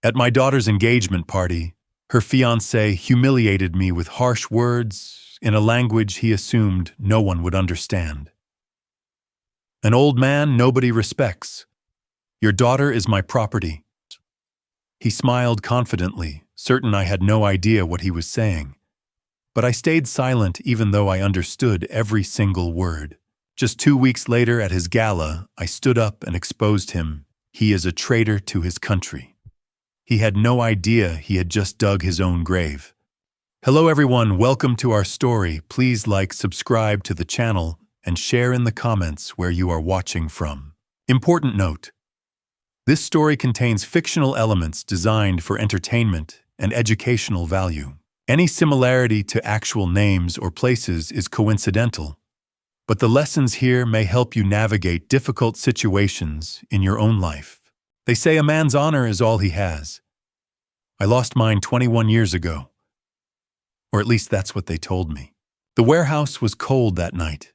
At my daughter's engagement party, her fiancé humiliated me with harsh words in a language he assumed no one would understand. An old man nobody respects. Your daughter is my property. He smiled confidently, certain I had no idea what he was saying. But I stayed silent even though I understood every single word. Just 2 weeks later at his gala, I stood up and exposed him. He is a traitor to his country. He had no idea he had just dug his own grave. Hello everyone, welcome to our story. Please like, subscribe to the channel, and share in the comments where you are watching from. Important note: this story contains fictional elements designed for entertainment and educational value. Any similarity to actual names or places is coincidental, but the lessons here may help you navigate difficult situations in your own life. They say a man's honor is all he has. I lost mine 21 years ago. Or at least that's what they told me. The warehouse was cold that night.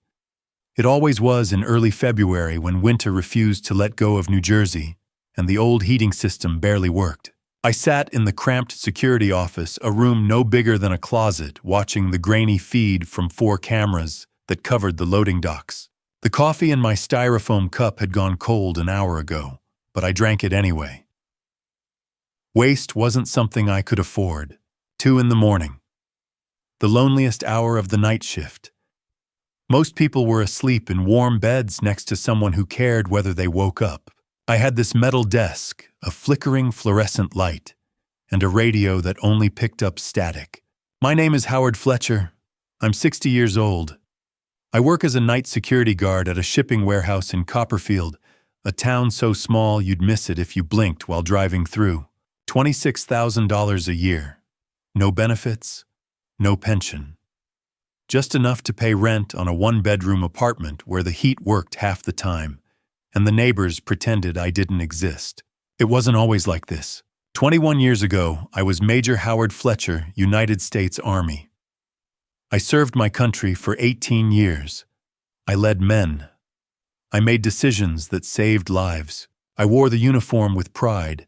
It always was in early February when winter refused to let go of New Jersey, and the old heating system barely worked. I sat in the cramped security office, a room no bigger than a closet, watching the grainy feed from 4 cameras that covered the loading docks. The coffee in my styrofoam cup had gone cold an hour ago, but I drank it anyway. Waste wasn't something I could afford. 2 in the morning. The loneliest hour of the night shift. Most people were asleep in warm beds next to someone who cared whether they woke up. I had this metal desk, a flickering fluorescent light, and a radio that only picked up static. My name is Howard Fletcher. I'm 60 years old. I work as a night security guard at a shipping warehouse in Copperfield, a town so small you'd miss it if you blinked while driving through. $26,000 a year. No benefits, no pension. Just enough to pay rent on a 1-bedroom apartment where the heat worked half the time, and the neighbors pretended I didn't exist. It wasn't always like this. 21 years ago, I was Major Howard Fletcher, United States Army. I served my country for 18 years. I led men. I made decisions that saved lives. I wore the uniform with pride,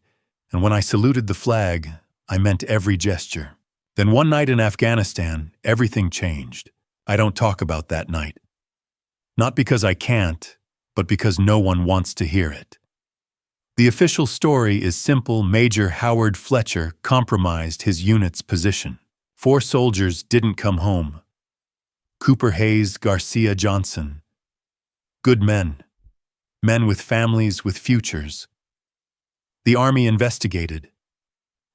and when I saluted the flag, I meant every gesture. Then one night in Afghanistan, everything changed. I don't talk about that night. Not because I can't, but because no one wants to hear it. The official story is simple. Major Howard Fletcher compromised his unit's position. 4 soldiers didn't come home. Cooper Hayes, Garcia Johnson. Good men. Men with families, with futures. The Army investigated.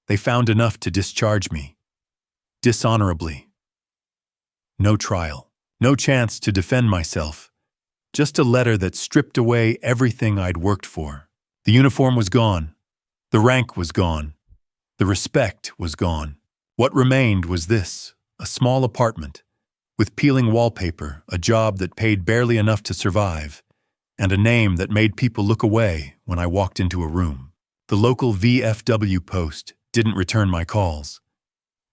They found enough to discharge me. Dishonorably. No trial. No chance to defend myself. Just a letter that stripped away everything I'd worked for. The uniform was gone. The rank was gone. The respect was gone. What remained was this, a small apartment, with peeling wallpaper, a job that paid barely enough to survive, and a name that made people look away when I walked into a room. The local VFW post didn't return my calls.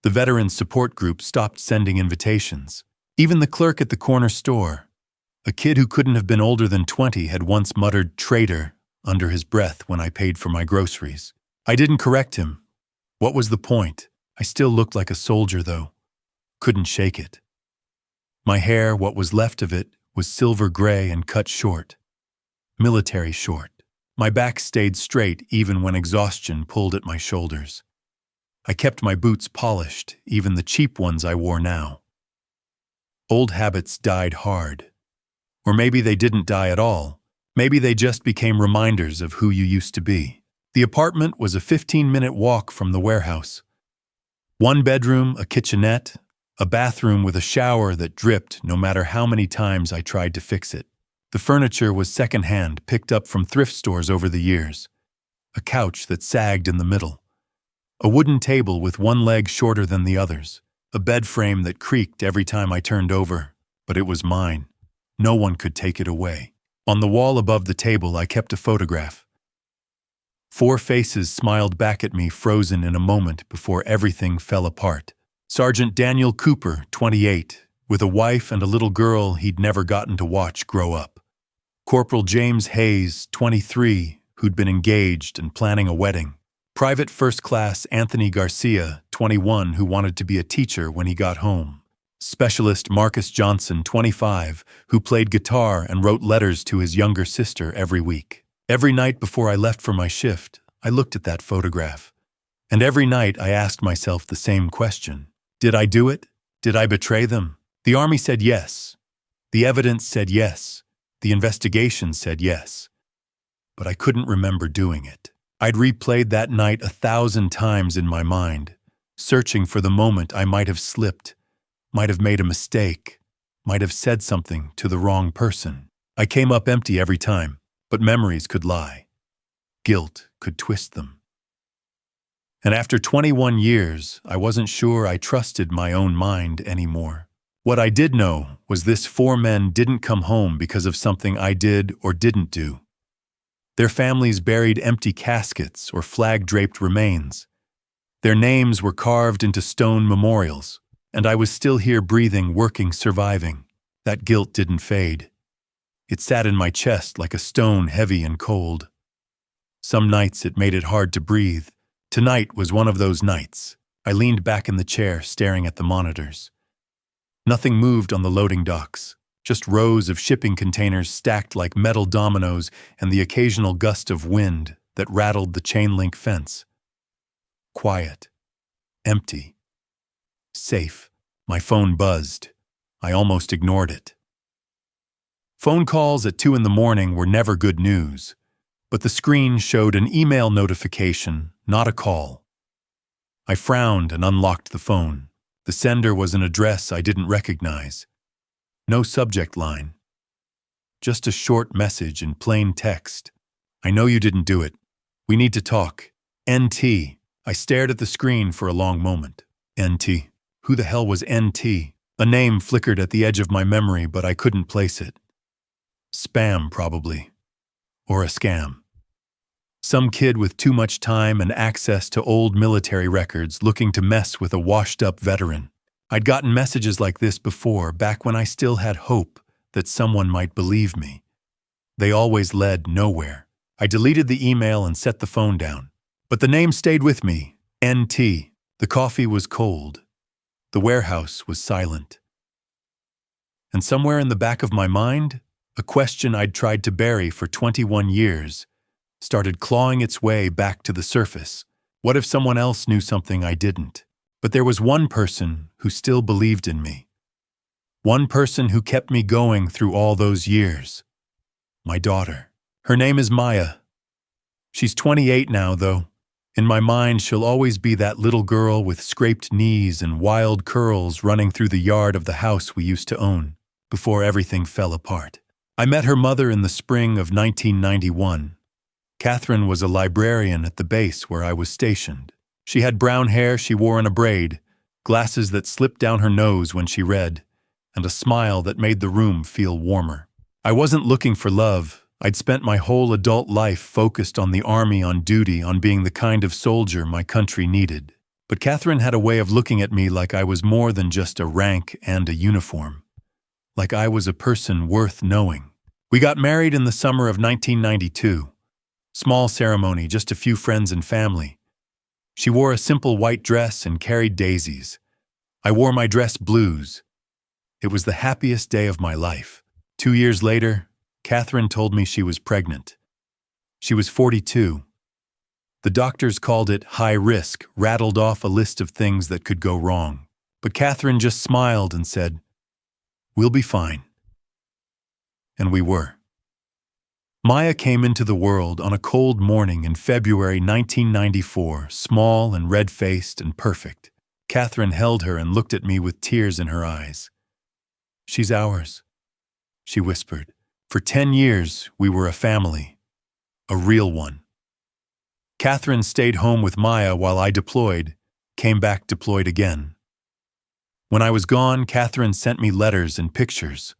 The veterans support group stopped sending invitations. Even the clerk at the corner store, a kid who couldn't have been older than 20, had once muttered "traitor" under his breath when I paid for my groceries. I didn't correct him. What was the point? I still looked like a soldier, though. Couldn't shake it. My hair, what was left of it, was silver gray and cut short. Military short. My back stayed straight even when exhaustion pulled at my shoulders. I kept my boots polished, even the cheap ones I wore now. Old habits died hard. Or maybe they didn't die at all. Maybe they just became reminders of who you used to be. The apartment was a 15-minute walk from the warehouse. 1 bedroom, a kitchenette, a bathroom with a shower that dripped no matter how many times I tried to fix it. The furniture was secondhand, picked up from thrift stores over the years. A couch that sagged in the middle. A wooden table with one leg shorter than the others. A bed frame that creaked every time I turned over. But it was mine. No one could take it away. On the wall above the table, I kept a photograph. 4 faces smiled back at me, frozen in a moment before everything fell apart. Sergeant Daniel Cooper, 28, with a wife and a little girl he'd never gotten to watch grow up. Corporal James Hayes, 23, who'd been engaged and planning a wedding. Private First Class Anthony Garcia, 21, who wanted to be a teacher when he got home. Specialist Marcus Johnson, 25, who played guitar and wrote letters to his younger sister every week. Every night before I left for my shift, I looked at that photograph. And every night I asked myself the same question. Did I do it? Did I betray them? The army said yes. The evidence said yes. The investigation said yes. But I couldn't remember doing it. I'd replayed that night 1,000 times in my mind, searching for the moment I might have slipped, might have made a mistake, might have said something to the wrong person. I came up empty every time, but memories could lie. Guilt could twist them. And after 21 years, I wasn't sure I trusted my own mind anymore. What I did know was this 4 men didn't come home because of something I did or didn't do. Their families buried empty caskets or flag-draped remains. Their names were carved into stone memorials, and I was still here breathing, working, surviving. That guilt didn't fade. It sat in my chest like a stone, heavy and cold. Some nights it made it hard to breathe. Tonight was one of those nights. I leaned back in the chair, staring at the monitors. Nothing moved on the loading docks, just rows of shipping containers stacked like metal dominoes and the occasional gust of wind that rattled the chain-link fence. Quiet. Empty. Safe. My phone buzzed. I almost ignored it. Phone calls at 2 a.m. were never good news, but the screen showed an email notification, not a call. I frowned and unlocked the phone. The sender was an address I didn't recognize. No subject line. Just a short message in plain text. I know you didn't do it. We need to talk. NT. I stared at the screen for a long moment. NT. Who the hell was NT? A name flickered at the edge of my memory, but I couldn't place it. Spam, probably. Or a scam. Some kid with too much time and access to old military records looking to mess with a washed-up veteran. I'd gotten messages like this before, back when I still had hope that someone might believe me. They always led nowhere. I deleted the email and set the phone down. But the name stayed with me. NT. The coffee was cold. The warehouse was silent. And somewhere in the back of my mind, a question I'd tried to bury for 21 years started clawing its way back to the surface. What if someone else knew something I didn't? But there was one person who still believed in me. One person who kept me going through all those years. My daughter. Her name is Maya. She's 28 now, though. In my mind, she'll always be that little girl with scraped knees and wild curls running through the yard of the house we used to own, before everything fell apart. I met her mother in the spring of 1991. Catherine was a librarian at the base where I was stationed. She had brown hair she wore in a braid, glasses that slipped down her nose when she read, and a smile that made the room feel warmer. I wasn't looking for love. I'd spent my whole adult life focused on the army, on duty, on being the kind of soldier my country needed. But Catherine had a way of looking at me like I was more than just a rank and a uniform. Like I was a person worth knowing. We got married in the summer of 1992. Small ceremony, just a few friends and family. She wore a simple white dress and carried daisies. I wore my dress blues. It was the happiest day of my life. 2 years later, Catherine told me she was pregnant. She was 42. The doctors called it high risk, rattled off a list of things that could go wrong. But Catherine just smiled and said, "We'll be fine." And we were. Maya came into the world on a cold morning in February 1994, small and red-faced and perfect. Catherine held her and looked at me with tears in her eyes. "She's ours," she whispered. "For 10 years, we were a family. A real one." Catherine stayed home with Maya while I deployed, came back deployed again. When I was gone, Catherine sent me letters and pictures.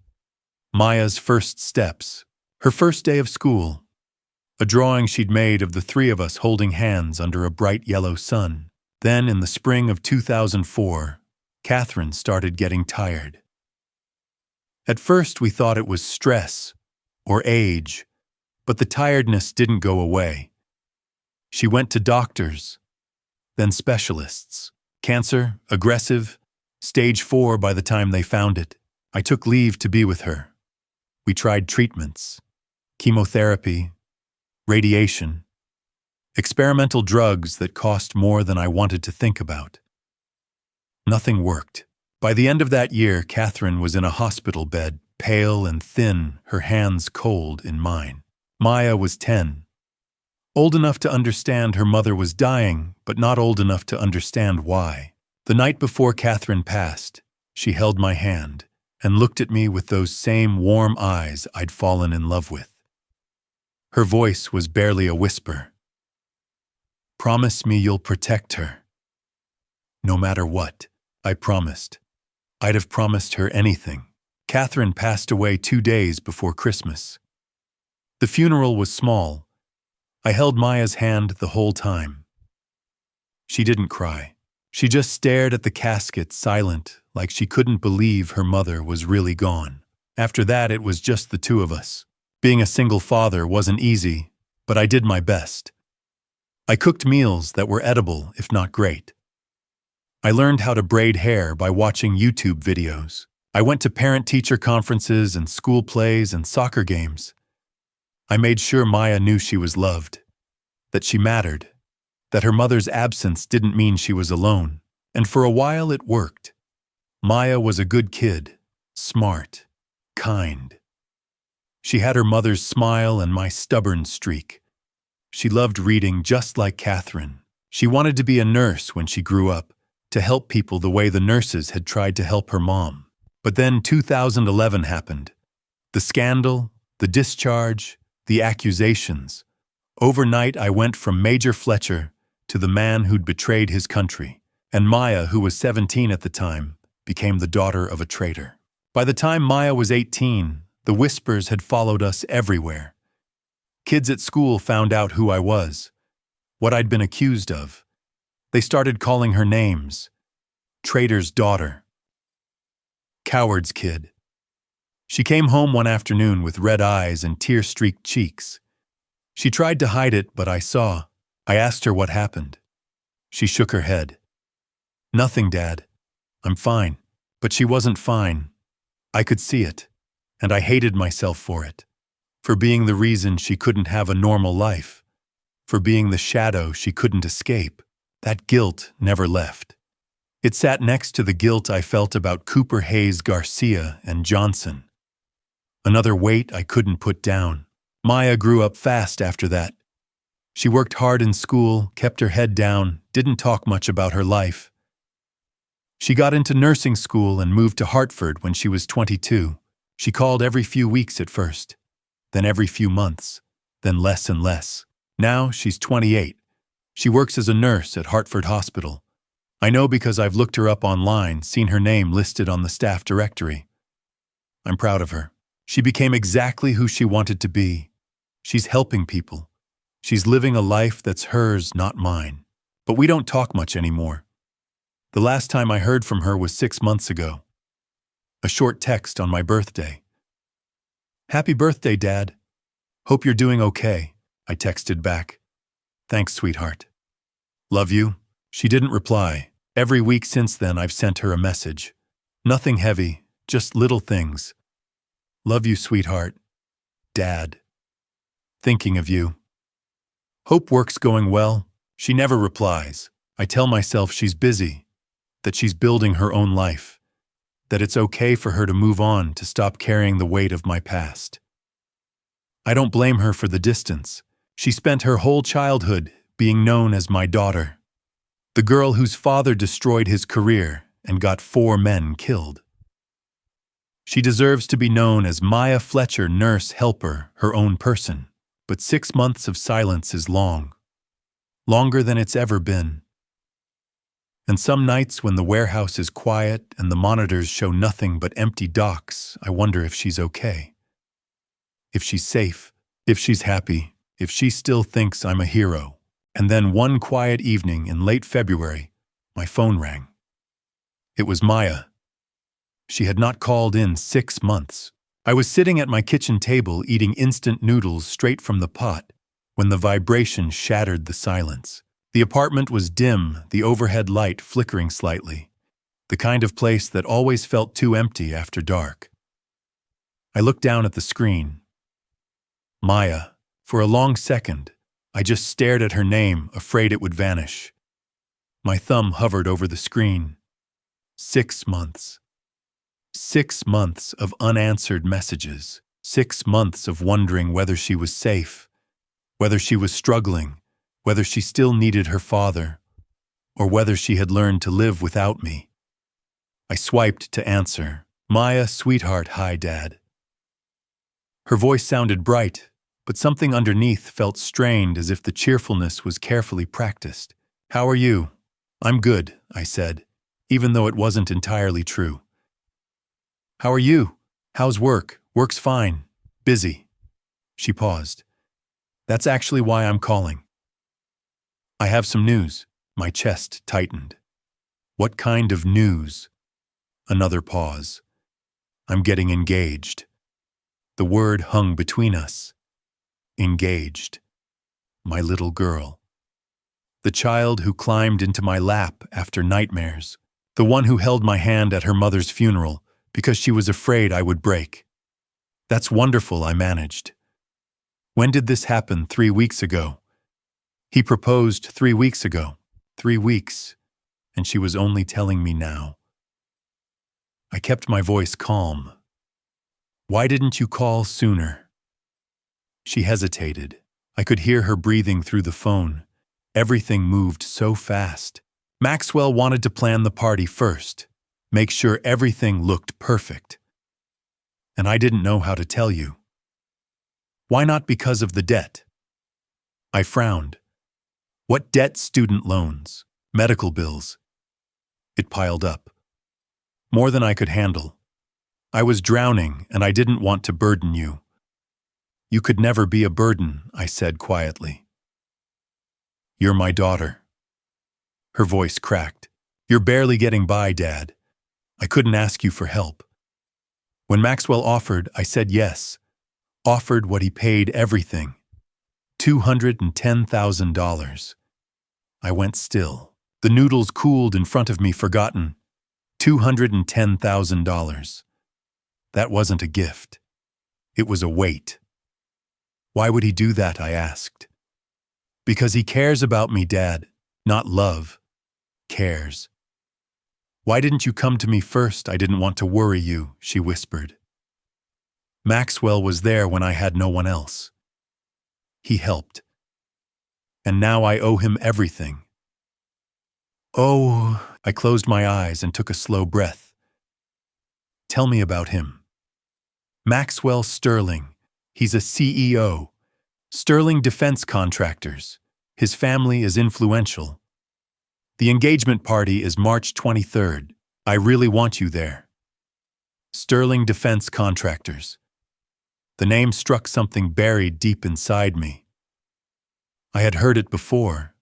Maya's first steps. Her first day of school, a drawing she'd made of the 3 of us holding hands under a bright yellow sun. Then, in the spring of 2004, Catherine started getting tired. At first, we thought it was stress or age, but the tiredness didn't go away. She went to doctors, then specialists. Cancer, aggressive, stage 4 by the time they found it. I took leave to be with her. We tried treatments, chemotherapy, radiation, experimental drugs that cost more than I wanted to think about. Nothing worked. By the end of that year, Catherine was in a hospital bed, pale and thin, her hands cold in mine. Maya was 10. Old enough to understand her mother was dying, but not old enough to understand why. The night before Catherine passed, she held my hand and looked at me with those same warm eyes I'd fallen in love with. Her voice was barely a whisper. "Promise me you'll protect her." No matter what, I promised. I'd have promised her anything. Catherine passed away 2 days before Christmas. The funeral was small. I held Maya's hand the whole time. She didn't cry. She just stared at the casket, silent, like she couldn't believe her mother was really gone. After that, it was just the two of us. Being a single father wasn't easy, but I did my best. I cooked meals that were edible, if not great. I learned how to braid hair by watching YouTube videos. I went to parent-teacher conferences and school plays and soccer games. I made sure Maya knew she was loved, that she mattered, that her mother's absence didn't mean she was alone. And for a while it worked. Maya was a good kid, smart, kind. She had her mother's smile and my stubborn streak. She loved reading just like Catherine. She wanted to be a nurse when she grew up, to help people the way the nurses had tried to help her mom. But then 2011 happened. The scandal, the discharge, the accusations. Overnight, I went from Major Fletcher to the man who'd betrayed his country, and Maya, who was 17 at the time, became the daughter of a traitor. By the time Maya was 18, the whispers had followed us everywhere. Kids at school found out who I was, what I'd been accused of. They started calling her names. Traitor's daughter. Coward's kid. She came home one afternoon with red eyes and tear-streaked cheeks. She tried to hide it, but I saw. I asked her what happened. She shook her head. "Nothing, Dad. I'm fine." But she wasn't fine. I could see it, and I hated myself for it. For being the reason she couldn't have a normal life. For being the shadow she couldn't escape. That guilt never left. It sat next to the guilt I felt about Cooper Hayes Garcia and Johnson. Another weight I couldn't put down. Maya grew up fast after that. She worked hard in school, kept her head down, didn't talk much about her life. She got into nursing school and moved to Hartford when she was 22. She called every few weeks at first, then every few months, then less and less. Now she's 28. She works as a nurse at Hartford Hospital. I know because I've looked her up online, seen her name listed on the staff directory. I'm proud of her. She became exactly who she wanted to be. She's helping people. She's living a life that's hers, not mine. But we don't talk much anymore. The last time I heard from her was 6 months ago. A short text on my birthday. "Happy birthday, Dad. Hope you're doing okay," I texted back. "Thanks, sweetheart. Love you." She didn't reply. Every week since then I've sent her a message. Nothing heavy, just little things. "Love you, sweetheart. Dad. Thinking of you. Hope work's going well." She never replies. I tell myself she's busy, that she's building her own life, that it's okay for her to move on, to stop carrying the weight of my past. I don't blame her for the distance. She spent her whole childhood being known as my daughter. The girl whose father destroyed his career and got 4 men killed. She deserves to be known as Maya Fletcher, nurse helper, her own person. But 6 months of silence is long. Longer than it's ever been. And some nights when the warehouse is quiet and the monitors show nothing but empty docks, I wonder if she's okay. If she's safe, if she's happy, if she still thinks I'm a hero. And then one quiet evening in late February, my phone rang. It was Maya. She had not called in 6 months. I was sitting at my kitchen table eating instant noodles straight from the pot when the vibration shattered the silence. The apartment was dim, the overhead light flickering slightly, the kind of place that always felt too empty after dark. I looked down at the screen. Maya. For a long second, I just stared at her name, afraid it would vanish. My thumb hovered over the screen. 6 months. 6 months of unanswered messages. 6 months of wondering whether she was safe, whether she was struggling, whether she still needed her father, or whether she had learned to live without me. I swiped to answer. Maya, sweetheart, hi, Dad. Her voice sounded bright, but something underneath felt strained, as if the cheerfulness was carefully practiced. How are you? I'm good, I said, even though it wasn't entirely true. How are you? How's work? Work's fine. Busy. She paused. That's actually why I'm calling. I have some news. My chest tightened. What kind of news? Another pause. I'm getting engaged. The word hung between us. Engaged. My little girl. The child who climbed into my lap after nightmares. The one who held my hand at her mother's funeral because she was afraid I would break. That's wonderful, I managed. When did this happen? 3 weeks ago. He proposed 3 weeks ago. 3 weeks. And she was only telling me now. I kept my voice calm. Why didn't you call sooner? She hesitated. I could hear her breathing through the phone. Everything moved so fast. Maxwell wanted to plan the party first, make sure everything looked perfect. And I didn't know how to tell you. Why not? Because of the debt. I frowned. What debt? Student loans, medical bills. It piled up. More than I could handle. I was drowning, and I didn't want to burden you. You could never be a burden, I said quietly. You're my daughter. Her voice cracked. You're barely getting by, Dad. I couldn't ask you for help. When Maxwell offered, I said yes. Offered what he paid, everything. $210,000. I went still. The noodles cooled in front of me, forgotten. $210,000. That wasn't a gift. It was a weight. Why would he do that? I asked. Because he cares about me, Dad. Not love. Cares. Why didn't you come to me first? I didn't want to worry you, she whispered. Maxwell was there when I had no one else. He helped. And now I owe him everything. Oh, I closed my eyes and took a slow breath. Tell me about him. Maxwell Sterling. He's a CEO. Sterling Defense Contractors. His family is influential. The engagement party is March 23rd. I really want you there. Sterling Defense Contractors. The name struck something buried deep inside me. I had heard it before.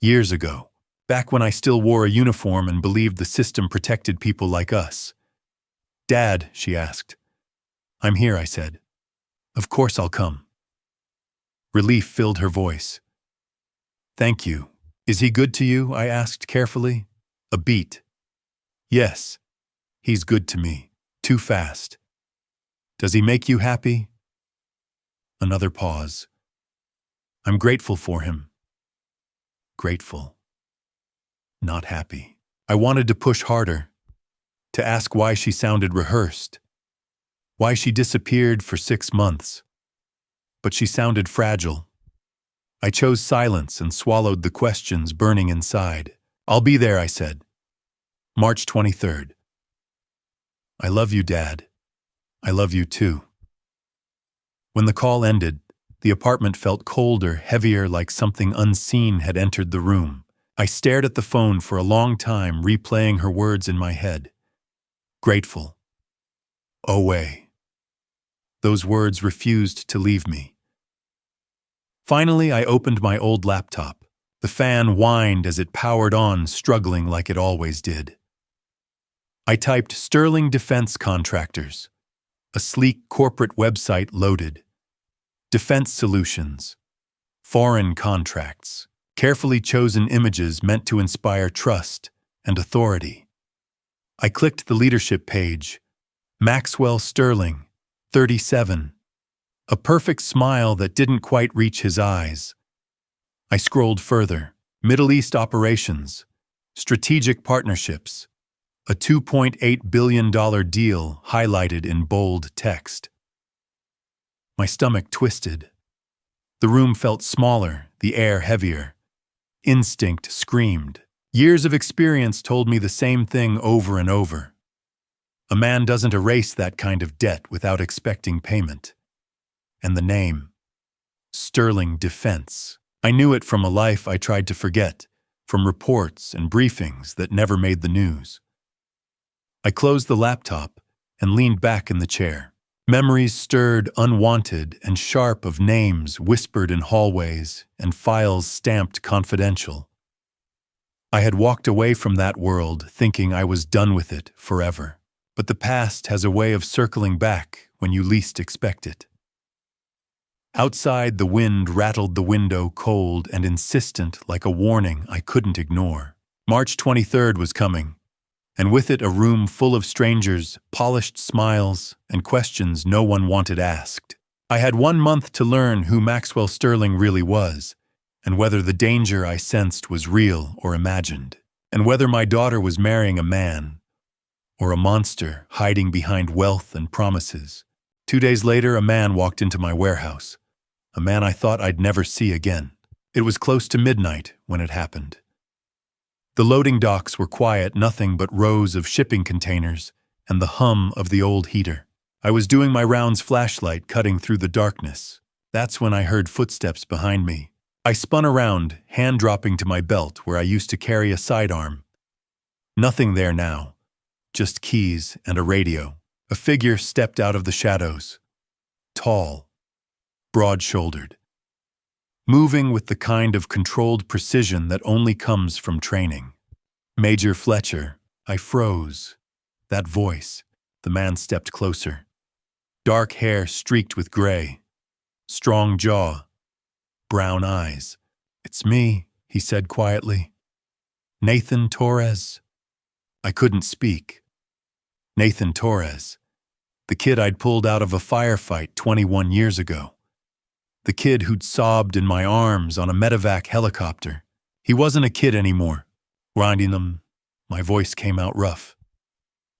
Years ago. Back when I still wore a uniform and believed the system protected people like us. Dad, she asked. I'm here, I said. Of course I'll come. Relief filled her voice. Thank you. Is he good to you? I asked carefully. A beat. Yes. He's good to me. Too fast. Does he make you happy? Another pause. I'm grateful for him. Grateful. Not happy. I wanted to push harder, to ask why she sounded rehearsed, why she disappeared for 6 months. But she sounded fragile. I chose silence and swallowed the questions burning inside. I'll be there, I said. March 23rd. I love you, Dad. I love you too. When the call ended, the apartment felt colder, heavier, like something unseen had entered the room. I stared at the phone for a long time, replaying her words in my head. Grateful. Away. Those words refused to leave me. Finally, I opened my old laptop. The fan whined as it powered on, struggling like it always did. I typed Sterling Defense Contractors. A sleek corporate website loaded. Defense Solutions. Foreign contracts, carefully chosen images meant to inspire trust and authority. I clicked the leadership page. Maxwell Sterling, 37. A perfect smile that didn't quite reach his eyes. I scrolled further. Middle East operations, strategic partnerships, a $2.8 billion deal highlighted in bold text. My stomach twisted. The room felt smaller, the air heavier. Instinct screamed. Years of experience told me the same thing over and over. A man doesn't erase that kind of debt without expecting payment. And the name, Sterling Defense. I knew it from a life I tried to forget, from reports and briefings that never made the news. I closed the laptop and leaned back in the chair. Memories stirred, unwanted and sharp, of names whispered in hallways and files stamped confidential. I had walked away from that world thinking I was done with it forever. But the past has a way of circling back when you least expect it. Outside, the wind rattled the window, cold and insistent, like a warning I couldn't ignore. March 23rd was coming, and with it a room full of strangers, polished smiles, and questions no one wanted asked. I had 1 month to learn who Maxwell Sterling really was, and whether the danger I sensed was real or imagined, and whether my daughter was marrying a man or a monster hiding behind wealth and promises. 2 days later, a man walked into my warehouse. A man I thought I'd never see again. It was close to midnight when it happened. The loading docks were quiet, nothing but rows of shipping containers and the hum of the old heater. I was doing my rounds, flashlight cutting through the darkness. That's when I heard footsteps behind me. I spun around, hand dropping to my belt where I used to carry a sidearm. Nothing there now, just keys and a radio. A figure stepped out of the shadows. Tall, broad-shouldered, moving with the kind of controlled precision that only comes from training. Major Fletcher. I froze. That voice. The man stepped closer. Dark hair streaked with gray. Strong jaw. Brown eyes. "It's me," he said quietly. "Nathan Torres." I couldn't speak. Nathan Torres. The kid I'd pulled out of a firefight 21 years ago. The kid who'd sobbed in my arms on a medevac helicopter. He wasn't a kid anymore. Grinding him, my voice came out rough.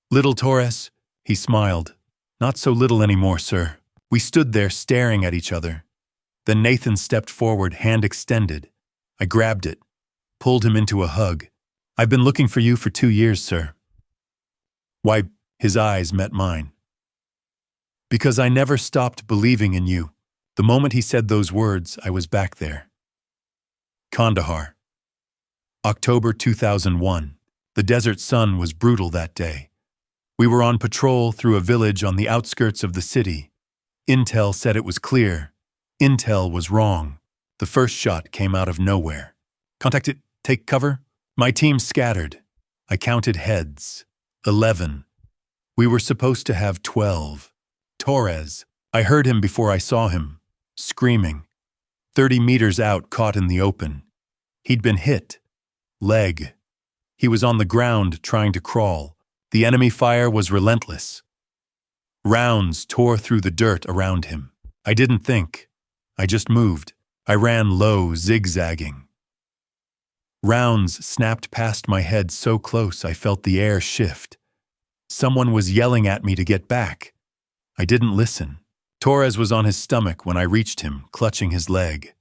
"Little Torres," he smiled. "Not so little anymore, sir." We stood there staring at each other. Then Nathan stepped forward, hand extended. I grabbed it, pulled him into a hug. "I've been looking for you for 2 years, sir." Why? His eyes met mine. "Because I never stopped believing in you." The moment he said those words, I was back there. Kandahar. October 2001. The desert sun was brutal that day. We were on patrol through a village on the outskirts of the city. Intel said it was clear. Intel was wrong. The first shot came out of nowhere. "Contact it. Take cover." My team scattered. I counted heads. 11. We were supposed to have 12. Torres. I heard him before I saw him. Screaming. 30 meters out, caught in the open. He'd been hit. Leg. He was on the ground trying to crawl. The enemy fire was relentless. Rounds tore through the dirt around him. I didn't think. I just moved. I ran low, zigzagging. Rounds snapped past my head so close I felt the air shift. Someone was yelling at me to get back. I didn't listen. Torres was on his stomach when I reached him, clutching his leg.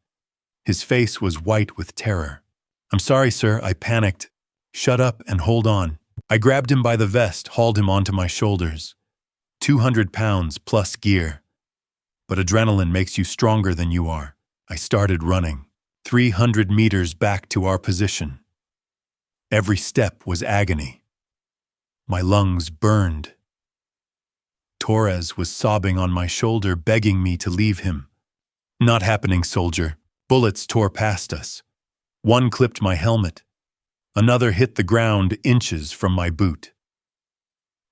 His face was white with terror. "I'm sorry, sir," I panicked. "Shut up and hold on." I grabbed him by the vest, hauled him onto my shoulders. 200 pounds plus gear. But adrenaline makes you stronger than you are. I started running. 300 meters back to our position. Every step was agony. My lungs burned. Torres was sobbing on my shoulder, begging me to leave him. "Not happening, soldier." Bullets tore past us. One clipped my helmet. Another hit the ground inches from my boot.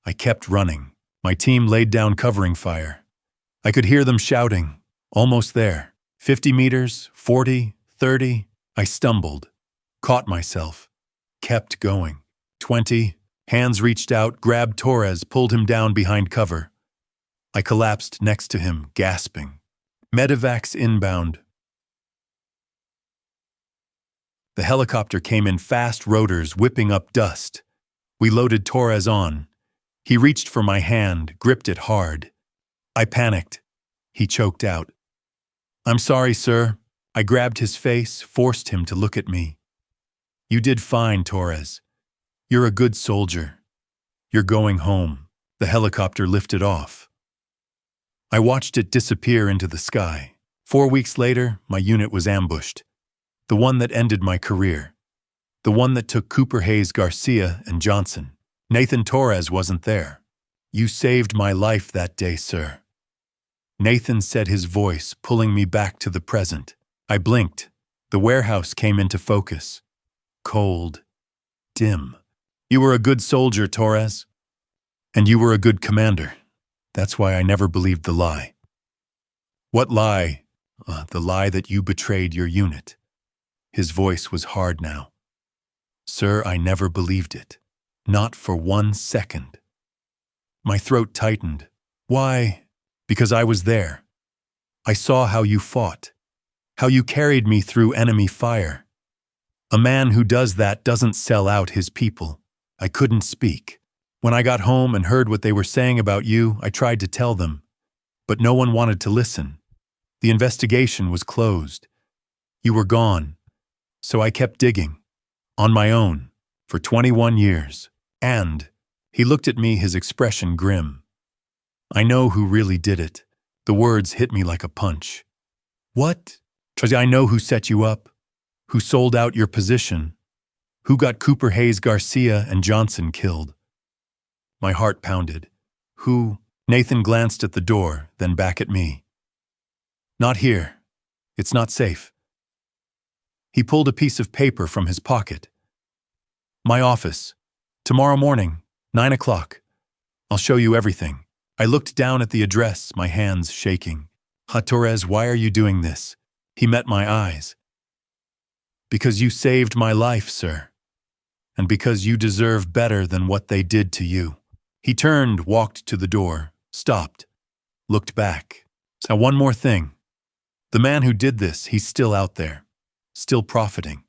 I kept running. My team laid down covering fire. I could hear them shouting. "Almost there." 50 meters, 40, 30. I stumbled, caught myself, kept going. 20. Hands reached out, grabbed Torres, pulled him down behind cover. I collapsed next to him, gasping. Medevacs inbound. The helicopter came in fast rotors, whipping up dust. We loaded Torres on. He reached for my hand, gripped it hard. I panicked. He choked out. "I'm sorry, sir." I grabbed his face, forced him to look at me. "You did fine, Torres. You're a good soldier. You're going home." The helicopter lifted off. I watched it disappear into the sky. 4 weeks later, my unit was ambushed. The one that ended my career. The one that took Cooper Hayes Garcia and Johnson. Nathan Torres wasn't there. "You saved my life that day, sir." Nathan said, his voice pulling me back to the present. I blinked. The warehouse came into focus. Cold. Dim. "You were a good soldier, Torres. And you were a good commander. That's why I never believed the lie." "What lie?" "The lie that you betrayed your unit." His voice was hard now. "Sir, I never believed it. Not for 1 second." My throat tightened. "Why?" "Because I was there. I saw how you fought. How you carried me through enemy fire. A man who does that doesn't sell out his people." I couldn't speak. When I got home and heard what they were saying about you, I tried to tell them. But no one wanted to listen. The investigation was closed. You were gone. So I kept digging. On my own. For 21 years. And, he looked at me, his expression grim. "I know who really did it." The words hit me like a punch. "What?" "I know who set you up. Who sold out your position. Who got Cooper Hayes Garcia and Johnson killed." My heart pounded. "Who?" Nathan glanced at the door, then back at me. "Not here. It's not safe." He pulled a piece of paper from his pocket. "My office. Tomorrow morning, 9 o'clock. I'll show you everything." I looked down at the address, my hands shaking. "Torres, why are you doing this?" He met my eyes. "Because you saved my life, sir. And because you deserve better than what they did to you." He turned, walked to the door, stopped, looked back. "Now one more thing. The man who did this, he's still out there, still profiting.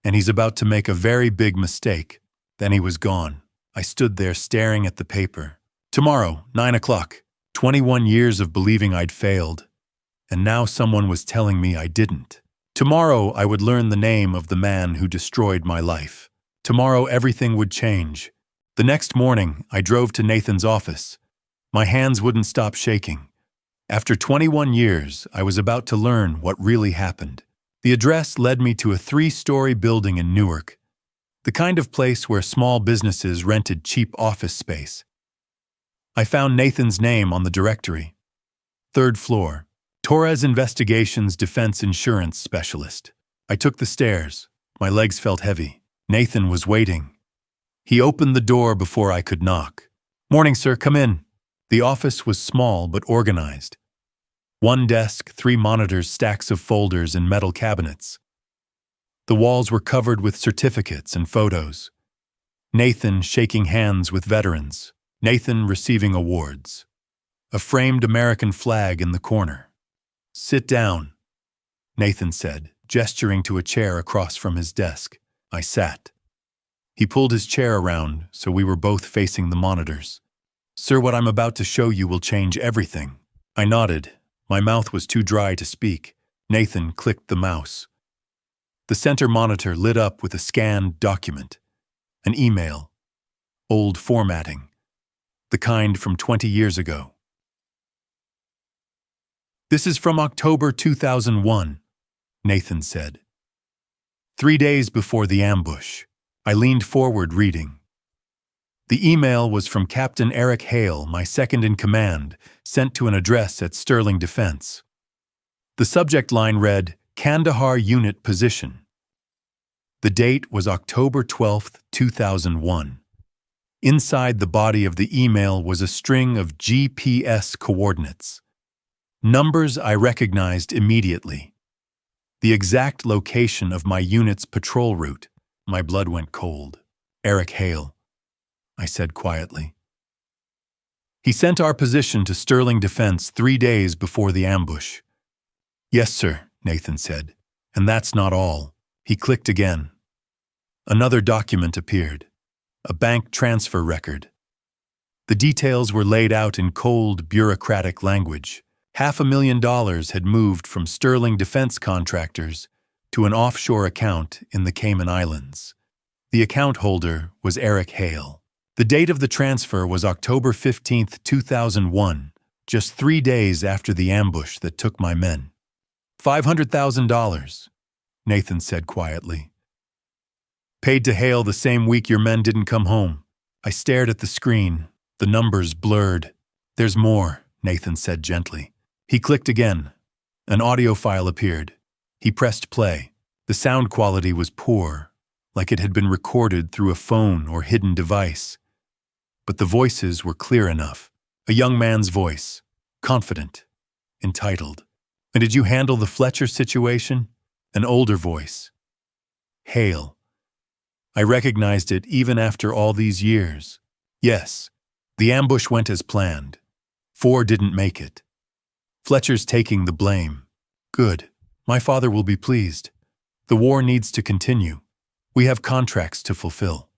And he's about to make a very big mistake." Then he was gone. I stood there staring at the paper. Tomorrow, 9 o'clock. 21 years of believing I'd failed. And now someone was telling me I didn't. Tomorrow I would learn the name of the man who destroyed my life. Tomorrow everything would change. The next morning, I drove to Nathan's office. My hands wouldn't stop shaking. After 21 years, I was about to learn what really happened. The address led me to a 3-story building in Newark, the kind of place where small businesses rented cheap office space. I found Nathan's name on the directory. 3rd floor, Torres Investigations Defense Insurance Specialist. I took the stairs. My legs felt heavy. Nathan was waiting. He opened the door before I could knock. "Morning, sir, come in." The office was small but organized. 1 desk, 3 monitors, stacks of folders, and metal cabinets. The walls were covered with certificates and photos. Nathan shaking hands with veterans. Nathan receiving awards. A framed American flag in the corner. "Sit down," Nathan said, gesturing to a chair across from his desk. I sat. He pulled his chair around so we were both facing the monitors. "Sir, what I'm about to show you will change everything." I nodded. My mouth was too dry to speak. Nathan clicked the mouse. The center monitor lit up with a scanned document. An email. Old formatting. The kind from 20 years ago. "This is from October 2001, Nathan said. 3 days before the ambush. I leaned forward reading. The email was from Captain Eric Hale, my second-in-command, sent to an address at Sterling Defense. The subject line read, Kandahar Unit Position. The date was October 12, 2001. Inside the body of the email was a string of GPS coordinates. Numbers I recognized immediately. The exact location of my unit's patrol route. My blood went cold. Eric Hale, I said quietly. He sent our position to Sterling Defense 3 days before the ambush. Yes, sir, Nathan said. And that's not all. He clicked again. Another document appeared. A bank transfer record. The details were laid out in cold, bureaucratic language. $500,000 had moved from Sterling Defense contractors to an offshore account in the Cayman Islands. The account holder was Eric Hale. The date of the transfer was October 15, 2001, just 3 days after the ambush that took my men. $500,000, Nathan said quietly. Paid to Hale the same week your men didn't come home. I stared at the screen. The numbers blurred. There's more, Nathan said gently. He clicked again. An audio file appeared. He pressed play. The sound quality was poor, like it had been recorded through a phone or hidden device. But the voices were clear enough. A young man's voice, confident, entitled. And did you handle the Fletcher situation? An older voice. Hale. I recognized it even after all these years. Yes, the ambush went as planned. 4 didn't make it. Fletcher's taking the blame. Good. My father will be pleased. The war needs to continue. We have contracts to fulfill.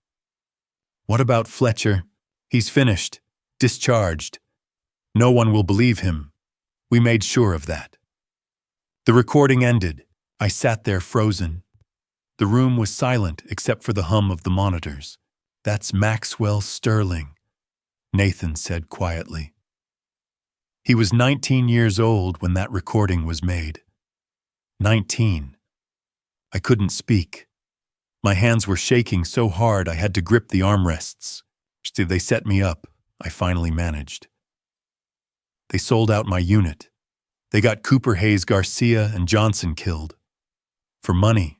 What about Fletcher? He's finished. Discharged. No one will believe him. We made sure of that. The recording ended. I sat there frozen. The room was silent except for the hum of the monitors. That's Maxwell Sterling, Nathan said quietly. He was 19 years old when that recording was made. 19. I couldn't speak. My hands were shaking so hard I had to grip the armrests. They set me up. I finally managed. They sold out my unit. They got Cooper, Hayes, Garcia, and Johnson killed. For money.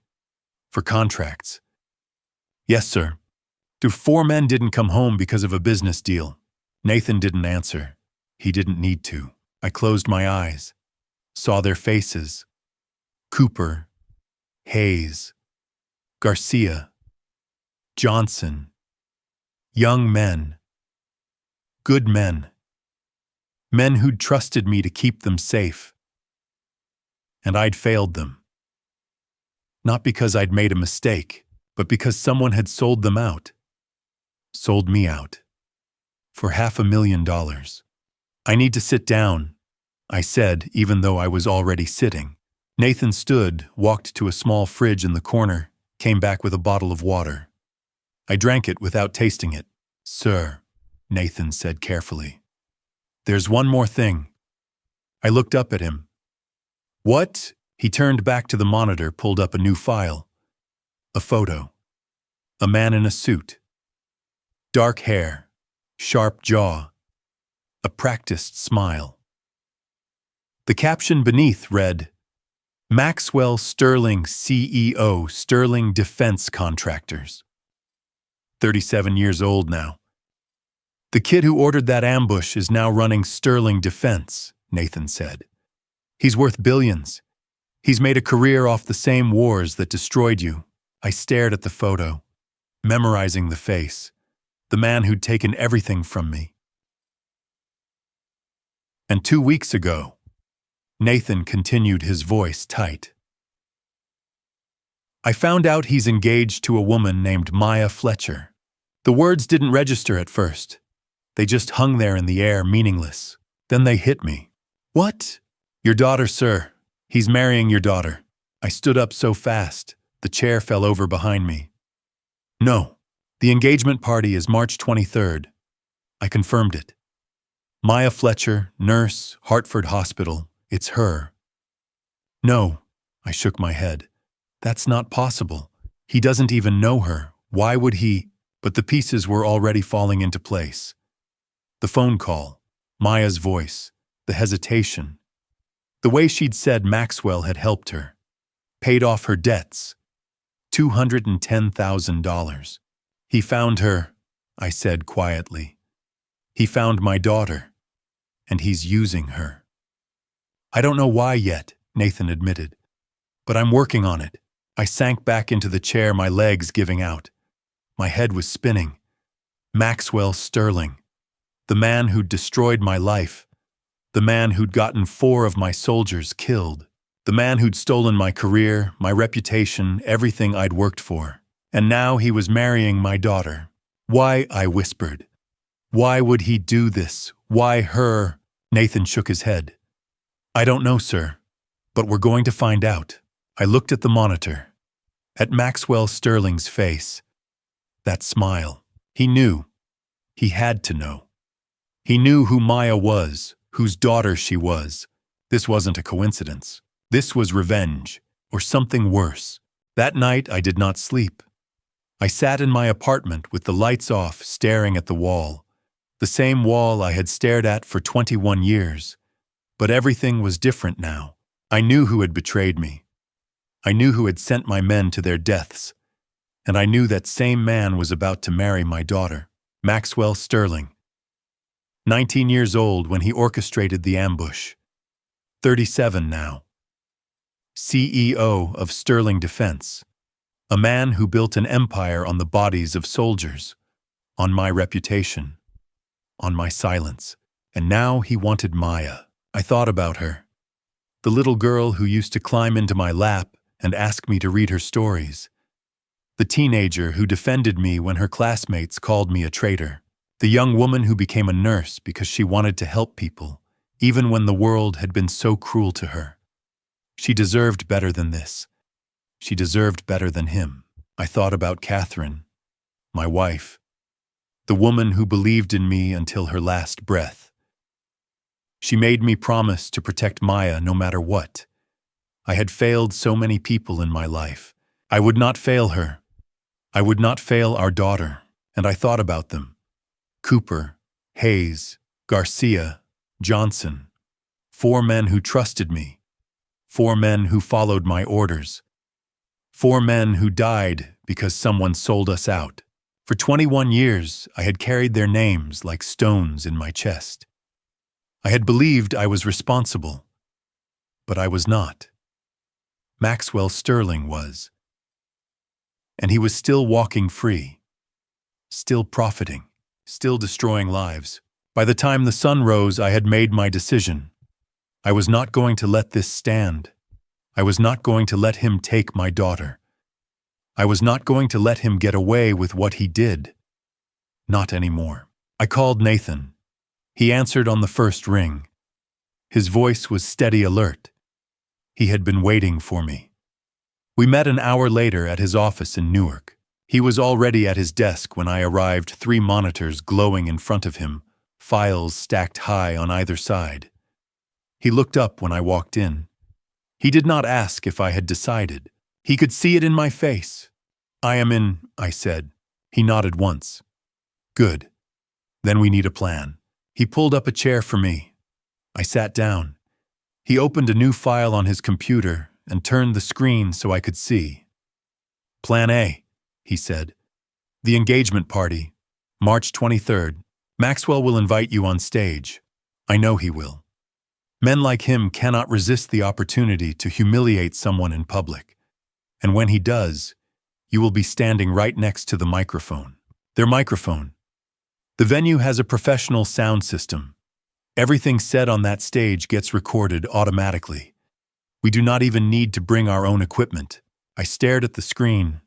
For contracts. Yes, sir. 4 men didn't come home because of a business deal. Nathan didn't answer. He didn't need to. I closed my eyes. Saw their faces. Cooper. Hayes. Garcia. Johnson. Young men. Good men. Men who'd trusted me to keep them safe. And I'd failed them. Not because I'd made a mistake, but because someone had sold them out. Sold me out. For $500,000. I need to sit down, I said, even though I was already sitting. Nathan stood, walked to a small fridge in the corner, came back with a bottle of water. I drank it without tasting it. Sir, Nathan said carefully. There's one more thing. I looked up at him. What? He turned back to the monitor, pulled up a new file. A photo. A man in a suit. Dark hair. Sharp jaw. A practiced smile. The caption beneath read, Maxwell Sterling, CEO, Sterling Defense Contractors. 37 years old now. The kid who ordered that ambush is now running Sterling Defense, Nathan said. He's worth billions. He's made a career off the same wars that destroyed you. I stared at the photo, memorizing the face, the man who'd taken everything from me. And 2 weeks ago, Nathan continued, his voice tight. I found out he's engaged to a woman named Maya Fletcher. The words didn't register at first. They just hung there in the air, meaningless. Then they hit me. What? Your daughter, sir. He's marrying your daughter. I stood up so fast, the chair fell over behind me. No, the engagement party is March 23rd. I confirmed it. Maya Fletcher, nurse, Hartford Hospital. It's her. No, I shook my head. That's not possible. He doesn't even know her. Why would he? But the pieces were already falling into place. The phone call, Maya's voice, the hesitation. The way she'd said Maxwell had helped her. Paid off her debts. $210,000. He found her, I said quietly. He found my daughter, and he's using her. I don't know why yet, Nathan admitted. But I'm working on it. I sank back into the chair, my legs giving out. My head was spinning. Maxwell Sterling. The man who'd destroyed my life. The man who'd gotten 4 of my soldiers killed. The man who'd stolen my career, my reputation, everything I'd worked for. And now he was marrying my daughter. Why, I whispered. Why would he do this? Why her? Nathan shook his head. I don't know, sir. But we're going to find out. I looked at the monitor. At Maxwell Sterling's face. That smile. He knew. He had to know. He knew who Maya was, whose daughter she was. This wasn't a coincidence. This was revenge, or something worse. That night I did not sleep. I sat in my apartment with the lights off, staring at the wall. The same wall I had stared at for 21 years. But everything was different now. I knew who had betrayed me. I knew who had sent my men to their deaths. And I knew that same man was about to marry my daughter, Maxwell Sterling. 19 years old when he orchestrated the ambush. 37 now. CEO of Sterling Defense. A man who built an empire on the bodies of soldiers, on my reputation, on my silence. And now he wanted Maya. I thought about her. The little girl who used to climb into my lap and ask me to read her stories. The teenager who defended me when her classmates called me a traitor. The young woman who became a nurse because she wanted to help people, even when the world had been so cruel to her. She deserved better than this. She deserved better than him. I thought about Catherine, my wife, the woman who believed in me until her last breath. She made me promise to protect Maya no matter what. I had failed so many people in my life. I would not fail her. I would not fail our daughter, and I thought about them. Cooper, Hayes, Garcia, Johnson. 4 men who trusted me. 4 men who followed my orders. 4 men who died because someone sold us out. For 21 years, I had carried their names like stones in my chest. I had believed I was responsible, but I was not. Maxwell Sterling was. And he was still walking free, still profiting, still destroying lives. By the time the sun rose, I had made my decision. I was not going to let this stand. I was not going to let him take my daughter. I was not going to let him get away with what he did. Not anymore. I called Nathan. He answered on the first ring. His voice was steady alert. He had been waiting for me. We met an hour later at his office in Newark. He was already at his desk when I arrived, 3 monitors glowing in front of him, files stacked high on either side. He looked up when I walked in. He did not ask if I had decided. He could see it in my face. I am in, I said. He nodded once. Good. Then we need a plan. He pulled up a chair for me. I sat down. He opened a new file on his computer and turned the screen so I could see. Plan A, he said. The engagement party, March 23rd. Maxwell will invite you on stage. I know he will. Men like him cannot resist the opportunity to humiliate someone in public. And when he does, you will be standing right next to the microphone. Their microphone. The venue has a professional sound system. Everything said on that stage gets recorded automatically. We do not even need to bring our own equipment. I stared at the screen.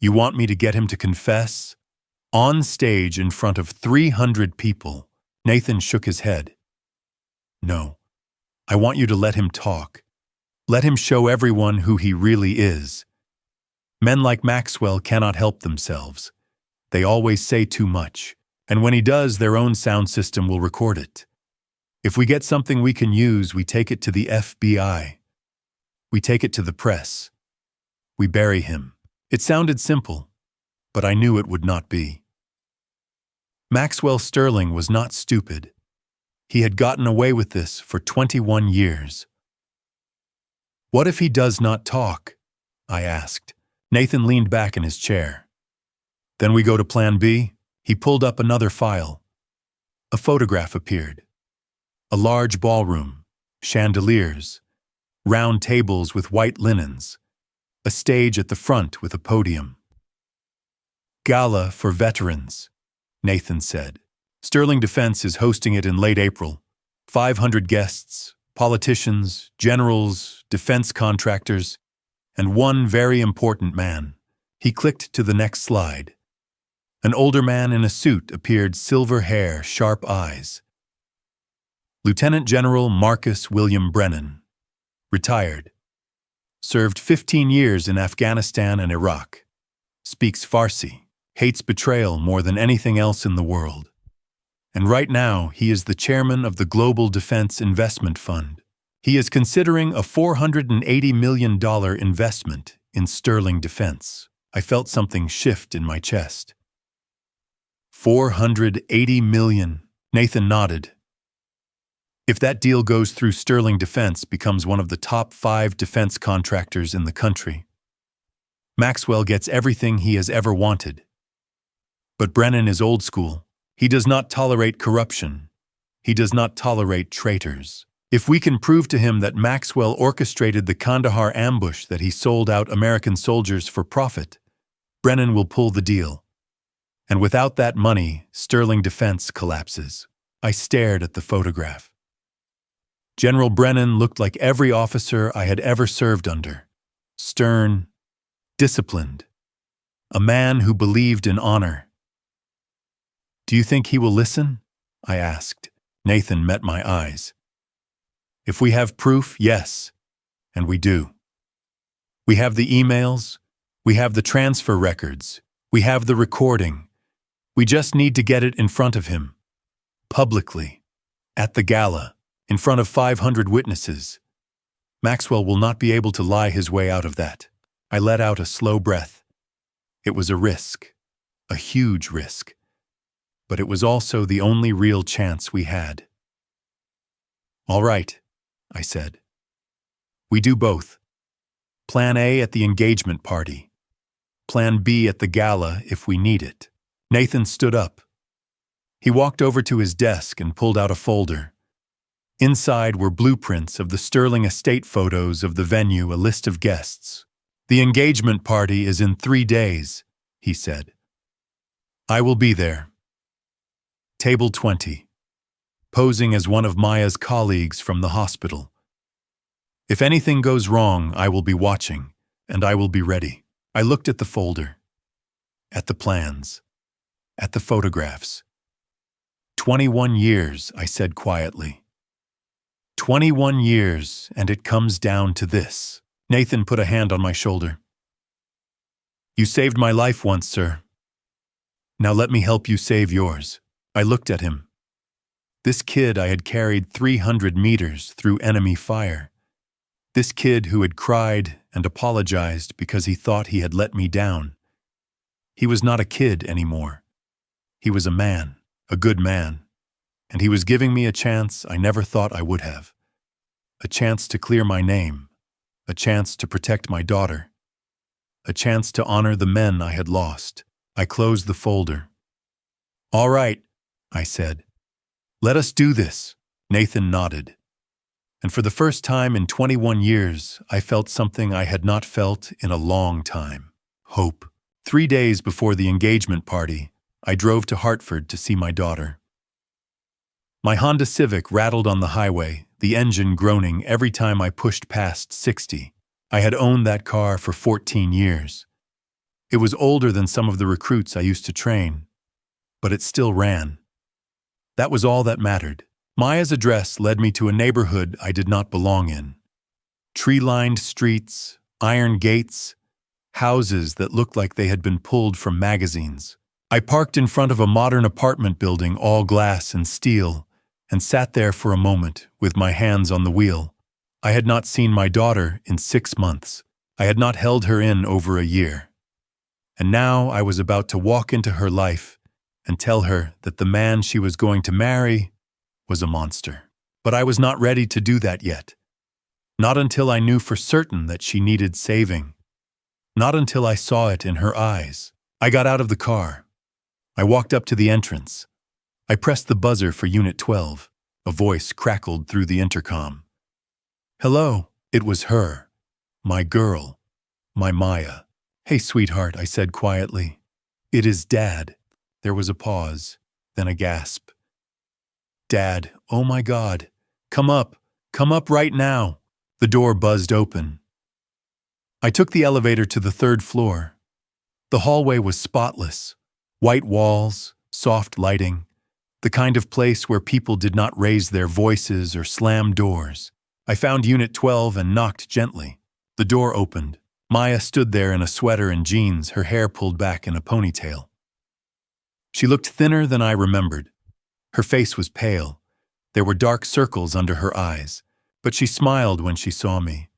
You want me to get him to confess? On stage in front of 300 people. Nathan shook his head. No. I want you to let him talk. Let him show everyone who he really is. Men like Maxwell cannot help themselves. They always say too much, and when he does, their own sound system will record it. If we get something we can use, we take it to the FBI. We take it to the press. We bury him. It sounded simple, but I knew it would not be. Maxwell Sterling was not stupid. He had gotten away with this for 21 years. What if he does not talk? I asked. Nathan leaned back in his chair. Then we go to Plan B. He pulled up another file. A photograph appeared. A large ballroom, chandeliers, round tables with white linens, a stage at the front with a podium. Gala for veterans, Nathan said. Sterling Defense is hosting it in late April. 500 guests, politicians, generals, defense contractors, and one very important man. He clicked to the next slide. An older man in a suit appeared, silver hair, sharp eyes. Lieutenant General Marcus William Brennan, retired. Served 15 years in Afghanistan and Iraq. Speaks Farsi, hates betrayal more than anything else in the world. And right now, he is the chairman of the Global Defense Investment Fund. He is considering a $480 million investment in sterling defense. I felt something shift in my chest. $480 million, Nathan nodded. If that deal goes through, Sterling Defense becomes one of the top 5 defense contractors in the country. Maxwell gets everything he has ever wanted. But Brennan is old school. He does not tolerate corruption. He does not tolerate traitors. If we can prove to him that Maxwell orchestrated the Kandahar ambush, that he sold out American soldiers for profit, Brennan will pull the deal. And without that money, Sterling Defense collapses. I stared at the photograph. General Brennan looked like every officer I had ever served under. Stern, disciplined. A man who believed in honor. "Do you think he will listen?" I asked. Nathan met my eyes. "If we have proof, yes. And we do. We have the emails. We have the transfer records. We have the recording. We just need to get it in front of him. Publicly. At the gala. In front of 500 witnesses. Maxwell will not be able to lie his way out of that." I let out a slow breath. It was a risk. A huge risk. But it was also the only real chance we had. "All right," I said. "We do both. Plan A at the engagement party. Plan B at the gala if we need it." Nathan stood up. He walked over to his desk and pulled out a folder. Inside were blueprints of the Sterling estate, photos of the venue, a list of guests. "The engagement party is in 3 days," he said. "I will be there. Table 20. Posing as one of Maya's colleagues from the hospital. If anything goes wrong, I will be watching, and I will be ready." I looked at the folder, at the plans, at the photographs. 21 years, I said quietly. 21 years, and it comes down to this. Nathan put a hand on my shoulder. "You saved my life once, sir. Now let me help you save yours." I looked at him. This kid I had carried 300 meters through enemy fire. This kid who had cried and apologized because he thought he had let me down. He was not a kid anymore. He was a man, a good man, and he was giving me a chance I never thought I would have. A chance to clear my name, a chance to protect my daughter, a chance to honor the men I had lost. I closed the folder. "All right," I said. "Let us do this." Nathan nodded. And for the first time in 21 years, I felt something I had not felt in a long time. Hope. 3 days before the engagement party, I drove to Hartford to see my daughter. My Honda Civic rattled on the highway, the engine groaning every time I pushed past 60. I had owned that car for 14 years. It was older than some of the recruits I used to train, but it still ran. That was all that mattered. Maya's address led me to a neighborhood I did not belong in. Tree-lined streets, iron gates, houses that looked like they had been pulled from magazines. I parked in front of a modern apartment building, all glass and steel, and sat there for a moment with my hands on the wheel. I had not seen my daughter in 6 months. I had not held her in over a year. And now I was about to walk into her life and tell her that the man she was going to marry was a monster. But I was not ready to do that yet. Not until I knew for certain that she needed saving. Not until I saw it in her eyes. I got out of the car. I walked up to the entrance. I pressed the buzzer for Unit 12. A voice crackled through the intercom. Hello, it was her. My girl. My Maya. Hey, sweetheart, I said quietly. It is Dad. There was a pause, then a gasp. Dad, oh my God. Come up right now. The door buzzed open. I took the elevator to the third floor. The hallway was spotless. White walls, soft lighting, the kind of place where people did not raise their voices or slam doors. I found Unit 12 and knocked gently. The door opened. Maya stood there in a sweater and jeans, her hair pulled back in a ponytail. She looked thinner than I remembered. Her face was pale. There were dark circles under her eyes, but she smiled when she saw me.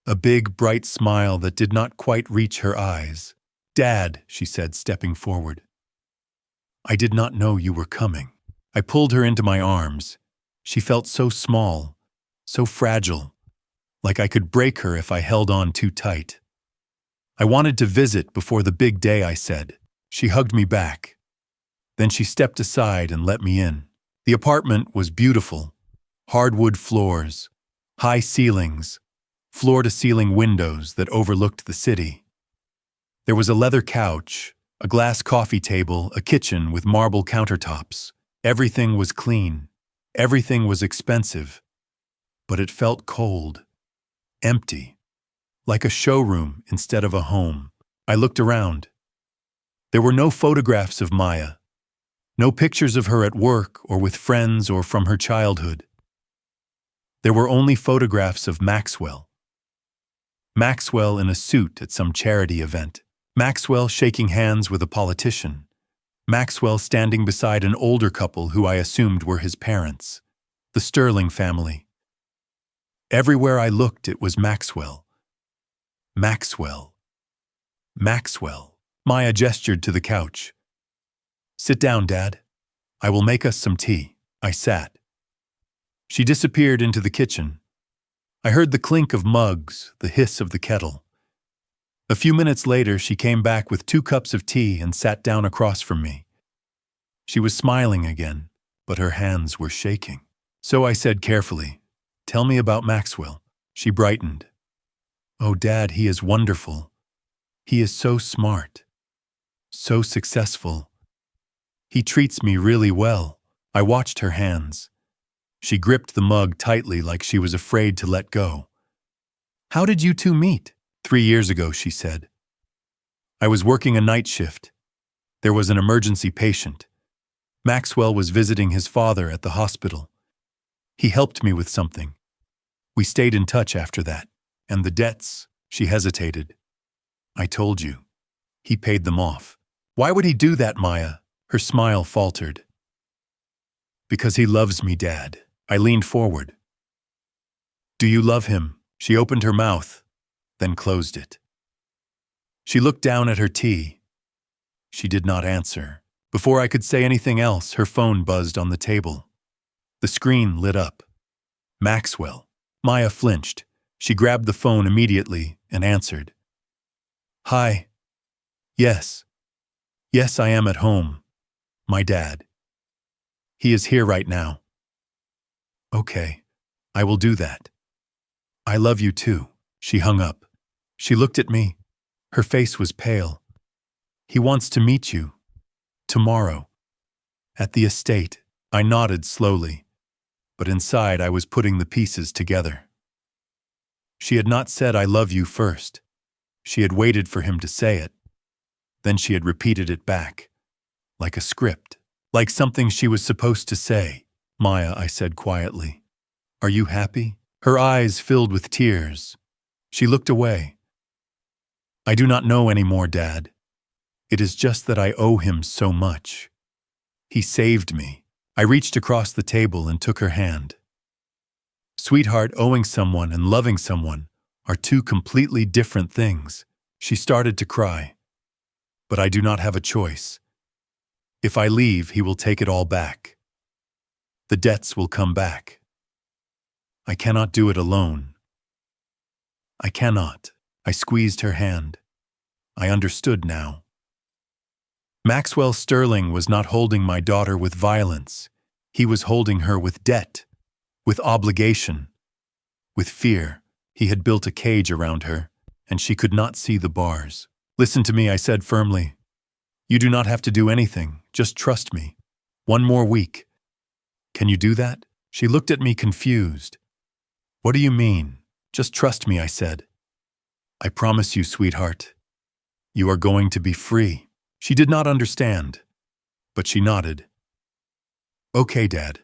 A big, bright smile that did not quite reach her eyes. Dad, she said, stepping forward. I did not know you were coming. I pulled her into my arms. She felt so small, so fragile, like I could break her if I held on too tight. I wanted to visit before the big day, I said. She hugged me back. Then she stepped aside and let me in. The apartment was beautiful. Hardwood floors, high ceilings, floor-to-ceiling windows that overlooked the city. There was a leather couch, a glass coffee table, a kitchen with marble countertops. Everything was clean. Everything was expensive. But it felt cold, empty, like a showroom instead of a home. I looked around. There were no photographs of Maya, no pictures of her at work or with friends or from her childhood. There were only photographs of Maxwell. Maxwell in a suit at some charity event. Maxwell shaking hands with a politician. Maxwell standing beside an older couple who I assumed were his parents. The Sterling family. Everywhere I looked, it was Maxwell. Maxwell. Maxwell. Maya gestured to the couch. Sit down, Dad. I will make us some tea. I sat. She disappeared into the kitchen. I heard the clink of mugs, the hiss of the kettle. A few minutes later, she came back with 2 cups of tea and sat down across from me. She was smiling again, but her hands were shaking. So I said carefully, "Tell me about Maxwell." She brightened. "Oh, Dad, he is wonderful. He is so smart, so successful. He treats me really well." I watched her hands. She gripped the mug tightly like she was afraid to let go. "How did you two meet?" 3 years ago, she said. I was working a night shift. There was an emergency patient. Maxwell was visiting his father at the hospital. He helped me with something. We stayed in touch after that. And the debts, she hesitated. I told you. He paid them off. Why would he do that, Maya? Her smile faltered. Because he loves me, Dad. I leaned forward. Do you love him? She opened her mouth, then closed it. She looked down at her tea. She did not answer. Before I could say anything else, her phone buzzed on the table. The screen lit up. Maxwell. Maya flinched. She grabbed the phone immediately and answered. Hi. Yes. Yes, I am at home. My dad. He is here right now. Okay. I will do that. I love you too. She hung up. She looked at me. Her face was pale. He wants to meet you. Tomorrow. At the estate. I nodded slowly, but inside I was putting the pieces together. She had not said I love you first. She had waited for him to say it. Then she had repeated it back, like a script, like something she was supposed to say. Maya, I said quietly. Are you happy? Her eyes filled with tears. She looked away. I do not know anymore, Dad. It is just that I owe him so much. He saved me. I reached across the table and took her hand. Sweetheart, owing someone and loving someone are 2 completely different things. She started to cry. But I do not have a choice. If I leave, he will take it all back. The debts will come back. I cannot do it alone. I cannot. I squeezed her hand. I understood now. Maxwell Sterling was not holding my daughter with violence. He was holding her with debt, with obligation. With fear, he had built a cage around her, and she could not see the bars. "Listen to me," I said firmly. "You do not have to do anything, just trust me. One more week." "Can you do that?" She looked at me confused. "What do you mean?" "Just trust me," I said. "I promise you, sweetheart. You are going to be free." She did not understand, but she nodded. "Okay, Dad."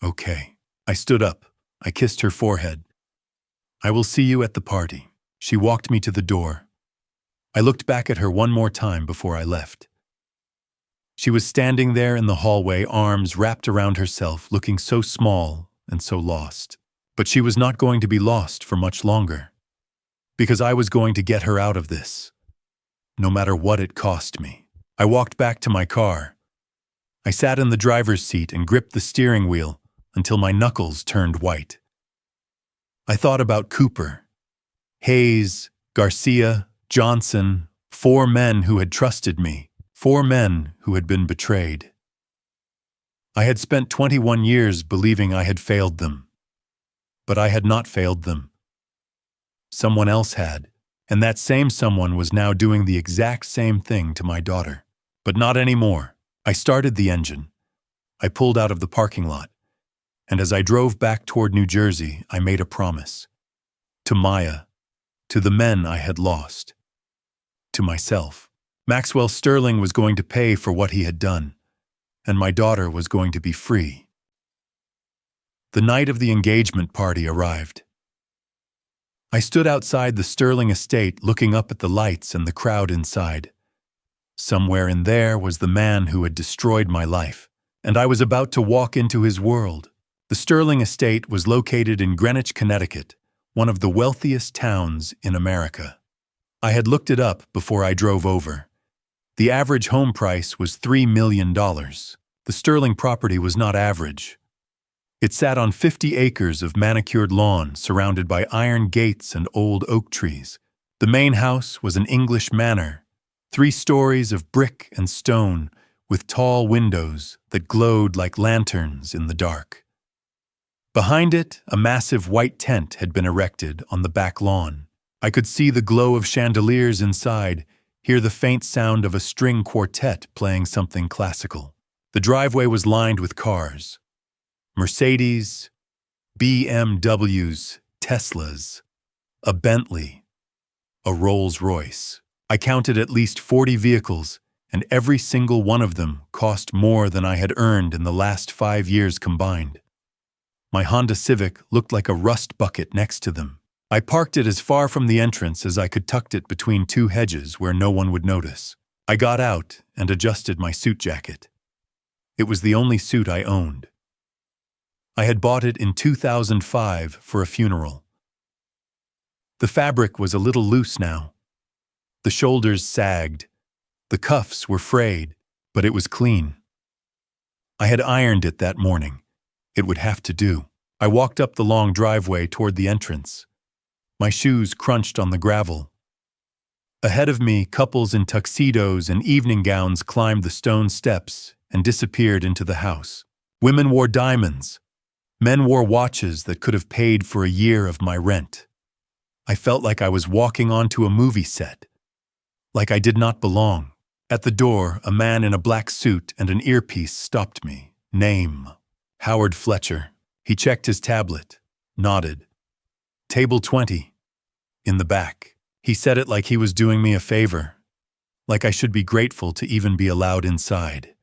"Okay." I stood up. I kissed her forehead. "I will see you at the party." She walked me to the door. I looked back at her one more time before I left. She was standing there in the hallway, arms wrapped around herself, looking so small and so lost. But she was not going to be lost for much longer, because I was going to get her out of this, no matter what it cost me. I walked back to my car. I sat in the driver's seat and gripped the steering wheel until my knuckles turned white. I thought about Cooper, Hayes, Garcia, Johnson, 4 men who had trusted me, 4 men who had been betrayed. I had spent 21 years believing I had failed them, but I had not failed them. Someone else had, and that same someone was now doing the exact same thing to my daughter. But not anymore. I started the engine. I pulled out of the parking lot, and as I drove back toward New Jersey, I made a promise. To Maya, to the men I had lost, to myself. Maxwell Sterling was going to pay for what he had done, and my daughter was going to be free. The night of the engagement party arrived. I stood outside the Sterling estate looking up at the lights and the crowd inside. Somewhere in there was the man who had destroyed my life, and I was about to walk into his world. The Sterling estate was located in Greenwich, Connecticut, one of the wealthiest towns in America. I had looked it up before I drove over. The average home price was $3 million. The Sterling property was not average. It sat on 50 acres of manicured lawn surrounded by iron gates and old oak trees. The main house was an English manor, 3 stories of brick and stone with tall windows that glowed like lanterns in the dark. Behind it, a massive white tent had been erected on the back lawn. I could see the glow of chandeliers inside, hear the faint sound of a string quartet playing something classical. The driveway was lined with cars. Mercedes, BMWs, Teslas, a Bentley, a Rolls-Royce. I counted at least 40 vehicles, and every single one of them cost more than I had earned in the last 5 years combined. My Honda Civic looked like a rust bucket next to them. I parked it as far from the entrance as I could, tucked it between 2 hedges where no one would notice. I got out and adjusted my suit jacket. It was the only suit I owned. I had bought it in 2005 for a funeral. The fabric was a little loose now. The shoulders sagged. The cuffs were frayed, but it was clean. I had ironed it that morning. It would have to do. I walked up the long driveway toward the entrance. My shoes crunched on the gravel. Ahead of me, couples in tuxedos and evening gowns climbed the stone steps and disappeared into the house. Women wore diamonds. Men wore watches that could have paid for a year of my rent. I felt like I was walking onto a movie set, like I did not belong. At the door, a man in a black suit and an earpiece stopped me. Name: Howard Fletcher. He checked his tablet, nodded. Table 20. In the back. He said it like he was doing me a favor, like I should be grateful to even be allowed inside.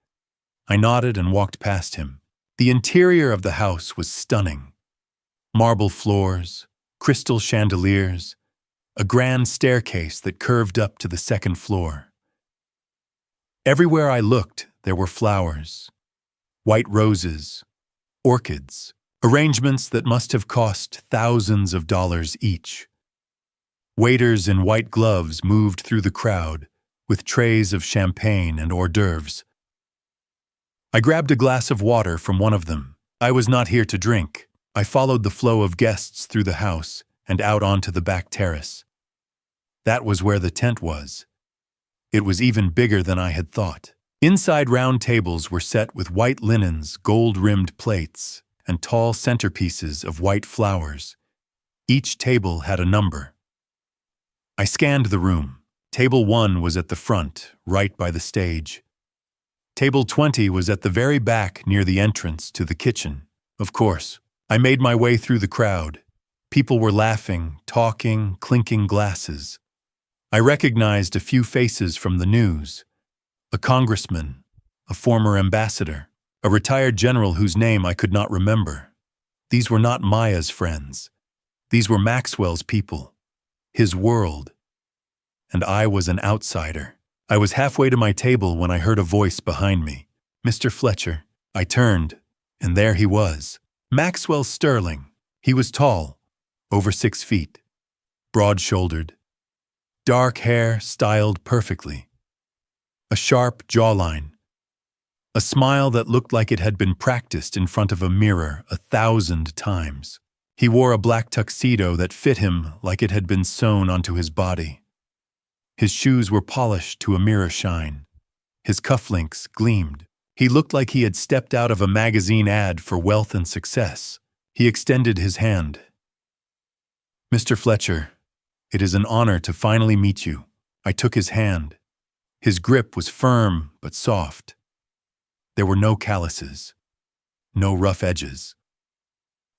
I nodded and walked past him. The interior of the house was stunning. Marble floors, crystal chandeliers, a grand staircase that curved up to the second floor. Everywhere I looked, there were flowers, white roses, orchids, arrangements that must have cost thousands of dollars each. Waiters in white gloves moved through the crowd with trays of champagne and hors d'oeuvres. I grabbed a glass of water from one of them. I was not here to drink. I followed the flow of guests through the house and out onto the back terrace. That was where the tent was. It was even bigger than I had thought. Inside, round tables were set with white linens, gold-rimmed plates, and tall centerpieces of white flowers. Each table had a number. I scanned the room. Table 1 was at the front, right by the stage. Table 20 was at the very back near the entrance to the kitchen. Of course, I made my way through the crowd. People were laughing, talking, clinking glasses. I recognized a few faces from the news. A congressman, a former ambassador, a retired general whose name I could not remember. These were not Maya's friends. These were Maxwell's people, his world. And I was an outsider. I was halfway to my table when I heard a voice behind me. "Mr. Fletcher." I turned, and there he was. Maxwell Sterling. He was tall, over 6 feet, broad-shouldered, dark hair styled perfectly, a sharp jawline, a smile that looked like it had been practiced in front of a mirror 1,000 times. He wore a black tuxedo that fit him like it had been sewn onto his body. His shoes were polished to a mirror shine. His cufflinks gleamed. He looked like he had stepped out of a magazine ad for wealth and success. He extended his hand. "Mr. Fletcher, it is an honor to finally meet you." I took his hand. His grip was firm but soft. There were no calluses, no rough edges.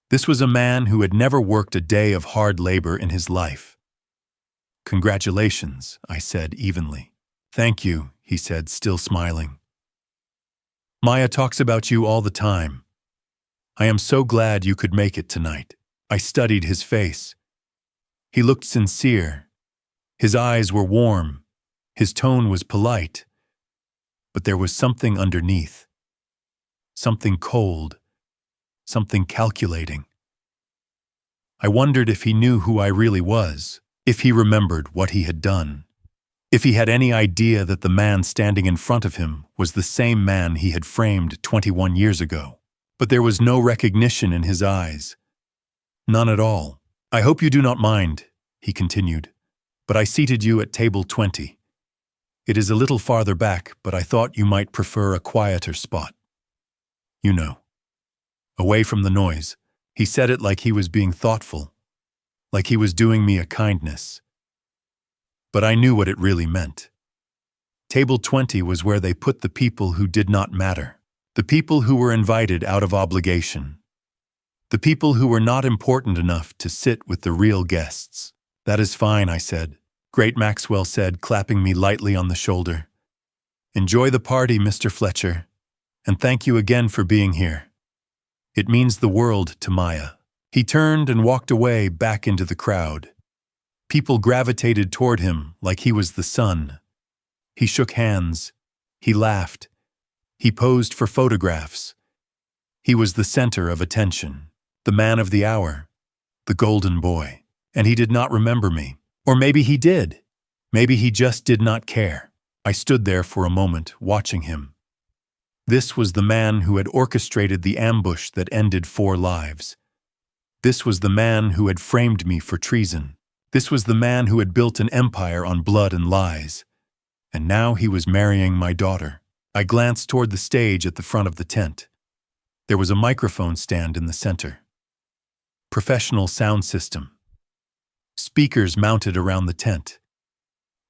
This was a man who had never worked a day of hard labor in his life. "Congratulations," I said evenly. "Thank you," he said, still smiling. "Maya talks about you all the time. I am so glad you could make it tonight." I studied his face. He looked sincere. His eyes were warm. His tone was polite. But there was something underneath. Something cold. Something calculating. I wondered if he knew who I really was, if he remembered what he had done, if he had any idea that the man standing in front of him was the same man he had framed 21 years ago. But there was no recognition in his eyes. None at all. "I hope you do not mind," he continued, "but I seated you at table 20. It is a little farther back, but I thought you might prefer a quieter spot. You know, away from the noise." He said it like he was being thoughtful, like he was doing me a kindness. But I knew what it really meant. Table 20 was where they put the people who did not matter, the people who were invited out of obligation, the people who were not important enough to sit with the real guests. "That is fine," I said. "Great," Maxwell said, clapping me lightly on the shoulder. "Enjoy the party, Mr. Fletcher, and thank you again for being here. It means the world to Maya." He turned and walked away back into the crowd. People gravitated toward him like he was the sun. He shook hands. He laughed. He posed for photographs. He was the center of attention, the man of the hour, the golden boy. And he did not remember me. Or maybe he did. Maybe he just did not care. I stood there for a moment, watching him. This was the man who had orchestrated the ambush that ended 4 lives. This was the man who had framed me for treason. This was the man who had built an empire on blood and lies. And now he was marrying my daughter. I glanced toward the stage at the front of the tent. There was a microphone stand in the center. Professional sound system. Speakers mounted around the tent.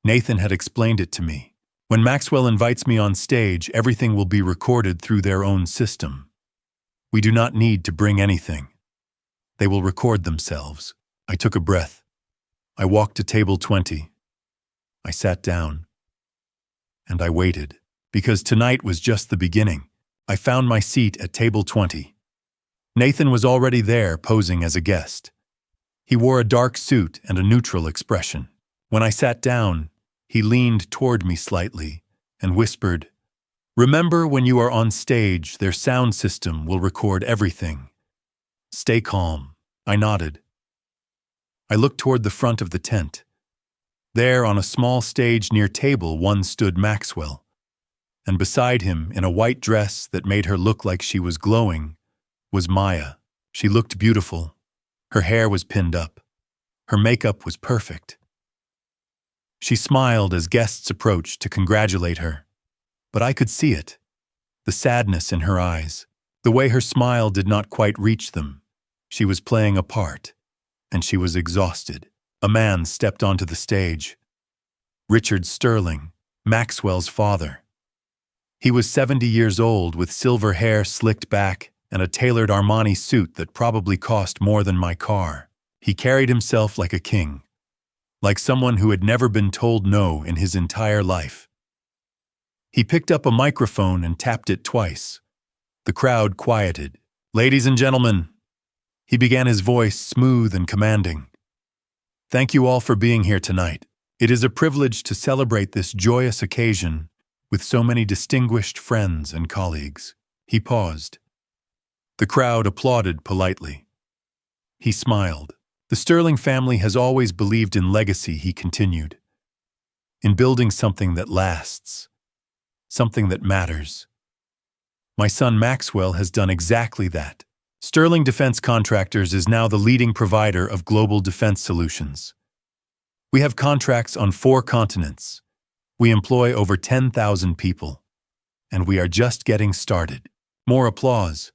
Nathan had explained it to me. When Maxwell invites me on stage, everything will be recorded through their own system. We do not need to bring anything. They will record themselves. I took a breath. I walked to table 20. I sat down. And I waited, because tonight was just the beginning. I found my seat at table 20. Nathan was already there, posing as a guest. He wore a dark suit and a neutral expression. When I sat down, he leaned toward me slightly and whispered, "Remember, when you are on stage, their sound system will record everything. Stay calm." I nodded. I looked toward the front of the tent. There, on a small stage near table 1 stood Maxwell, and beside him, in a white dress that made her look like she was glowing, was Maya. She looked beautiful. Her hair was pinned up. Her makeup was perfect. She smiled as guests approached to congratulate her. But I could see it, the sadness in her eyes, The way her smile did not quite reach them. She was playing a part, and she was exhausted. A man stepped onto the stage. Richard Sterling, Maxwell's father. He was 70 years old with silver hair slicked back and a tailored Armani suit that probably cost more than my car. He carried himself like a king, like someone who had never been told no in his entire life. He picked up a microphone and tapped it twice. The crowd quieted. "Ladies and gentlemen," he began, his voice smooth and commanding. "Thank you all for being here tonight. It is a privilege to celebrate this joyous occasion with so many distinguished friends and colleagues." He paused. The crowd applauded politely. He smiled. "The Sterling family has always believed in legacy," he continued. "In building something that lasts. Something that matters. My son Maxwell has done exactly that. Sterling Defense Contractors is now the leading provider of global defense solutions. We have contracts on 4 continents. We employ over 10,000 people. And we are just getting started." More applause.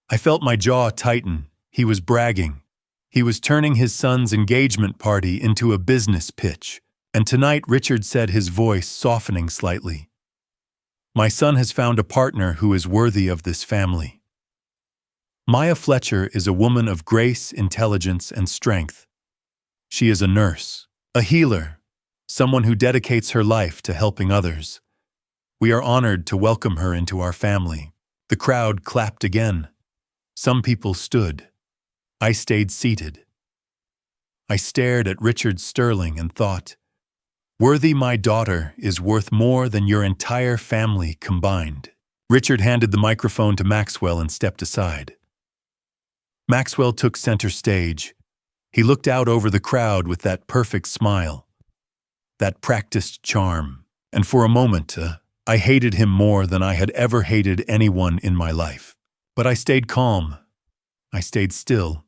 I felt my jaw tighten. He was bragging. He was turning his son's engagement party into a business pitch. And tonight, Richard said, his voice softening slightly, "My son has found a partner who is worthy of this family." Maya Fletcher is a woman of grace, intelligence, and strength. She is a nurse, a healer, someone who dedicates her life to helping others. We are honored to welcome her into our family. The crowd clapped again. Some people stood. I stayed seated. I stared at Richard Sterling and thought, "Worthy, my daughter is worth more than your entire family combined." Richard handed the microphone to Maxwell and stepped aside. Maxwell took center stage. He looked out over the crowd with that perfect smile, that practiced charm, and for a moment, I hated him more than I had ever hated anyone in my life. But I stayed calm. I stayed still.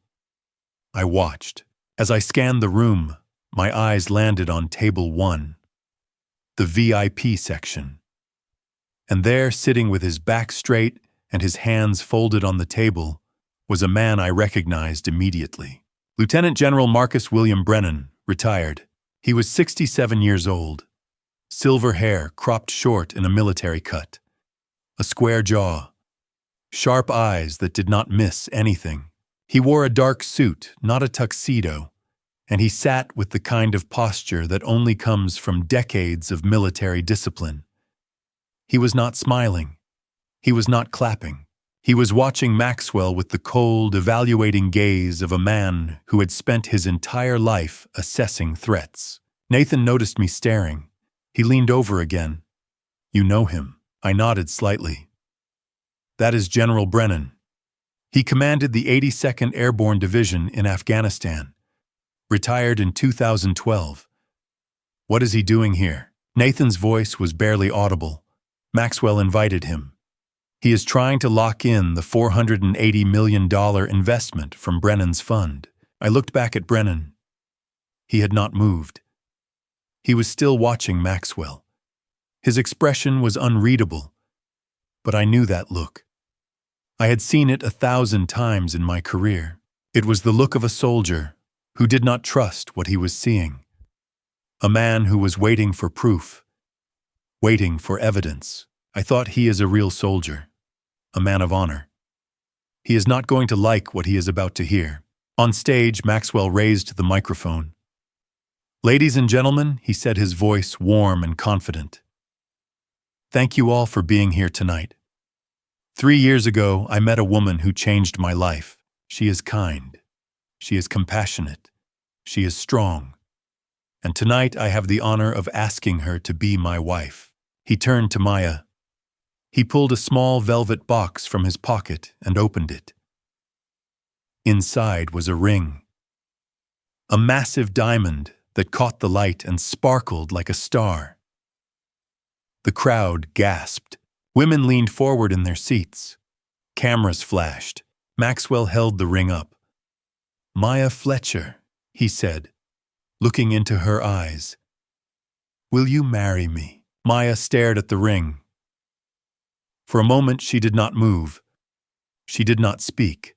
I watched. As I scanned the room, my eyes landed on table 1, the VIP section. And there, sitting with his back straight and his hands folded on the table, was a man I recognized immediately. Lieutenant General Marcus William Brennan, retired. He was 67 years old. Silver hair cropped short in a military cut. A square jaw. Sharp eyes that did not miss anything. He wore a dark suit, not a tuxedo, and he sat with the kind of posture that only comes from decades of military discipline. He was not smiling. He was not clapping. He was watching Maxwell with the cold, evaluating gaze of a man who had spent his entire life assessing threats. Nathan noticed me staring. He leaned over again. "You know him." I nodded slightly. "That is General Brennan. He commanded the 82nd Airborne Division in Afghanistan. Retired in 2012. What is he doing here?" Nathan's voice was barely audible. Maxwell invited him. "He is trying to lock in the $480 million investment from Brennan's fund." I looked back at Brennan. He had not moved. He was still watching Maxwell. His expression was unreadable, but I knew that look. I had seen it 1,000 times in my career. It was the look of a soldier who did not trust what he was seeing. A man who was waiting for proof, waiting for evidence. I thought, he is a real soldier, a man of honor. He is not going to like what he is about to hear. On stage, Maxwell raised the microphone. "Ladies and gentlemen," he said, his voice warm and confident. "Thank you all for being here tonight. 3 years ago, I met a woman who changed my life. She is kind. She is compassionate. She is strong. And tonight I have the honor of asking her to be my wife." He turned to Maya. He pulled a small velvet box from his pocket and opened it. Inside was a ring. A massive diamond that caught the light and sparkled like a star. The crowd gasped. Women leaned forward in their seats. Cameras flashed. Maxwell held the ring up. "Maya Fletcher," he said, looking into her eyes. "Will you marry me?" Maya stared at the ring. For a moment she did not move. She did not speak.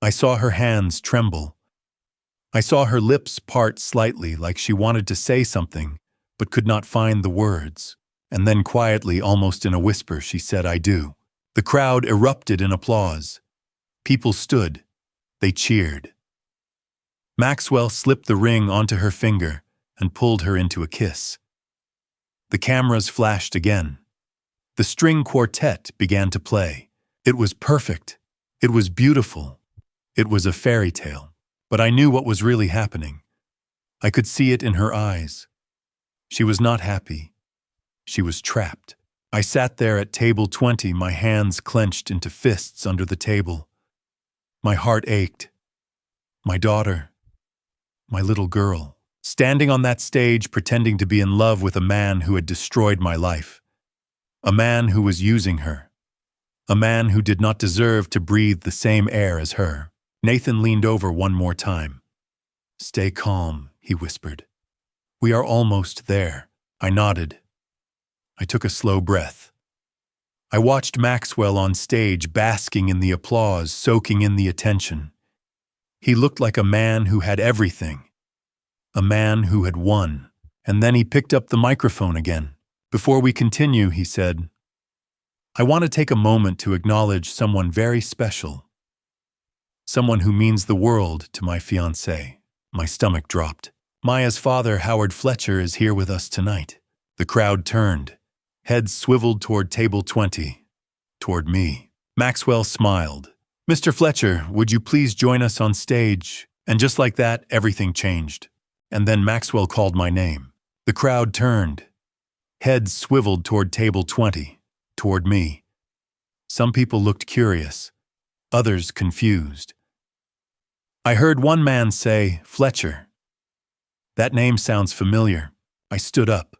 I saw her hands tremble. I saw her lips part slightly like she wanted to say something, but could not find the words. And then quietly, almost in a whisper, she said, "I do." The crowd erupted in applause. People stood. They cheered. Maxwell slipped the ring onto her finger and pulled her into a kiss. The cameras flashed again. The string quartet began to play. It was perfect. It was beautiful. It was a fairy tale. But I knew what was really happening. I could see it in her eyes. She was not happy. She was trapped. I sat there at table 20, my hands clenched into fists under the table. My heart ached. My daughter, my little girl, standing on that stage pretending to be in love with a man who had destroyed my life. A man who was using her. A man who did not deserve to breathe the same air as her. Nathan leaned over one more time. "Stay calm," he whispered. "We are almost there." I nodded. I took a slow breath. I watched Maxwell on stage, basking in the applause, soaking in the attention. He looked like a man who had everything. A man who had won. And then he picked up the microphone again. "Before we continue," he said, "I want to take a moment to acknowledge someone very special. Someone who means the world to my fiancé." My stomach dropped. "Maya's father, Howard Fletcher, is here with us tonight." The crowd turned. Heads swiveled toward table 20, toward me. Maxwell smiled. "Mr. Fletcher, would you please join us on stage?" And just like that, everything changed. And then Maxwell called my name. The crowd turned. Heads swiveled toward table 20, toward me. Some people looked curious, others confused. I heard one man say, "Fletcher." That name sounds familiar. I stood up.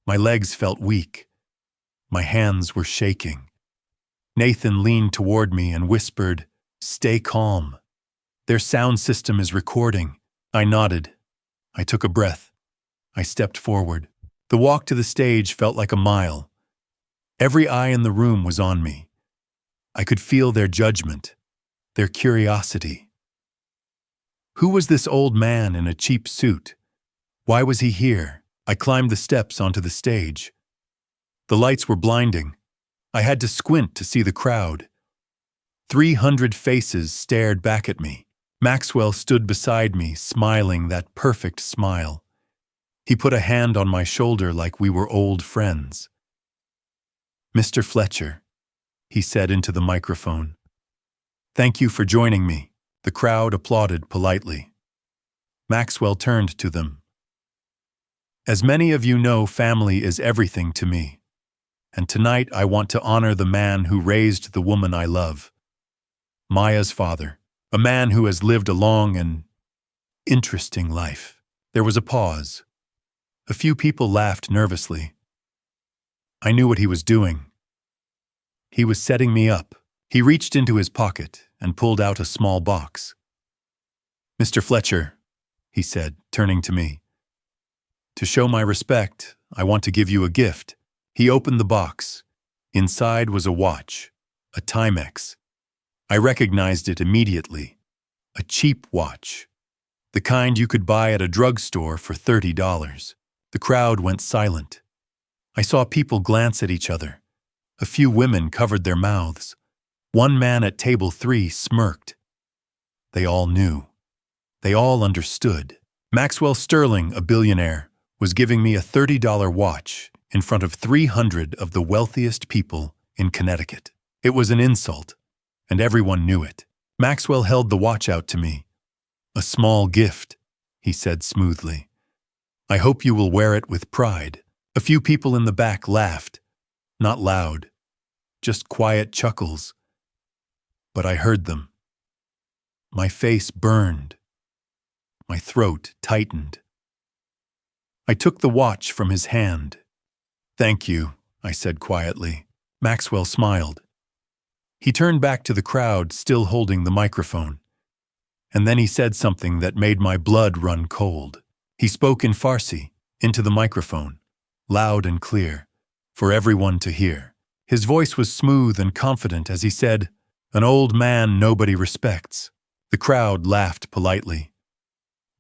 My legs felt weak. My hands were shaking. Nathan leaned toward me and whispered, "Stay calm. Their sound system is recording." I nodded. I took a breath. I stepped forward. The walk to the stage felt like a mile. Every eye in the room was on me. I could feel their judgment, their curiosity. Who was this old man in a cheap suit? Why was he here? I climbed the steps onto the stage. The lights were blinding. I had to squint to see the crowd. 300 faces stared back at me. Maxwell stood beside me, smiling that perfect smile. He put a hand on my shoulder like we were old friends. "Mr. Fletcher," he said into the microphone. "Thank you for joining me." The crowd applauded politely. Maxwell turned to them. "As many of you know, family is everything to me. And tonight I want to honor the man who raised the woman I love. Maya's father, a man who has lived a long and interesting life." There was a pause. A few people laughed nervously. I knew what he was doing. He was setting me up. He reached into his pocket and pulled out a small box. "Mr. Fletcher," he said, turning to me, "to show my respect, I want to give you a gift." He opened the box. Inside was a watch, a Timex. I recognized it immediately. A cheap watch. The kind you could buy at a drugstore for $30. The crowd went silent. I saw people glance at each other. A few women covered their mouths. One man at table 3 smirked. They all knew. They all understood. Maxwell Sterling, a billionaire, was giving me a $30 watch in front of 300 of the wealthiest people in Connecticut. It was an insult, and everyone knew it. Maxwell held the watch out to me. "A small gift," he said smoothly. "I hope you will wear it with pride." A few people in the back laughed. Not loud, just quiet chuckles. But I heard them. My face burned. My throat tightened. I took the watch from his hand. "Thank you," I said quietly. Maxwell smiled. He turned back to the crowd, still holding the microphone. And then he said something that made my blood run cold. He spoke in Farsi, into the microphone, loud and clear, for everyone to hear. His voice was smooth and confident as he said, An old man nobody respects. The crowd laughed politely.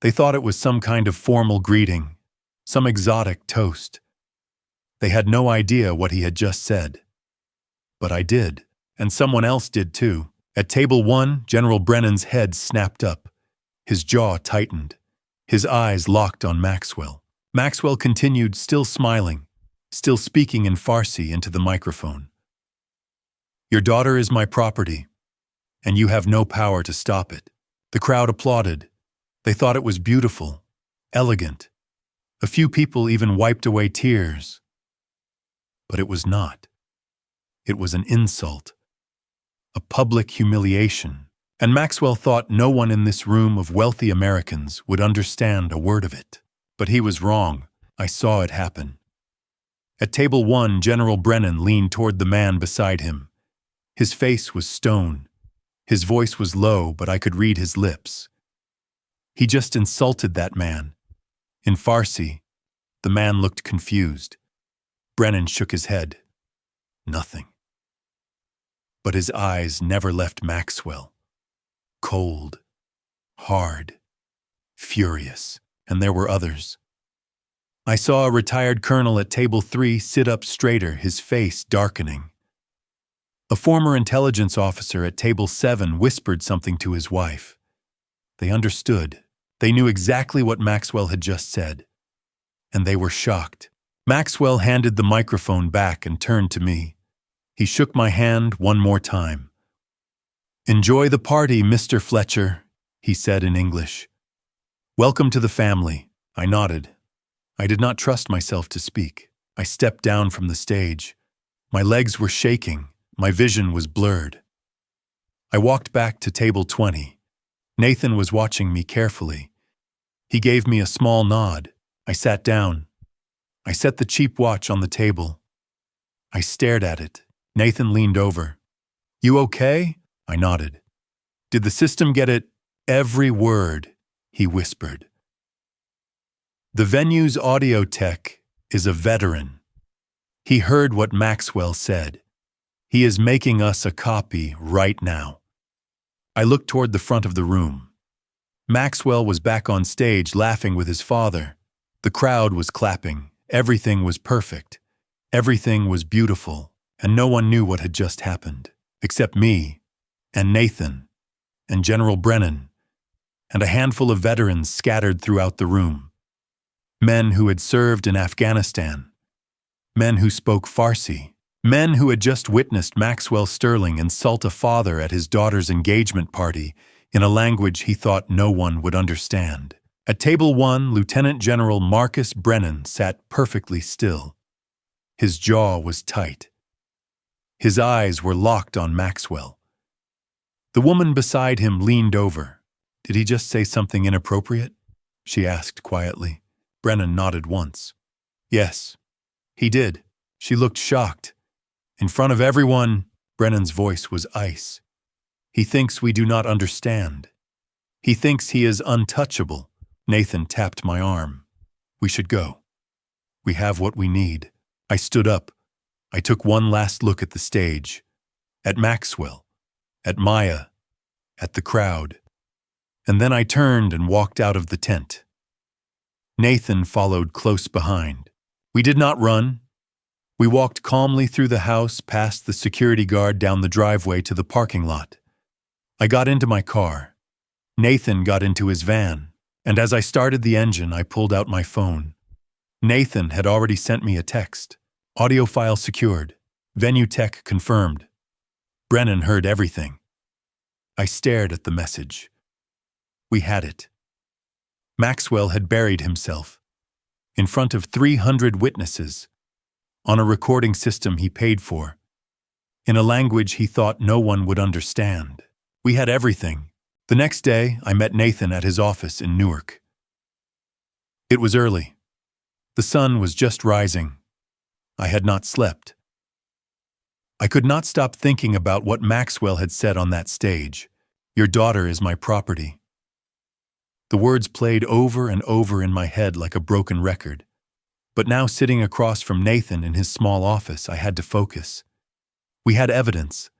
They thought it was some kind of formal greeting, some exotic toast. They had no idea what he had just said. But I did, and someone else did too. At table 1, General Brennan's head snapped up. His jaw tightened. His eyes locked on Maxwell. Maxwell continued, still smiling, still speaking in Farsi into the microphone. Your daughter is my property, and you have no power to stop it. The crowd applauded. They thought it was beautiful, elegant. A few people even wiped away tears. But it was not. It was an insult, a public humiliation, and Maxwell thought no one in this room of wealthy Americans would understand a word of it. But he was wrong. I saw it happen. At table 1, General Brennan leaned toward the man beside him. His face was stone. His voice was low, but I could read his lips. He just insulted that man. In Farsi, the man looked confused. Brennan shook his head. Nothing. But his eyes never left Maxwell. Cold, hard, furious, and there were others. I saw a retired colonel at table 3 sit up straighter, his face darkening. A former intelligence officer at table 7 whispered something to his wife. They understood. They knew exactly what Maxwell had just said. And they were shocked. Maxwell handed the microphone back and turned to me. He shook my hand one more time. Enjoy the party, Mr. Fletcher, he said in English. Welcome to the family. I nodded. I did not trust myself to speak. I stepped down from the stage. My legs were shaking. My vision was blurred. I walked back to table 20. Nathan was watching me carefully. He gave me a small nod. I sat down. I set the cheap watch on the table. I stared at it. Nathan leaned over. You okay? I nodded. Did the system get it? Every word, he whispered. The venue's audio tech is a veteran. He heard what Maxwell said. He is making us a copy right now. I looked toward the front of the room. Maxwell was back on stage laughing with his father. The crowd was clapping. Everything was perfect. Everything was beautiful, and no one knew what had just happened, except me, and Nathan, and General Brennan, and a handful of veterans scattered throughout the room. Men who had served in Afghanistan, men who spoke Farsi, men who had just witnessed Maxwell Sterling insult a father at his daughter's engagement party in a language he thought no one would understand. At table 1, Lieutenant General Marcus Brennan sat perfectly still. His jaw was tight. His eyes were locked on Maxwell. The woman beside him leaned over. Did he just say something inappropriate? She asked quietly. Brennan nodded once. Yes, he did. She looked shocked. In front of everyone, Brennan's voice was ice. He thinks we do not understand. He thinks he is untouchable. Nathan tapped my arm. We should go. We have what we need. I stood up. I took one last look at the stage, at Maxwell, at Maya, at the crowd, and then I turned and walked out of the tent. Nathan followed close behind. We did not run. We walked calmly through the house, past the security guard, down the driveway to the parking lot. I got into my car. Nathan got into his van, and as I started the engine, I pulled out my phone. Nathan had already sent me a text. Audio file secured. Venue tech confirmed. Brennan heard everything. I stared at the message. We had it. Maxwell had buried himself in front of 300 witnesses on a recording system he paid for, in a language he thought no one would understand. We had everything. The next day, I met Nathan at his office in Newark. It was early. The sun was just rising. I had not slept. I could not stop thinking about what Maxwell had said on that stage. Your daughter is my property. The words played over and over in my head like a broken record. But now, sitting across from Nathan in his small office, I had to focus. We had evidence.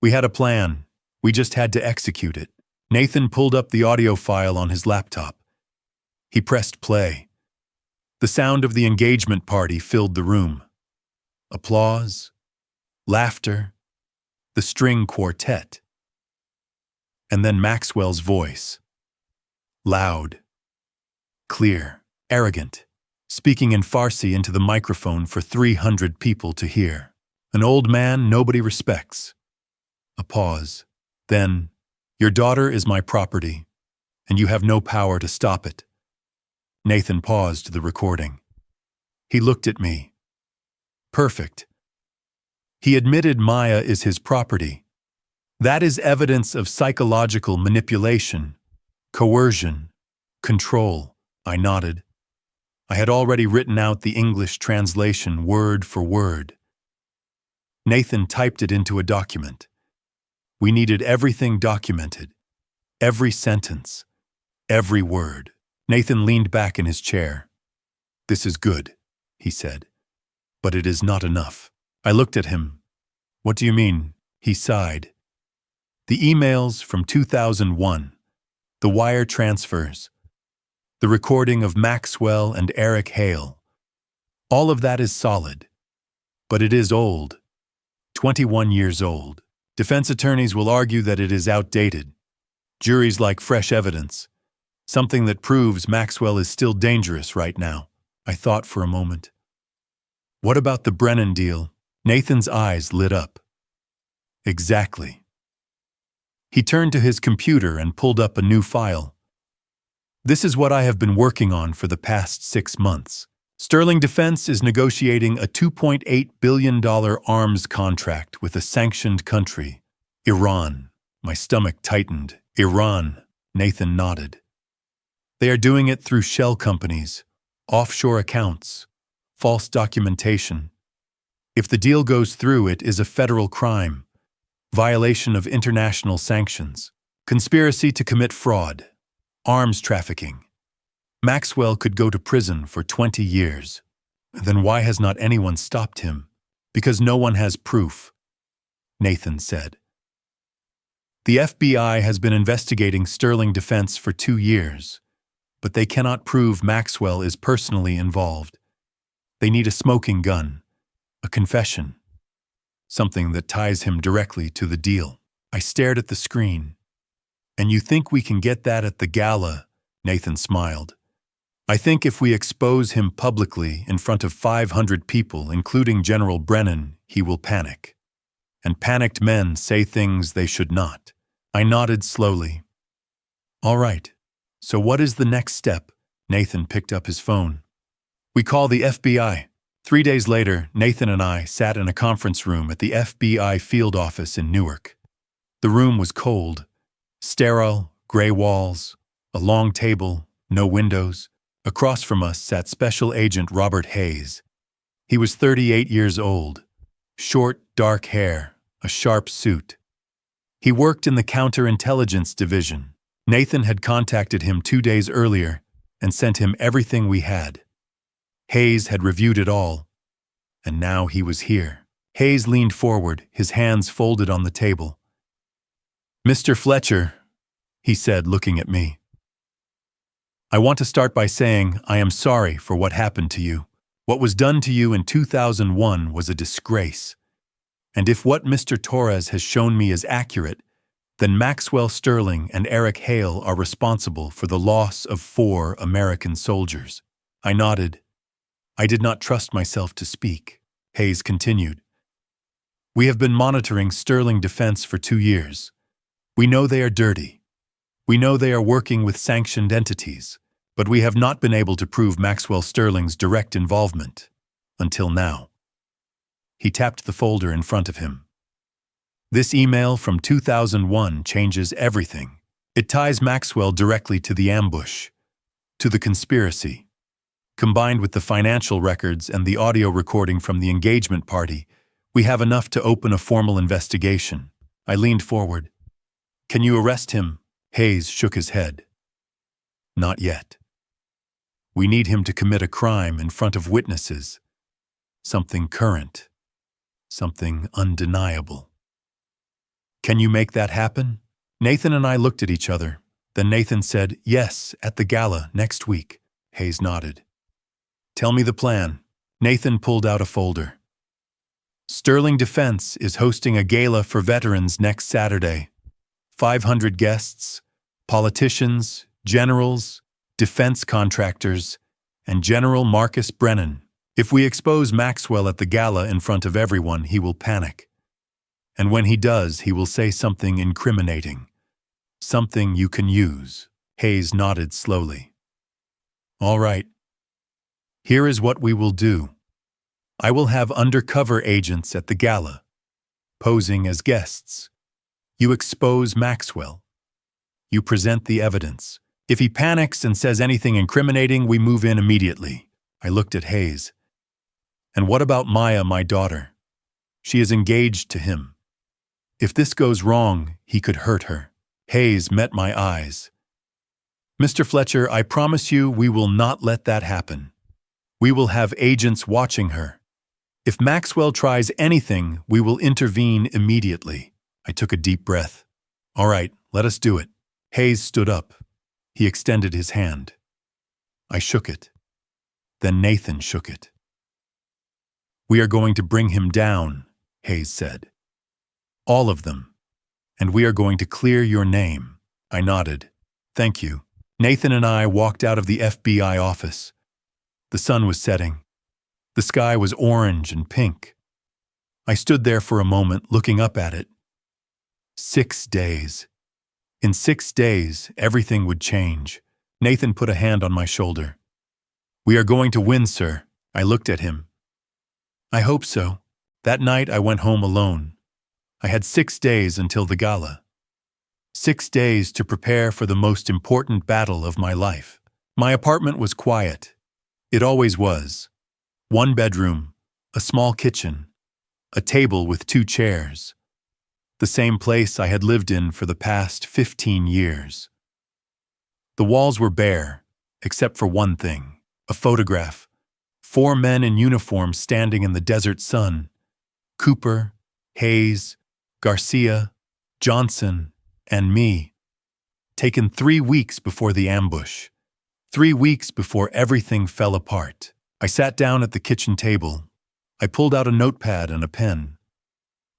We had a plan. We just had to execute it. Nathan pulled up the audio file on his laptop. He pressed play. The sound of the engagement party filled the room. Applause, laughter, the string quartet. And then Maxwell's voice. Loud, clear, arrogant, speaking in Farsi into the microphone for 300 people to hear. An old man nobody respects. A pause. Then, your daughter is my property, and you have no power to stop it. Nathan paused the recording. He looked at me. Perfect. He admitted Maya is his property. That is evidence of psychological manipulation, coercion, control. I nodded. I had already written out the English translation word for word. Nathan typed it into a document. We needed everything documented. Every sentence. Every word. Nathan leaned back in his chair. This is good, he said. But it is not enough. I looked at him. What do you mean? He sighed. The emails from 2001. The wire transfers. The recording of Maxwell and Eric Hale. All of that is solid. But it is old. 21 years old. Defense attorneys will argue that it is outdated. Juries like fresh evidence. Something that proves Maxwell is still dangerous right now. I thought for a moment. What about the Brennan deal? Nathan's eyes lit up. Exactly. He turned to his computer and pulled up a new file. This is what I have been working on for the past 6 months. Sterling Defense is negotiating a $2.8 billion arms contract with a sanctioned country, Iran. My stomach tightened. Iran, Nathan nodded. They are doing it through shell companies, offshore accounts, false documentation. If the deal goes through, it is a federal crime, violation of international sanctions, conspiracy to commit fraud, arms trafficking. Maxwell could go to prison for 20 years. Then why has not anyone stopped him? Because no one has proof, Nathan said. The FBI has been investigating Sterling Defense for 2 years, but they cannot prove Maxwell is personally involved. They need a smoking gun, a confession, something that ties him directly to the deal. I stared at the screen. And you think we can get that at the gala? Nathan smiled. I think if we expose him publicly in front of 500 people, including General Brennan, he will panic. And panicked men say things they should not. I nodded slowly. All right. So what is the next step? Nathan picked up his phone. We call the FBI. 3 days later, Nathan and I sat in a conference room at the FBI field office in Newark. The room was cold, sterile, gray walls, a long table, no windows. Across from us sat Special Agent Robert Hayes. He was 38 years old, short, dark hair, a sharp suit. He worked in the counterintelligence division. Nathan had contacted him 2 days earlier and sent him everything we had. Hayes had reviewed it all, and now he was here. Hayes leaned forward, his hands folded on the table. Mr. Fletcher, he said, looking at me. I want to start by saying I am sorry for what happened to you. What was done to you in 2001 was a disgrace. And if what Mr. Torres has shown me is accurate, then Maxwell Sterling and Eric Hale are responsible for the loss of 4 American soldiers. I nodded. I did not trust myself to speak. Hayes continued. We have been monitoring Sterling Defense for 2 years. We know they are dirty. We know they are working with sanctioned entities, but we have not been able to prove Maxwell Sterling's direct involvement. Until now. He tapped the folder in front of him. This email from 2001 changes everything. It ties Maxwell directly to the ambush, to the conspiracy. Combined with the financial records and the audio recording from the engagement party, we have enough to open a formal investigation. I leaned forward. Can you arrest him? Hayes shook his head. Not yet. We need him to commit a crime in front of witnesses. Something current. Something undeniable. Can you make that happen? Nathan and I looked at each other. Then Nathan said, yes, at the gala next week. Hayes nodded. Tell me the plan. Nathan pulled out a folder. Sterling Defense is hosting a gala for veterans next Saturday. 500 guests, politicians, generals, defense contractors, and General Marcus Brennan. If we expose Maxwell at the gala in front of everyone, he will panic. And when he does, he will say something incriminating. Something you can use. Hayes nodded slowly. All right. Here is what we will do. I will have undercover agents at the gala, posing as guests. You expose Maxwell. You present the evidence. If he panics and says anything incriminating, we move in immediately. I looked at Hayes. And what about Maya, my daughter? She is engaged to him. If this goes wrong, he could hurt her. Hayes met my eyes. Mr. Fletcher, I promise you we will not let that happen. We will have agents watching her. If Maxwell tries anything, we will intervene immediately. I took a deep breath. All right, let us do it. Hayes stood up. He extended his hand. I shook it. Then Nathan shook it. We are going to bring him down, Hayes said. All of them. And we are going to clear your name. I nodded. Thank you. Nathan and I walked out of the FBI office. The sun was setting. The sky was orange and pink. I stood there for a moment, looking up at it. 6 days. In 6 days, everything would change. Nathan put a hand on my shoulder. We are going to win, sir. I looked at him. I hope so. That night I went home alone. I had 6 days until the gala. 6 days to prepare for the most important battle of my life. My apartment was quiet. It always was. 1 bedroom, a small kitchen, a table with 2 chairs. The same place I had lived in for the past 15 years. The walls were bare, except for one thing, a photograph. 4 men in uniform standing in the desert sun. Cooper, Hayes, Garcia, Johnson, and me. Taken 3 weeks before the ambush. 3 weeks before everything fell apart. I sat down at the kitchen table. I pulled out a notepad and a pen.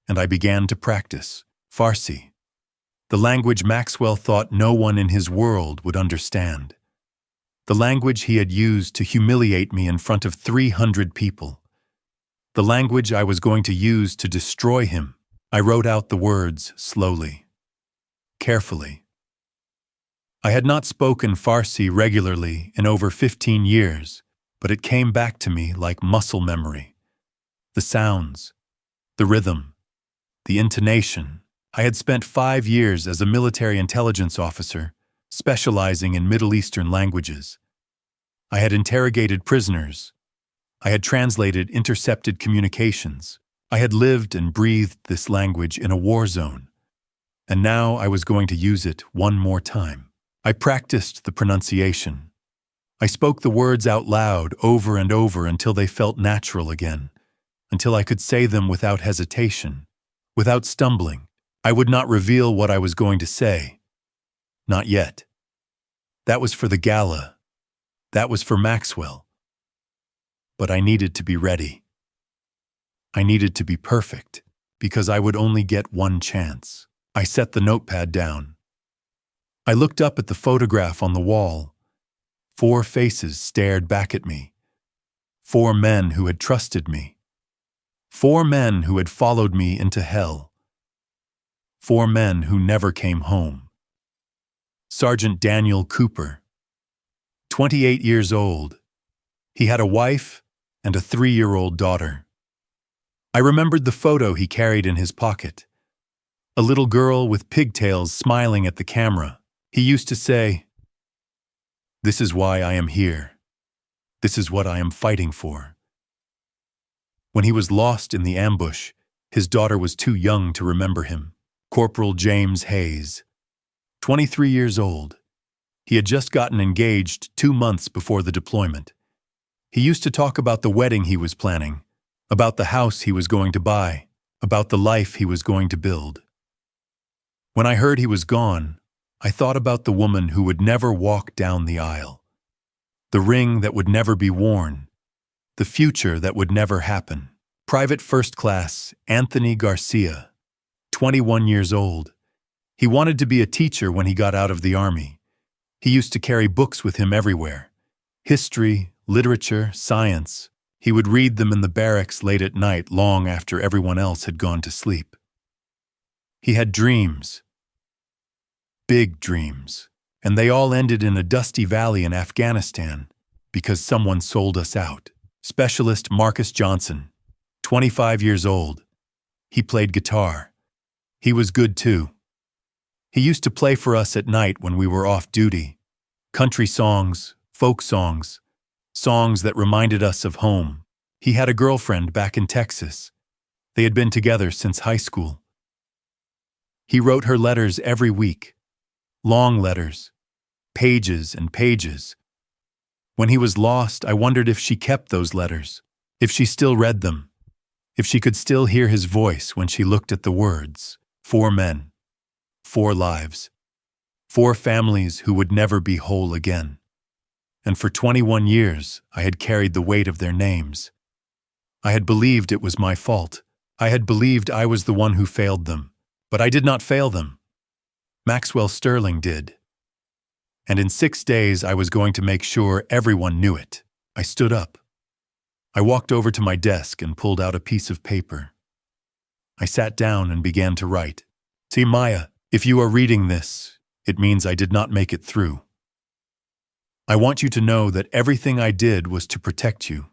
And I began to practice Farsi, the language Maxwell thought no one in his world would understand. The language he had used to humiliate me in front of 300 people. The language I was going to use to destroy him. I wrote out the words slowly, carefully. I had not spoken Farsi regularly in over 15 years, but it came back to me like muscle memory. The sounds, the rhythm, the intonation. I had spent 5 years as a military intelligence officer, specializing in Middle Eastern languages. I had interrogated prisoners. I had translated intercepted communications. I had lived and breathed this language in a war zone. And now I was going to use it one more time. I practiced the pronunciation. I spoke the words out loud over and over until they felt natural again, until I could say them without hesitation, without stumbling. I would not reveal what I was going to say. Not yet. That was for the gala. That was for Maxwell. But I needed to be ready. I needed to be perfect, because I would only get one chance. I set the notepad down. I looked up at the photograph on the wall. 4 faces stared back at me. 4 men who had trusted me. 4 men who had followed me into hell. 4 men who never came home. Sergeant Daniel Cooper, 28 years old. He had a wife and a 3-year-old daughter. I remembered the photo he carried in his pocket. A little girl with pigtails smiling at the camera. He used to say, "This is why I am here. This is what I am fighting for." When he was lost in the ambush, his daughter was too young to remember him. Corporal James Hayes, 23 years old. He had just gotten engaged 2 months before the deployment. He used to talk about the wedding he was planning, about the house he was going to buy, about the life he was going to build. When I heard he was gone, I thought about the woman who would never walk down the aisle, the ring that would never be worn, the future that would never happen. Private First Class Anthony Garcia, 21 years old. He wanted to be a teacher when he got out of the army. He used to carry books with him everywhere. History, literature, science. He would read them in the barracks late at night, long after everyone else had gone to sleep. He had dreams. Big dreams. And they all ended in a dusty valley in Afghanistan because someone sold us out. Specialist Marcus Johnson, 25 years old. He played guitar. He was good too. He used to play for us at night when we were off duty. Country songs, folk songs, songs that reminded us of home. He had a girlfriend back in Texas. They had been together since high school. He wrote her letters every week. Long letters. Pages and pages. When he was lost, I wondered if she kept those letters, if she still read them, if she could still hear his voice when she looked at the words. 4 men, 4 lives, 4 families who would never be whole again. And for 21 years, I had carried the weight of their names. I had believed it was my fault. I had believed I was the one who failed them. But I did not fail them. Maxwell Sterling did. And in 6 days, I was going to make sure everyone knew it. I stood up. I walked over to my desk and pulled out a piece of paper. I sat down and began to write. See, Maya, if you are reading this, it means I did not make it through. I want you to know that everything I did was to protect you.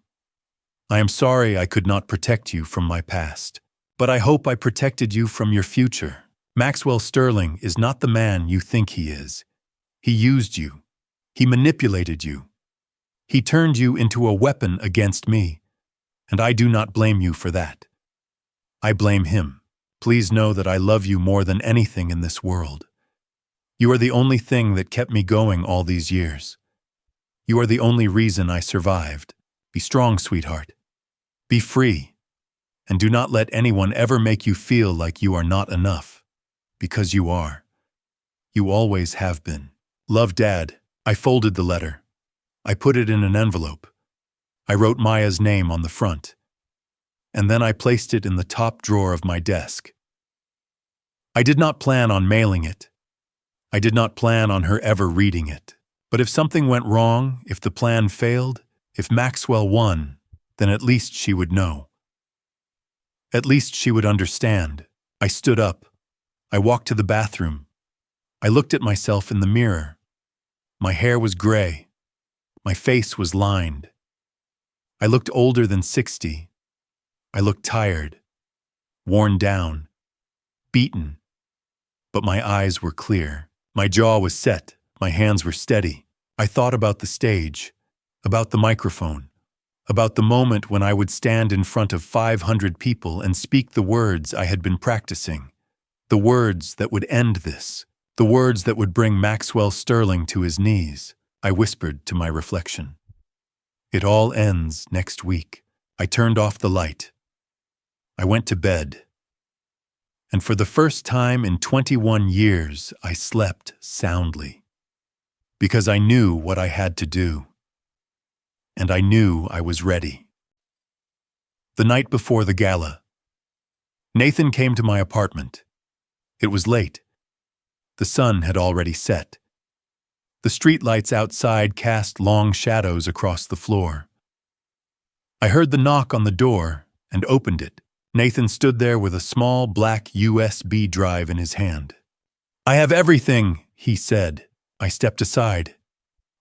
I am sorry I could not protect you from my past, but I hope I protected you from your future. Maxwell Sterling is not the man you think he is. He used you. He manipulated you. He turned you into a weapon against me, and I do not blame you for that. I blame him. Please know that I love you more than anything in this world. You are the only thing that kept me going all these years. You are the only reason I survived. Be strong, sweetheart. Be free. And do not let anyone ever make you feel like you are not enough. Because you are. You always have been. Love, Dad. I folded the letter. I put it in an envelope. I wrote Maya's name on the front. And then I placed it in the top drawer of my desk. I did not plan on mailing it. I did not plan on her ever reading it. But if something went wrong, if the plan failed, if Maxwell won, then at least she would know. At least she would understand. I stood up. I walked to the bathroom. I looked at myself in the mirror. My hair was gray. My face was lined. I looked older than 60. I looked tired, worn down, beaten. But my eyes were clear. My jaw was set. My hands were steady. I thought about the stage, about the microphone, about the moment when I would stand in front of 500 people and speak the words I had been practicing, the words that would end this, the words that would bring Maxwell Sterling to his knees. I whispered to my reflection. It all ends next week. I turned off the light. I went to bed. And for the first time in 21 years, I slept soundly. Because I knew what I had to do. And I knew I was ready. The night before the gala, Nathan came to my apartment. It was late. The sun had already set. The streetlights outside cast long shadows across the floor. I heard the knock on the door and opened it. Nathan stood there with a small black USB drive in his hand. I have everything, he said. I stepped aside.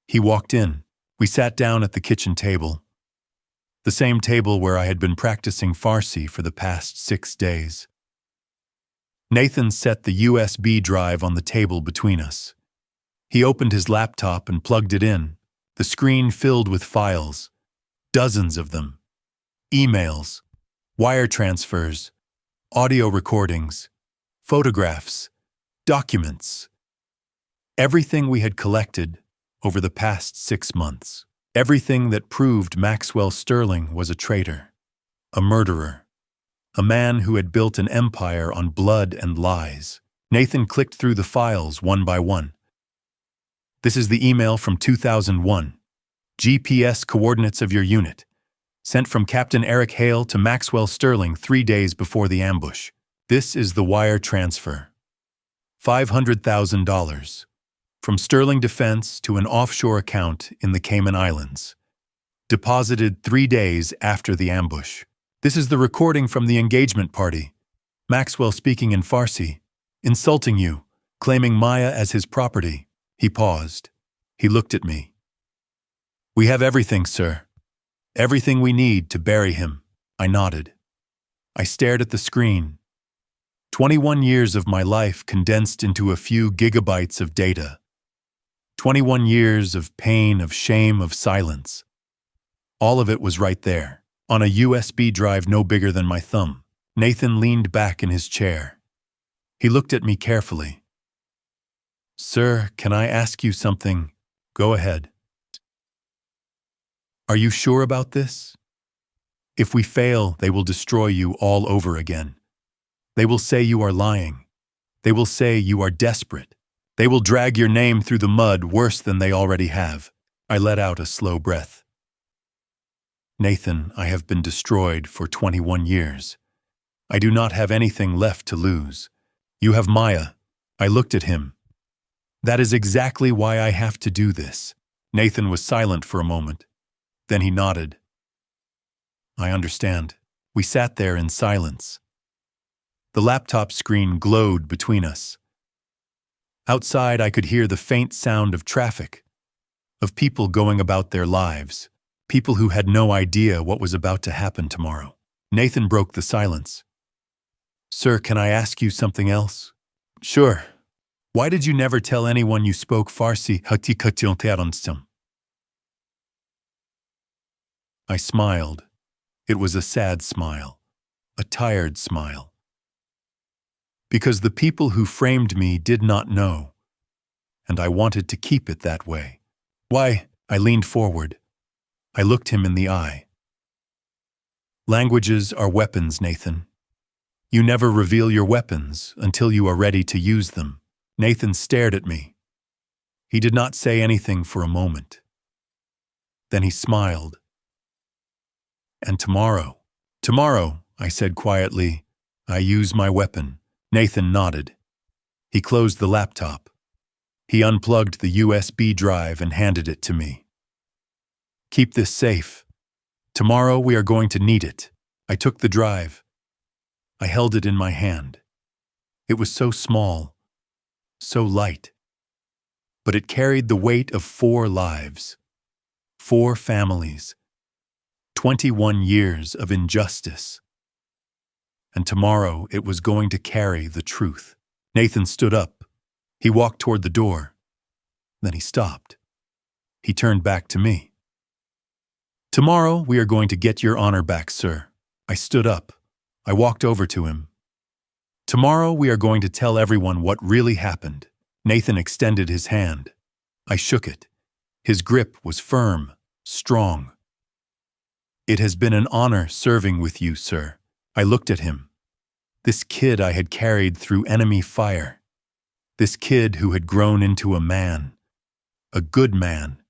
He walked in. We sat down at the kitchen table. The same table where I had been practicing Farsi for the past 6 days. Nathan set the USB drive on the table between us. He opened his laptop and plugged it in, the screen filled with files, dozens of them, emails, wire transfers, audio recordings, photographs, documents, everything we had collected over the past 6 months, everything that proved Maxwell Sterling was a traitor, a murderer, a man who had built an empire on blood and lies. Nathan clicked through the files one by one. This is the email from 2001. GPS coordinates of your unit. Sent from Captain Eric Hale to Maxwell Sterling 3 days before the ambush. This is the wire transfer. $500,000. From Sterling Defense to an offshore account in the Cayman Islands. Deposited 3 days after the ambush. This is the recording from the engagement party. Maxwell speaking in Farsi, insulting you, claiming Maya as his property. He paused. He looked at me. We have everything, sir. Everything we need to bury him. I nodded. I stared at the screen. 21 years of my life condensed into a few gigabytes of data. 21 years of pain, of shame, of silence. All of it was right there, on a USB drive no bigger than my thumb. Nathan leaned back in his chair. He looked at me carefully. Sir, can I ask you something? Go ahead. Are you sure about this? If we fail, they will destroy you all over again. They will say you are lying. They will say you are desperate. They will drag your name through the mud worse than they already have. I let out a slow breath. Nathan, I have been destroyed for 21 years. I do not have anything left to lose. You have Maya. I looked at him. That is exactly why I have to do this. Nathan was silent for a moment. Then he nodded. I understand. We sat there in silence. The laptop screen glowed between us. Outside, I could hear the faint sound of traffic, of people going about their lives, people who had no idea what was about to happen tomorrow. Nathan broke the silence. Sir, can I ask you something else? Sure. Why did you never tell anyone you spoke Farsi? I smiled. It was a sad smile, a tired smile. Because the people who framed me did not know, and I wanted to keep it that way. Why? I leaned forward. I looked him in the eye. Languages are weapons, Nathan. You never reveal your weapons until you are ready to use them. Nathan stared at me. He did not say anything for a moment. Then he smiled. And tomorrow, I said quietly, I use my weapon. Nathan nodded. He closed the laptop. He unplugged the USB drive and handed it to me. Keep this safe. Tomorrow we are going to need it. I took the drive. I held it in my hand. It was so small, so light. But it carried the weight of 4 lives, 4 families, 21 years of injustice. And tomorrow it was going to carry the truth. Nathan stood up. He walked toward the door. Then he stopped. He turned back to me. Tomorrow we are going to get your honor back, sir. I stood up. I walked over to him. Tomorrow we are going to tell everyone what really happened. Nathan extended his hand. I shook it. His grip was firm, strong. It has been an honor serving with you, sir. I looked at him. This kid I had carried through enemy fire. This kid who had grown into a man. A good man.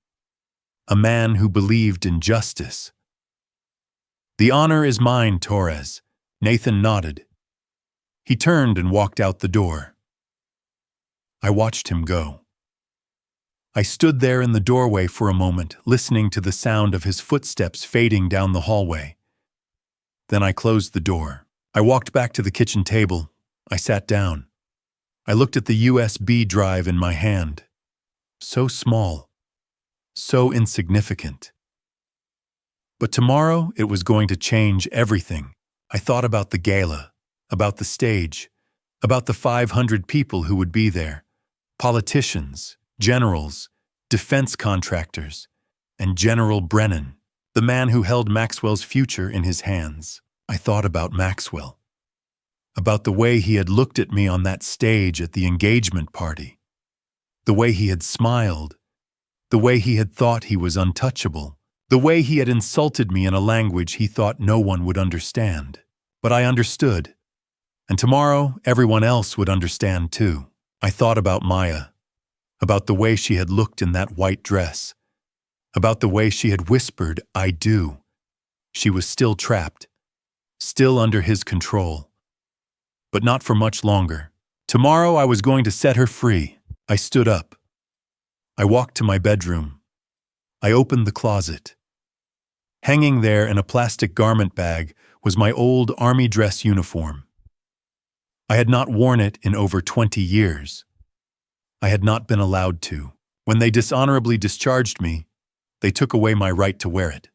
A man who believed in justice. The honor is mine, Torres. Nathan nodded. He turned and walked out the door. I watched him go. I stood there in the doorway for a moment, listening to the sound of his footsteps fading down the hallway. Then I closed the door. I walked back to the kitchen table. I sat down. I looked at the USB drive in my hand. So small. So insignificant. But tomorrow it was going to change everything. I thought about the gala, about the stage, about the 500 people who would be there. Politicians, generals, defense contractors, and General Brennan, the man who held Maxwell's future in his hands. I thought about Maxwell, about the way he had looked at me on that stage at the engagement party, the way he had smiled, the way he had thought he was untouchable, the way he had insulted me in a language he thought no one would understand. But I understood. And tomorrow, everyone else would understand too. I thought about Maya, about the way she had looked in that white dress, about the way she had whispered, "I do." She was still trapped, still under his control. But not for much longer. Tomorrow I was going to set her free. I stood up. I walked to my bedroom. I opened the closet. Hanging there in a plastic garment bag was my old army dress uniform. I had not worn it in over 20 years. I had not been allowed to. When they dishonorably discharged me, they took away my right to wear it.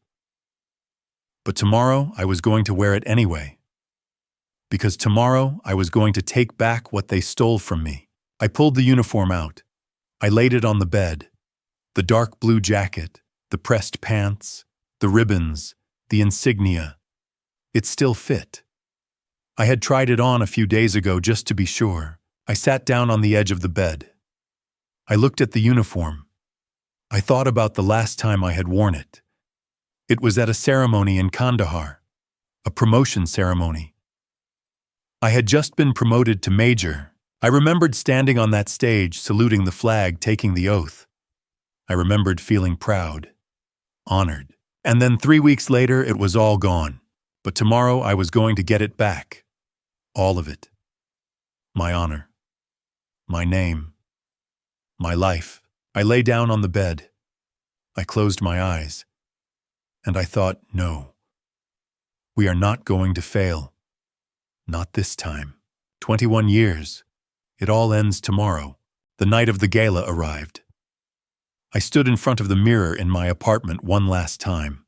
But tomorrow I was going to wear it anyway. Because tomorrow I was going to take back what they stole from me. I pulled the uniform out. I laid it on the bed. The dark blue jacket, the pressed pants, the ribbons, the insignia. It still fit. I had tried it on a few days ago just to be sure. I sat down on the edge of the bed. I looked at the uniform. I thought about the last time I had worn it. It was at a ceremony in Kandahar, a promotion ceremony. I had just been promoted to major. I remembered standing on that stage, saluting the flag, taking the oath. I remembered feeling proud, honored. And then 3 weeks later, it was all gone. But tomorrow I was going to get it back. All of it. My honor. My name. My life. I lay down on the bed. I closed my eyes. And I thought, no. We are not going to fail. Not this time. 21 years. It all ends tomorrow. The night of the gala arrived. I stood in front of the mirror in my apartment one last time.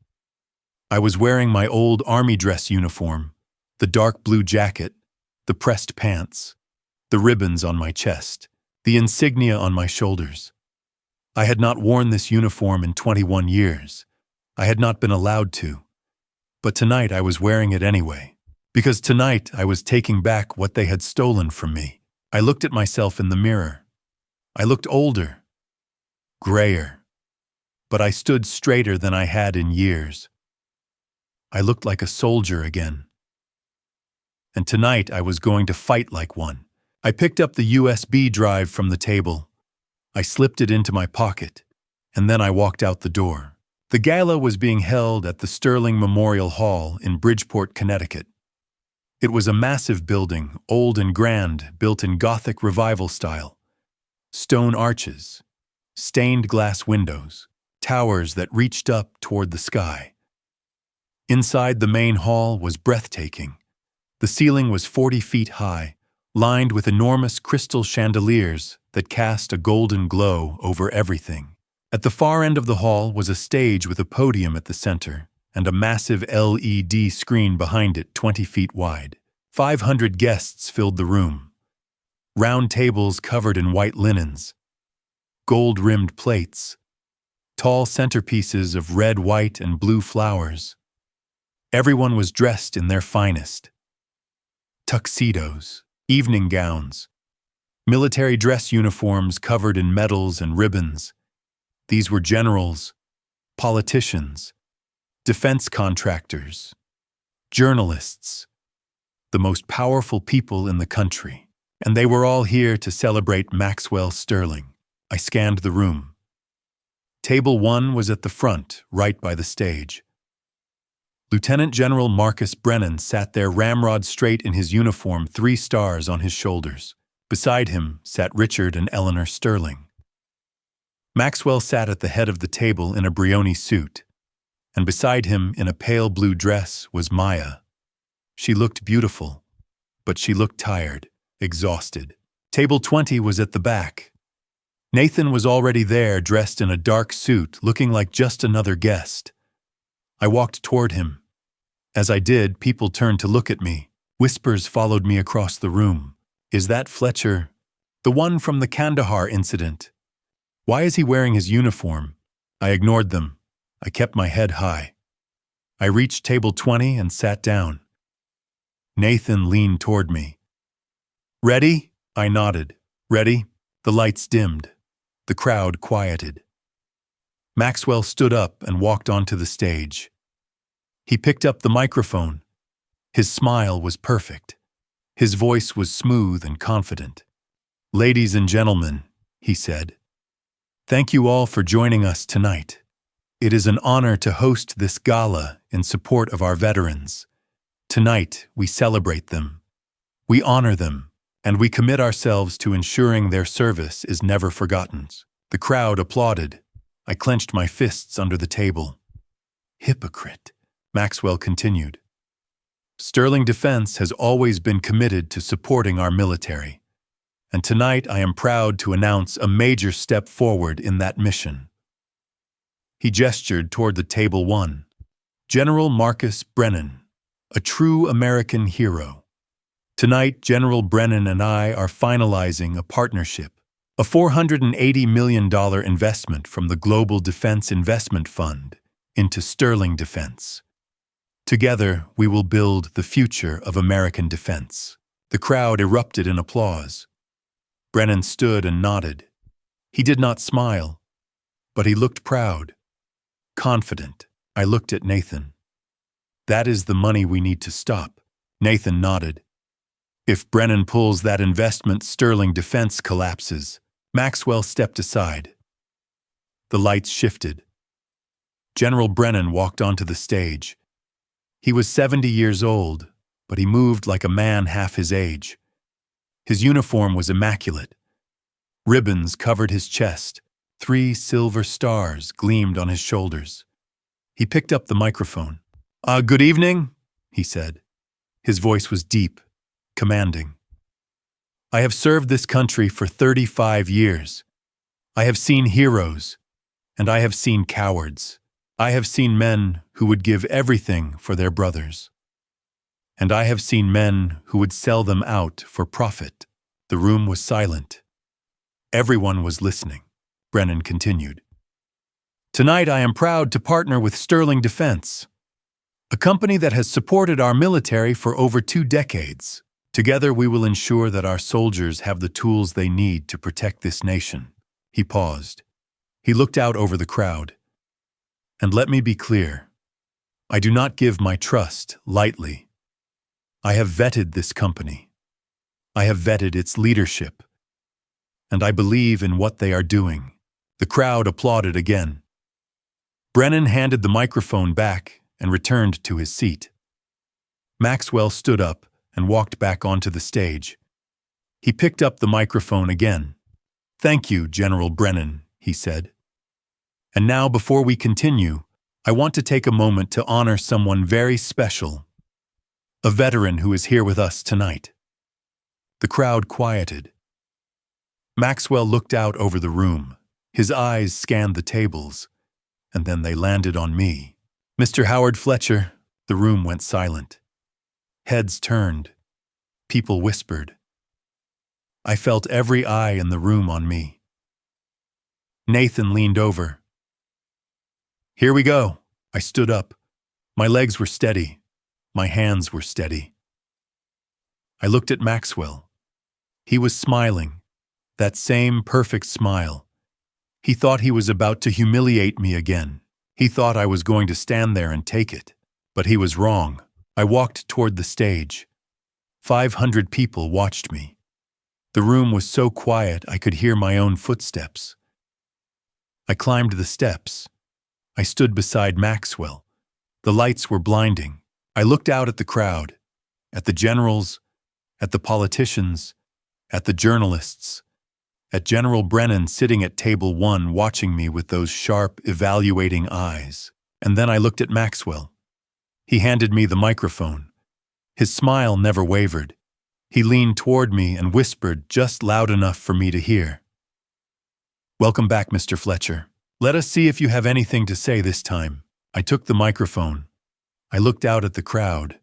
I was wearing my old army dress uniform, the dark blue jacket, the pressed pants, the ribbons on my chest, the insignia on my shoulders. I had not worn this uniform in 21 years. I had not been allowed to. But tonight I was wearing it anyway. Because tonight I was taking back what they had stolen from me. I looked at myself in the mirror. I looked older, grayer. But I stood straighter than I had in years. I looked like a soldier again. And tonight I was going to fight like one. I picked up the USB drive from the table. I slipped it into my pocket, and then I walked out the door. The gala was being held at the Sterling Memorial Hall in Bridgeport, Connecticut. It was a massive building, old and grand, built in Gothic Revival style. Stone arches, stained glass windows, towers that reached up toward the sky. Inside the main hall was breathtaking. The ceiling was 40 feet high, lined with enormous crystal chandeliers that cast a golden glow over everything. At the far end of the hall was a stage with a podium at the center and a massive LED screen behind it 20 feet wide. 500 guests filled the room. Round tables covered in white linens, gold-rimmed plates, tall centerpieces of red, white, and blue flowers. Everyone was dressed in their finest. Tuxedos, evening gowns, military dress uniforms covered in medals and ribbons. These were generals, politicians, defense contractors, journalists, the most powerful people in the country. And they were all here to celebrate Maxwell Sterling. I scanned the room. Table 1 was at the front, right by the stage. Lieutenant General Marcus Brennan sat there ramrod straight in his uniform, 3 stars on his shoulders. Beside him sat Richard and Eleanor Sterling. Maxwell sat at the head of the table in a Brioni suit, and beside him in a pale blue dress was Maya. She looked beautiful, but she looked tired, exhausted. Table 20 was at the back. Nathan was already there, dressed in a dark suit, looking like just another guest. I walked toward him. As I did, people turned to look at me. Whispers followed me across the room. Is that Fletcher? The one from the Kandahar incident? Why is he wearing his uniform? I ignored them. I kept my head high. I reached table 20 and sat down. Nathan leaned toward me. Ready? I nodded. Ready? The lights dimmed. The crowd quieted. Maxwell stood up and walked onto the stage. He picked up the microphone. His smile was perfect. His voice was smooth and confident. "Ladies and gentlemen," he said, "thank you all for joining us tonight. It is an honor to host this gala in support of our veterans. Tonight, we celebrate them. We honor them, and we commit ourselves to ensuring their service is never forgotten." The crowd applauded. I clenched my fists under the table. "Hypocrite," Maxwell continued. "Sterling Defense has always been committed to supporting our military, and tonight I am proud to announce a major step forward in that mission." He gestured toward the table one. "General Marcus Brennan, a true American hero. Tonight, General Brennan and I are finalizing a partnership, a $480 million investment from the Global Defense Investment Fund into Sterling Defense. Together, we will build the future of American defense." The crowd erupted in applause. Brennan stood and nodded. He did not smile, but he looked proud, confident. I looked at Nathan. "That is the money we need to stop." Nathan nodded. "If Brennan pulls that investment, Sterling Defense collapses." Maxwell stepped aside. The lights shifted. General Brennan walked onto the stage. He was 70 years old, but he moved like a man half his age. His uniform was immaculate. Ribbons covered his chest. 3 silver stars gleamed on his shoulders. He picked up the microphone. Good evening," he said. His voice was deep, commanding. "I have served this country for 35 years. I have seen heroes, and I have seen cowards. I have seen men who would give everything for their brothers. And I have seen men who would sell them out for profit." The room was silent. Everyone was listening. Brennan continued. "Tonight I am proud to partner with Sterling Defense, a company that has supported our military for over 2 decades. Together we will ensure that our soldiers have the tools they need to protect this nation." He paused. He looked out over the crowd. "And let me be clear, I do not give my trust lightly. I have vetted this company. I have vetted its leadership. And I believe in what they are doing." The crowd applauded again. Brennan handed the microphone back and returned to his seat. Maxwell stood up and walked back onto the stage. He picked up the microphone again. "Thank you, General Brennan," he said. "And now, before we continue, I want to take a moment to honor someone very special, a veteran who is here with us tonight." The crowd quieted. Maxwell looked out over the room. His eyes scanned the tables, and then they landed on me. "Mr. Howard Fletcher." The room went silent. Heads turned. People whispered. I felt every eye in the room on me. Nathan leaned over. "Here we go." I stood up. My legs were steady. My hands were steady. I looked at Maxwell. He was smiling, that same perfect smile. He thought he was about to humiliate me again. He thought I was going to stand there and take it. But he was wrong. I walked toward the stage. 500 people watched me. The room was so quiet I could hear my own footsteps. I climbed the steps. I stood beside Maxwell. The lights were blinding. I looked out at the crowd, at the generals, at the politicians, at the journalists, at General Brennan sitting at table 1 watching me with those sharp, evaluating eyes. And then I looked at Maxwell. He handed me the microphone. His smile never wavered. He leaned toward me and whispered just loud enough for me to hear. "Welcome back, Mr. Fletcher. Let us see if you have anything to say this time." I took the microphone. I looked out at the crowd,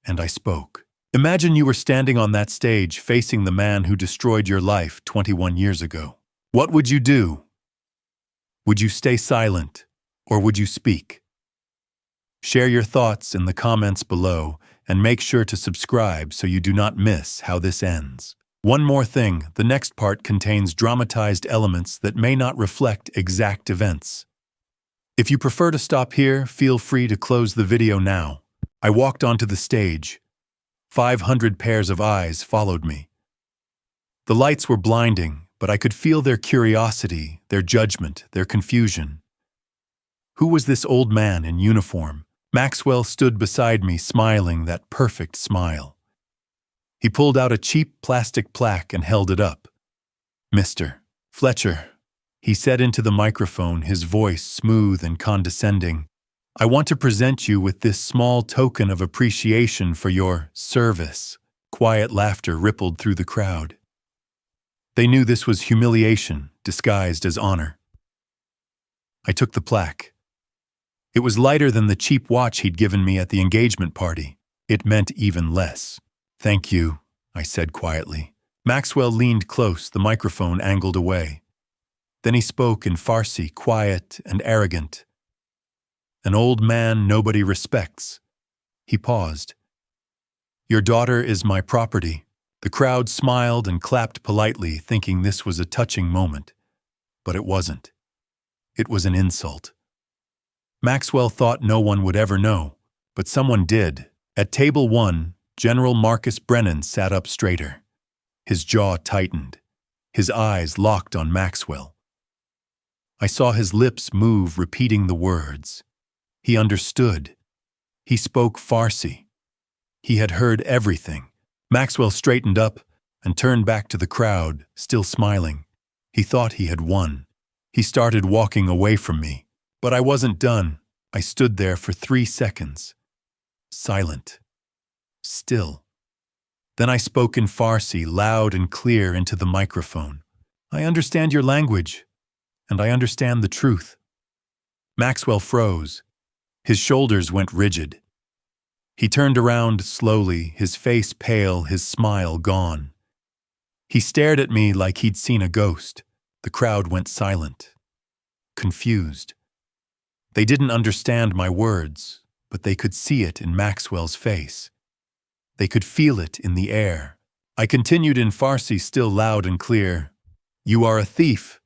and I spoke. "Imagine you were standing on that stage facing the man who destroyed your life 21 years ago. What would you do? Would you stay silent, or would you speak? Share your thoughts in the comments below, and make sure to subscribe so you do not miss how this ends. One more thing, the next part contains dramatized elements that may not reflect exact events. If you prefer to stop here, feel free to close the video now. I walked onto the stage. 500 pairs of eyes followed me. The lights were blinding, but I could feel their curiosity, their judgment, their confusion. Who was this old man in uniform? Maxwell stood beside me, smiling that perfect smile. He pulled out a cheap plastic plaque and held it up. "Mr. Fletcher," he said into the microphone, his voice smooth and condescending, "I want to present you with this small token of appreciation for your service." Quiet laughter rippled through the crowd. They knew this was humiliation disguised as honor. I took the plaque. It was lighter than the cheap watch he'd given me at the engagement party. It meant even less. "Thank you," I said quietly. Maxwell leaned close, the microphone angled away. Then he spoke in Farsi, quiet and arrogant. "An old man nobody respects." He paused. "Your daughter is my property." The crowd smiled and clapped politely, thinking this was a touching moment. But it wasn't. It was an insult. Maxwell thought no one would ever know, but someone did. At table 1, General Marcus Brennan sat up straighter. His jaw tightened. His eyes locked on Maxwell. I saw his lips move, repeating the words. He understood. He spoke Farsi. He had heard everything. Maxwell straightened up and turned back to the crowd, still smiling. He thought he had won. He started walking away from me. But I wasn't done. I stood there for 3 seconds. Silent. Still. Then I spoke in Farsi, loud and clear into the microphone. "I understand your language, and I understand the truth." Maxwell froze. His shoulders went rigid. He turned around slowly, his face pale, his smile gone. He stared at me like he'd seen a ghost. The crowd went silent. Confused. They didn't understand my words, but they could see it in Maxwell's face. They could feel it in the air. I continued in Farsi, still loud and clear. "You are a thief.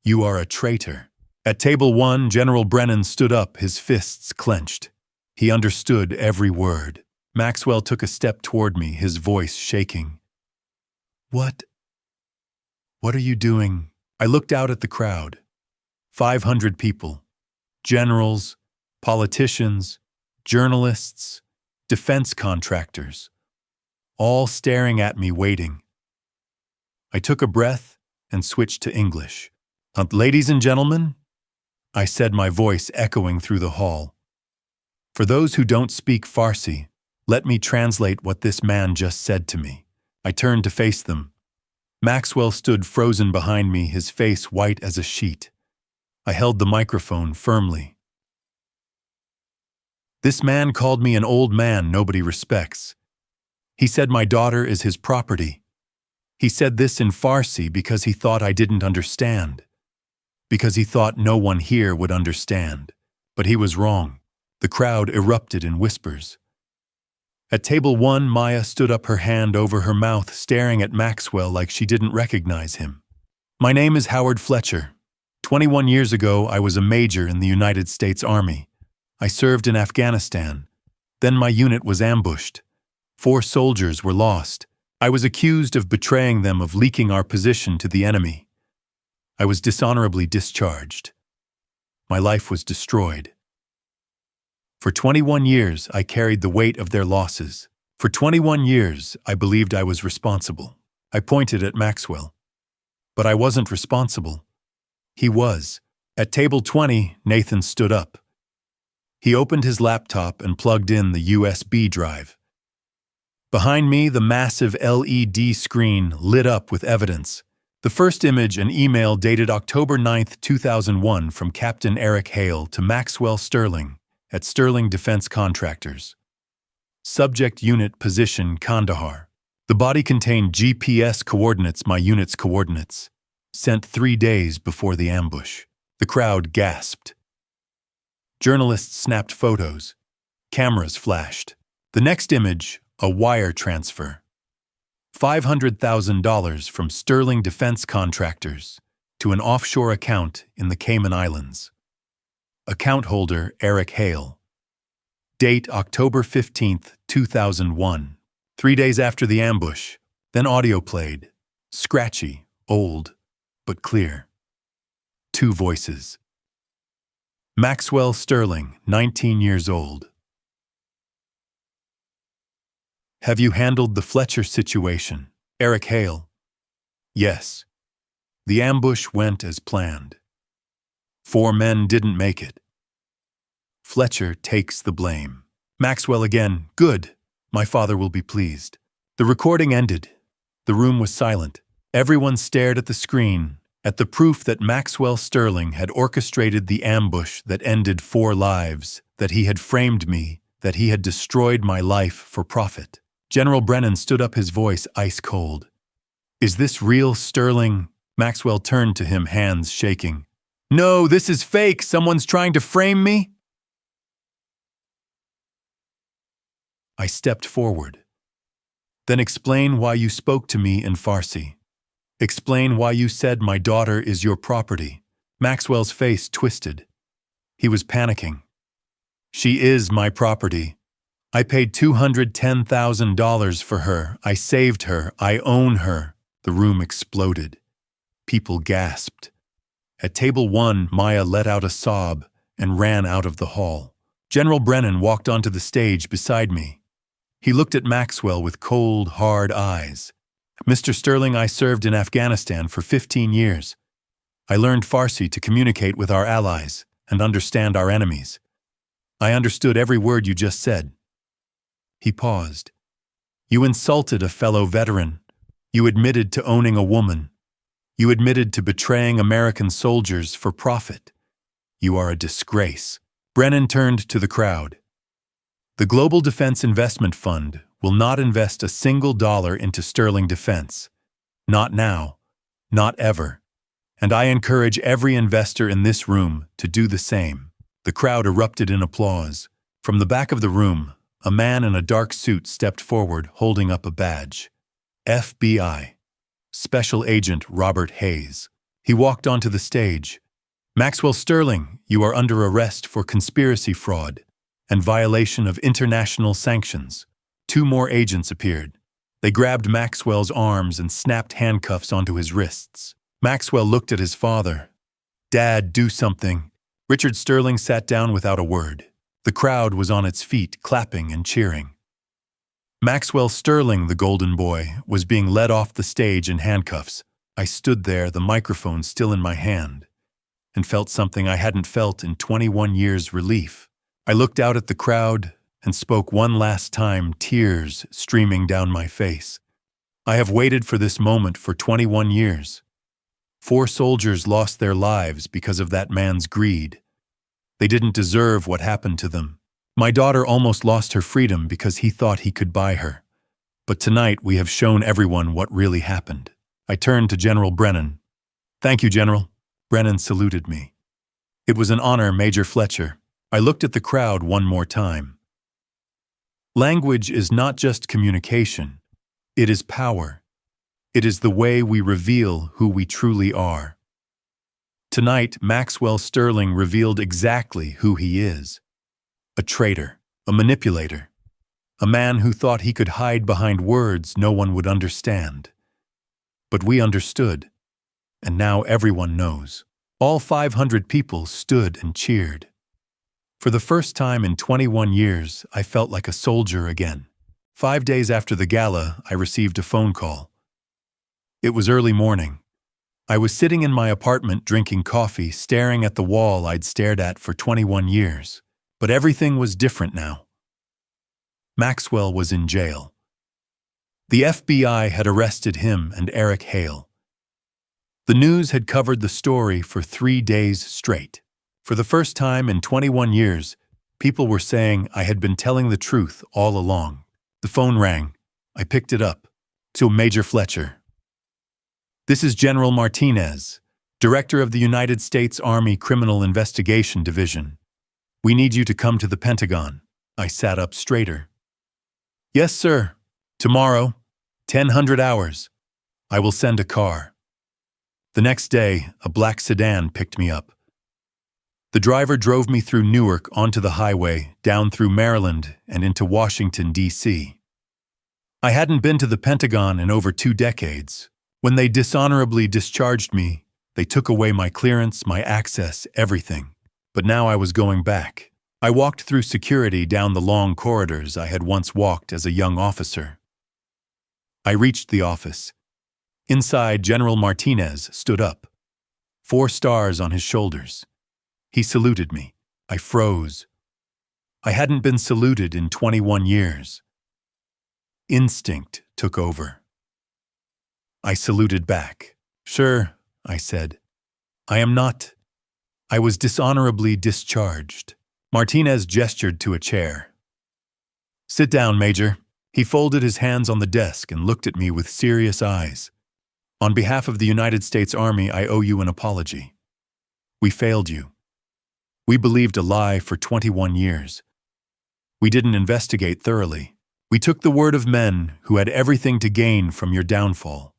You are a traitor." At table 1, General Brennan stood up, his fists clenched. He understood every word. Maxwell took a step toward me, his voice shaking. What are you doing?" I looked out at the crowd. 500 people. Generals, politicians, journalists, defense contractors. All staring at me, waiting. I took a breath and switched to English. "Ladies and gentlemen," I said, my voice echoing through the hall. "For those who don't speak Farsi, let me translate what this man just said to me." I turned to face them. Maxwell stood frozen behind me, his face white as a sheet. I held the microphone firmly. "This man called me an old man nobody respects. He said my daughter is his property. He said this in Farsi because he thought I didn't understand. Because he thought no one here would understand. But he was wrong." The crowd erupted in whispers. At table 1, Maya stood up, her hand over her mouth, staring at Maxwell like she didn't recognize him. "My name is Howard Fletcher. 21 years ago, I was a major in the United States Army. I served in Afghanistan. Then my unit was ambushed. 4 soldiers were lost. I was accused of betraying them, of leaking our position to the enemy. I was dishonorably discharged. My life was destroyed. For 21 years, I carried the weight of their losses. For 21 years, I believed I was responsible." I pointed at Maxwell. "But I wasn't responsible. He was." At table 20, Nathan stood up. He opened his laptop and plugged in the USB drive. Behind me, the massive LED screen lit up with evidence. The first image, an email dated October 9, 2001 from Captain Eric Hale to Maxwell Sterling at Sterling Defense Contractors. Subject unit position Kandahar. The body contained GPS coordinates, my unit's coordinates. Sent 3 days before the ambush. The crowd gasped. Journalists snapped photos. Cameras flashed. The next image, a wire transfer. $500,000 from Sterling Defense Contractors to an offshore account in the Cayman Islands. Account holder Eric Hale. Date October 15, 2001. 3 days after the ambush, then audio played. Scratchy, old, but clear. Two voices. Maxwell Sterling, 19 years old. Have you handled the Fletcher situation? Eric Hale. Yes. The ambush went as planned. 4 men didn't make it. Fletcher takes the blame. Maxwell again. Good. My father will be pleased. The recording ended. The room was silent. Everyone stared at the screen, at the proof that Maxwell Sterling had orchestrated the ambush that ended 4 lives, that he had framed me, that he had destroyed my life for profit. General Brennan stood up, his voice ice cold. Is this real, Sterling? Maxwell turned to him, hands shaking. No, this is fake. Someone's trying to frame me. I stepped forward. Then explain why you spoke to me in Farsi. Explain why you said my daughter is your property. Maxwell's face twisted. He was panicking. She is my property. I paid $210,000 for her. I saved her. I own her. The room exploded. People gasped. At table 1, Maya let out a sob and ran out of the hall. General Brennan walked onto the stage beside me. He looked at Maxwell with cold, hard eyes. Mr. Sterling, I served in Afghanistan for 15 years. I learned Farsi to communicate with our allies and understand our enemies. I understood every word you just said. He paused. You insulted a fellow veteran. You admitted to owning a woman. You admitted to betraying American soldiers for profit. You are a disgrace. Brennan turned to the crowd. The Global Defense Investment Fund will not invest a single dollar into Sterling Defense. Not now. Not ever. And I encourage every investor in this room to do the same. The crowd erupted in applause. From the back of the room, a man in a dark suit stepped forward, holding up a badge. FBI. Special Agent Robert Hayes. He walked onto the stage. Maxwell Sterling, you are under arrest for conspiracy fraud and violation of international sanctions. 2 more agents appeared. They grabbed Maxwell's arms and snapped handcuffs onto his wrists. Maxwell looked at his father. Dad, do something. Richard Sterling sat down without a word. The crowd was on its feet, clapping and cheering. Maxwell Sterling, the golden boy, was being led off the stage in handcuffs. I stood there, the microphone still in my hand, and felt something I hadn't felt in 21 years: relief. I looked out at the crowd and spoke one last time, tears streaming down my face. I have waited for this moment for 21 years. 4 soldiers lost their lives because of that man's greed. They didn't deserve what happened to them. My daughter almost lost her freedom because he thought he could buy her. But tonight we have shown everyone what really happened. I turned to General Brennan. Thank you, General. Brennan saluted me. It was an honor, Major Fletcher. I looked at the crowd one more time. Language is not just communication. It is power. It is the way we reveal who we truly are. Tonight, Maxwell Sterling revealed exactly who he is. A traitor, a manipulator, a man who thought he could hide behind words no one would understand. But we understood, and now everyone knows. All 500 people stood and cheered. For the first time in 21 years, I felt like a soldier again. 5 days after the gala, I received a phone call. It was early morning. I was sitting in my apartment drinking coffee, staring at the wall I'd stared at for 21 years. But everything was different now. Maxwell was in jail. The FBI had arrested him and Eric Hale. The news had covered the story for 3 days straight. For the first time in 21 years, people were saying I had been telling the truth all along. The phone rang. I picked it up. To Major Fletcher. This is General Martinez, Director of the United States Army Criminal Investigation Division. We need you to come to the Pentagon. I sat up straighter. Yes, sir. Tomorrow, 1000 hours. I will send a car. The next day, a black sedan picked me up. The driver drove me through Newark onto the highway, down through Maryland, and into Washington, D.C. I hadn't been to the Pentagon in over 2 decades. When they dishonorably discharged me, they took away my clearance, my access, everything. But now I was going back. I walked through security down the long corridors I had once walked as a young officer. I reached the office. Inside, General Martinez stood up, 4 stars on his shoulders. He saluted me. I froze. I hadn't been saluted in 21 years. Instinct took over. I saluted back. "Sure," I said. "I am not. I was dishonorably discharged." Martinez gestured to a chair. "Sit down, Major." He folded his hands on the desk and looked at me with serious eyes. "On behalf of the United States Army, I owe you an apology. We failed you. We believed a lie for 21 years. We didn't investigate thoroughly. We took the word of men who had everything to gain from your downfall.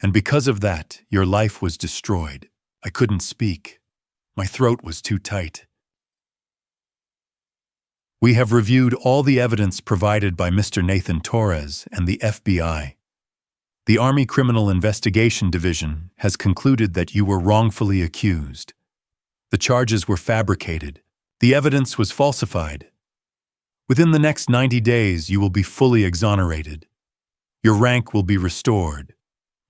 And because of that, your life was destroyed." I couldn't speak. My throat was too tight. "We have reviewed all the evidence provided by Mr. Nathan Torres and the FBI. The Army Criminal Investigation Division has concluded that you were wrongfully accused. The charges were fabricated. The evidence was falsified. Within the next 90 days, you will be fully exonerated. Your rank will be restored.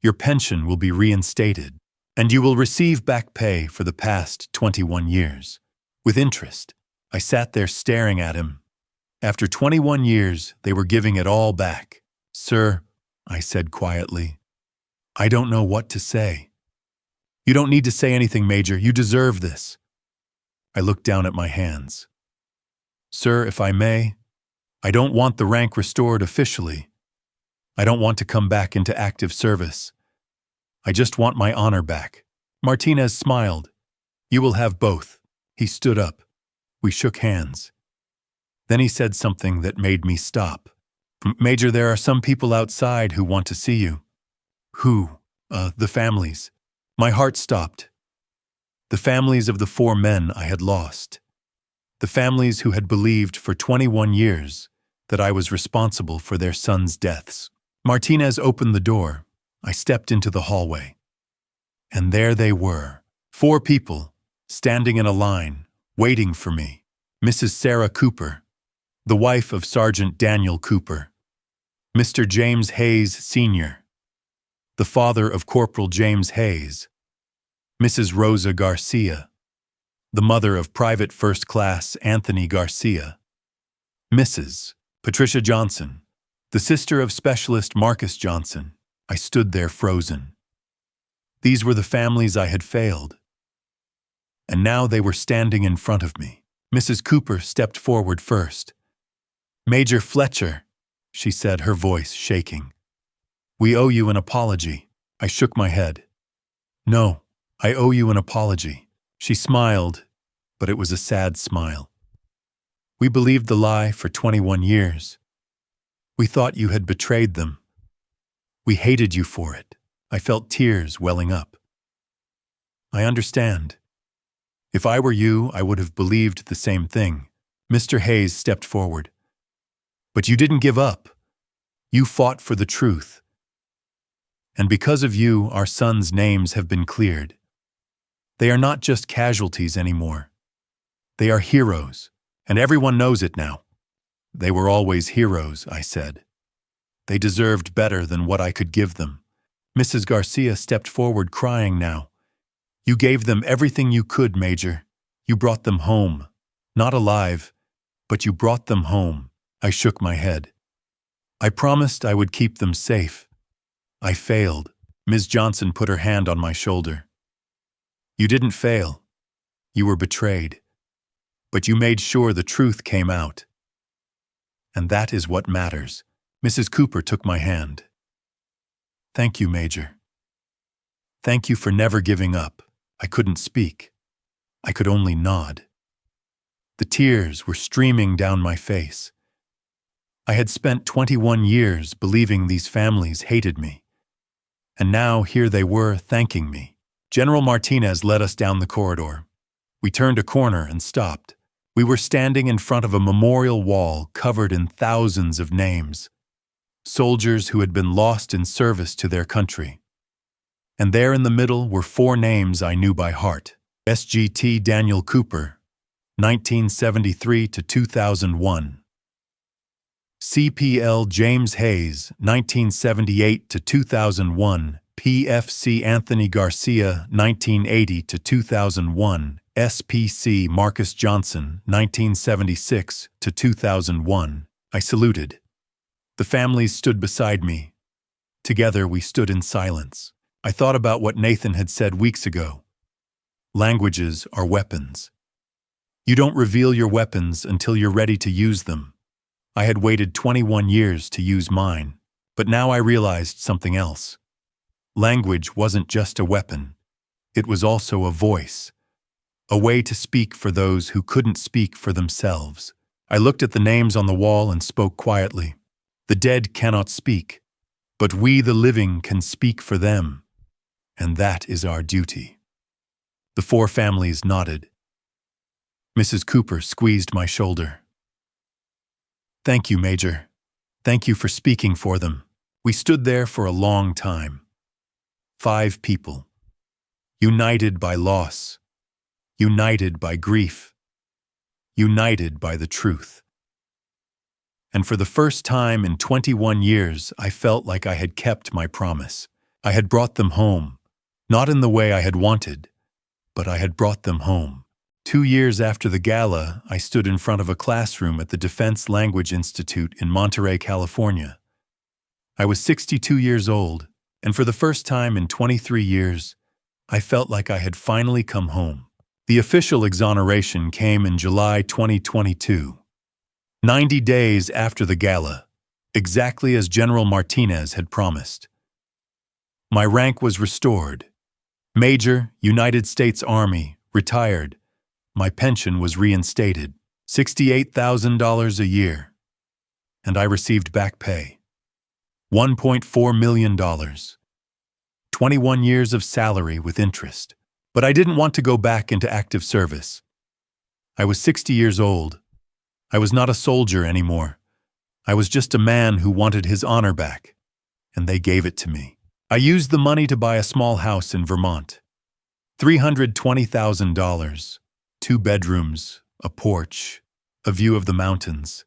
Your pension will be reinstated. And you will receive back pay for the past 21 years. With interest." I sat there staring at him. After 21 years, they were giving it all back. "Sir," I said quietly, "I don't know what to say." "You don't need to say anything, Major. You deserve this." I looked down at my hands. "Sir, if I may, I don't want the rank restored officially. I don't want to come back into active service. I just want my honor back." Martinez smiled. "You will have both." He stood up. We shook hands. Then he said something that made me stop. "Major, there are some people outside who want to see you." "Who?" The families." My heart stopped. The families of the 4 men I had lost. The families who had believed for 21 years that I was responsible for their sons' deaths. Martinez opened the door. I stepped into the hallway. And there they were, 4 people, standing in a line, waiting for me. Mrs. Sarah Cooper, the wife of Sergeant Daniel Cooper. Mr. James Hayes, Sr., the father of Corporal James Hayes. Mrs. Rosa Garcia, the mother of Private First Class Anthony Garcia. Mrs. Patricia Johnson, the sister of Specialist Marcus Johnson. I stood there frozen. These were the families I had failed. And now they were standing in front of me. Mrs. Cooper stepped forward first. "Major Fletcher," she said, her voice shaking. "We owe you an apology." I shook my head. "No, I owe you an apology." She smiled, but it was a sad smile. "We believed the lie for 21 years. We thought you had betrayed them. We hated you for it." I felt tears welling up. "I understand. If I were you, I would have believed the same thing." Mr. Hayes stepped forward. "But you didn't give up. You fought for the truth. And because of you, our sons' names have been cleared. They are not just casualties anymore. They are heroes, and everyone knows it now." "They were always heroes," I said. "They deserved better than what I could give them." Mrs. Garcia stepped forward crying now. "You gave them everything you could, Major. You brought them home. Not alive, but you brought them home." I shook my head. "I promised I would keep them safe. I failed." Ms. Johnson put her hand on my shoulder. "You didn't fail. You were betrayed. But you made sure the truth came out. And that is what matters." Mrs. Cooper took my hand. "Thank you, Major. Thank you for never giving up." I couldn't speak. I could only nod. The tears were streaming down my face. I had spent 21 years believing these families hated me. And now here they were thanking me. General Martinez led us down the corridor. We turned a corner and stopped. We were standing in front of a memorial wall covered in thousands of names. soldiers who had been lost in service to their country. And there in the middle were 4 names I knew by heart. SGT Daniel Cooper, 1973 to 2001. CPL James Hayes, 1978 to 2001. PFC Anthony Garcia, 1980 to 2001. SPC Marcus Johnson, 1976 to 2001. I saluted. The families stood beside me. Together we stood in silence. I thought about what Nathan had said weeks ago. Languages are weapons. You don't reveal your weapons until you're ready to use them. I had waited 21 years to use mine, but now I realized something else. Language wasn't just a weapon. It was also a voice. A way to speak for those who couldn't speak for themselves. I looked at the names on the wall and spoke quietly. The dead cannot speak, but we the living can speak for them. And that is our duty. The 4 families nodded. Mrs. Cooper squeezed my shoulder. Thank you, Major. Thank you for speaking for them. We stood there for a long time. 5 people. United by loss. United by grief. United by the truth. And for the first time in 21 years, I felt like I had kept my promise. I had brought them home. Not in the way I had wanted, but I had brought them home. 2 years after the gala, I stood in front of a classroom at the Defense Language Institute in Monterey, California. I was 62 years old, and for the first time in 23 years, I felt like I had finally come home. The official exoneration came in July 2022, 90 days after the gala, exactly as General Martinez had promised. My rank was restored. Major, United States Army, retired. My pension was reinstated, $68,000 a year. And I received back pay. $1.4 million. 21 years of salary with interest. But I didn't want to go back into active service. I was 60 years old. I was not a soldier anymore. I was just a man who wanted his honor back. And they gave it to me. I used the money to buy a small house in Vermont. $320,000, 2 bedrooms, a porch, a view of the mountains.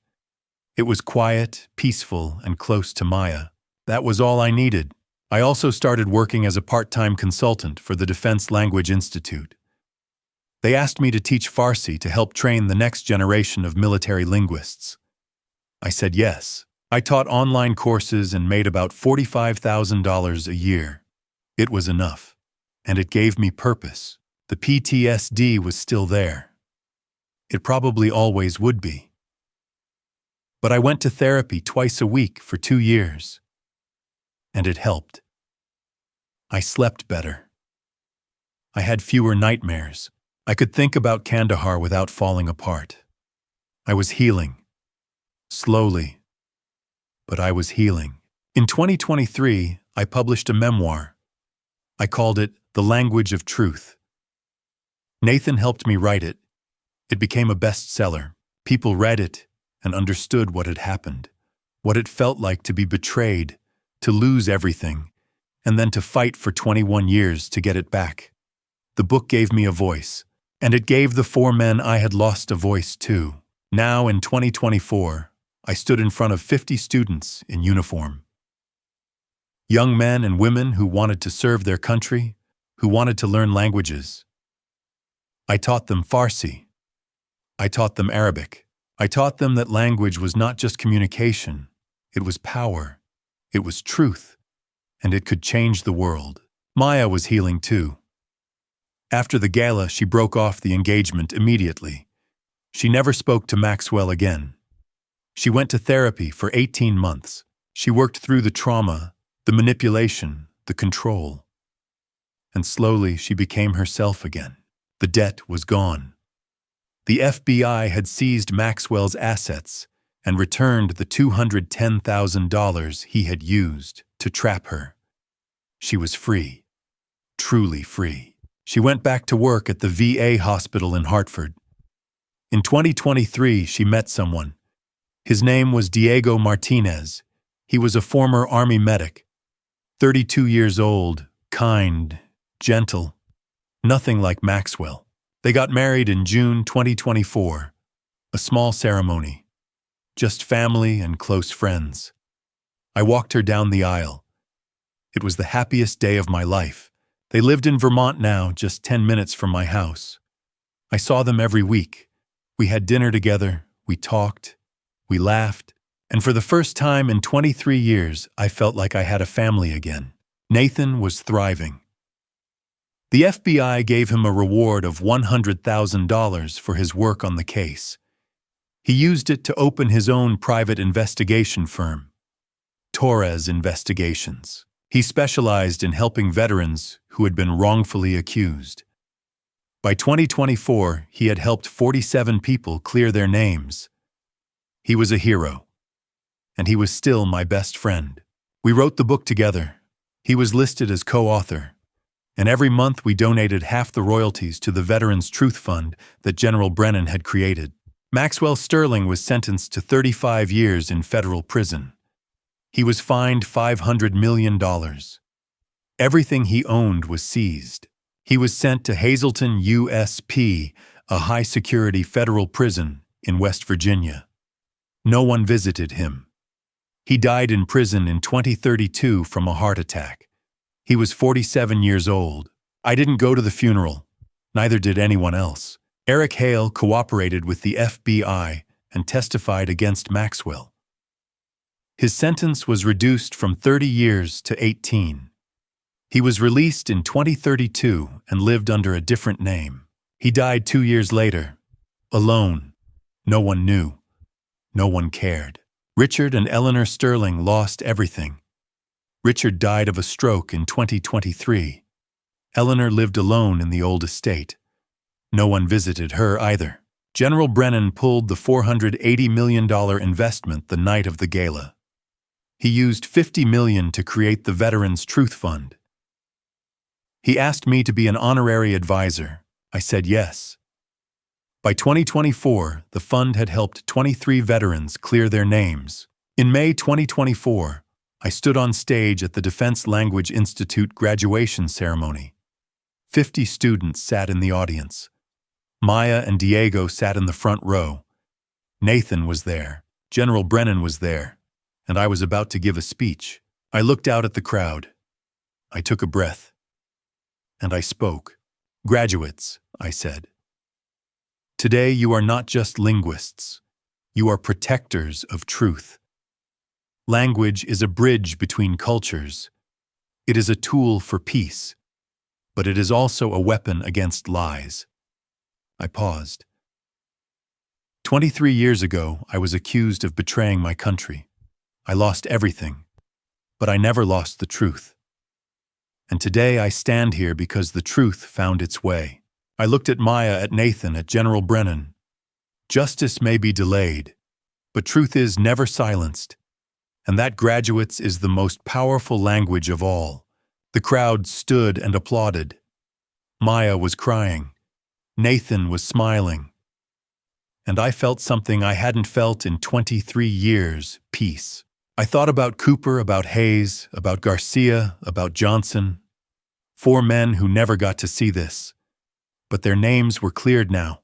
It was quiet, peaceful, and close to Maya. That was all I needed. I also started working as a part-time consultant for the Defense Language Institute. They asked me to teach Farsi to help train the next generation of military linguists. I said yes. I taught online courses and made about $45,000 a year. It was enough. And it gave me purpose. The PTSD was still there. It probably always would be. But I went to therapy twice a week for 2 years. And it helped. I slept better. I had fewer nightmares. I could think about Kandahar without falling apart. I was healing. Slowly. But I was healing. In 2023, I published a memoir. I called it The Language of Truth. Nathan helped me write it. It became a bestseller. People read it and understood what had happened, what it felt like to be betrayed, to lose everything, and then to fight for 21 years to get it back. The book gave me a voice, and it gave the 4 men I had lost a voice too. Now, in 2024, I stood in front of 50 students in uniform. Young men and women who wanted to serve their country, who wanted to learn languages. I taught them Farsi. I taught them Arabic. I taught them that language was not just communication, it was power. It was truth, and it could change the world. Maya was healing too. After the gala, she broke off the engagement immediately. She never spoke to Maxwell again. She went to therapy for 18 months. She worked through the trauma, the manipulation, the control. And slowly she became herself again. The debt was gone. The FBI had seized Maxwell's assets and returned the $210,000 he had used to trap her. She was free, truly free. She went back to work at the VA hospital in Hartford. In 2023, she met someone. His name was Diego Martinez. He was a former Army medic, 32 years old, kind, gentle, nothing like Maxwell. They got married in June 2024, a small ceremony, just family and close friends. I walked her down the aisle. It was the happiest day of my life. They lived in Vermont now, just 10 minutes from my house. I saw them every week. We had dinner together, we talked, we laughed, and for the first time in 23 years, I felt like I had a family again. Nathan was thriving. The FBI gave him a reward of $100,000 for his work on the case. He used it to open his own private investigation firm, Torres Investigations. He specialized in helping veterans who had been wrongfully accused. By 2024, he had helped 47 people clear their names. He was a hero, and he was still my best friend. We wrote the book together. He was listed as co-author, and every month we donated half the royalties to the Veterans Truth Fund that General Brennan had created. Maxwell Sterling was sentenced to 35 years in federal prison. He was fined $500 million. Everything he owned was seized. He was sent to Hazleton, USP, a high-security federal prison in West Virginia. No one visited him. He died in prison in 2032 from a heart attack. He was 47 years old. I didn't go to the funeral. Neither did anyone else. Eric Hale cooperated with the FBI and testified against Maxwell. His sentence was reduced from 30 years to 18. He was released in 2032 and lived under a different name. He died 2 years later, alone. No one knew. No one cared. Richard and Eleanor Sterling lost everything. Richard died of a stroke in 2023. Eleanor lived alone in the old estate. No one visited her either. General Brennan pulled the $480 million investment the night of the gala. He used $50 million to create the Veterans Truth Fund. He asked me to be an honorary advisor. I said yes. By 2024, the fund had helped 23 veterans clear their names. In May 2024, I stood on stage at the Defense Language Institute graduation ceremony. 50 students sat in the audience. Maya and Diego sat in the front row. Nathan was there. General Brennan was there. And I was about to give a speech. I looked out at the crowd. I took a breath. And I spoke. Graduates, I said. Today you are not just linguists. You are protectors of truth. Language is a bridge between cultures. It is a tool for peace. But it is also a weapon against lies. I paused. 23 years ago, I was accused of betraying my country. I lost everything, but I never lost the truth. And today I stand here because the truth found its way. I looked at Maya, at Nathan, at General Brennan. Justice may be delayed, but truth is never silenced. And that, graduates, is the most powerful language of all. The crowd stood and applauded. Maya was crying. Nathan was smiling. And I felt something I hadn't felt in 23 years, peace. I thought about Cooper, about Hayes, about Garcia, about Johnson. 4 men who never got to see this. But their names were cleared now.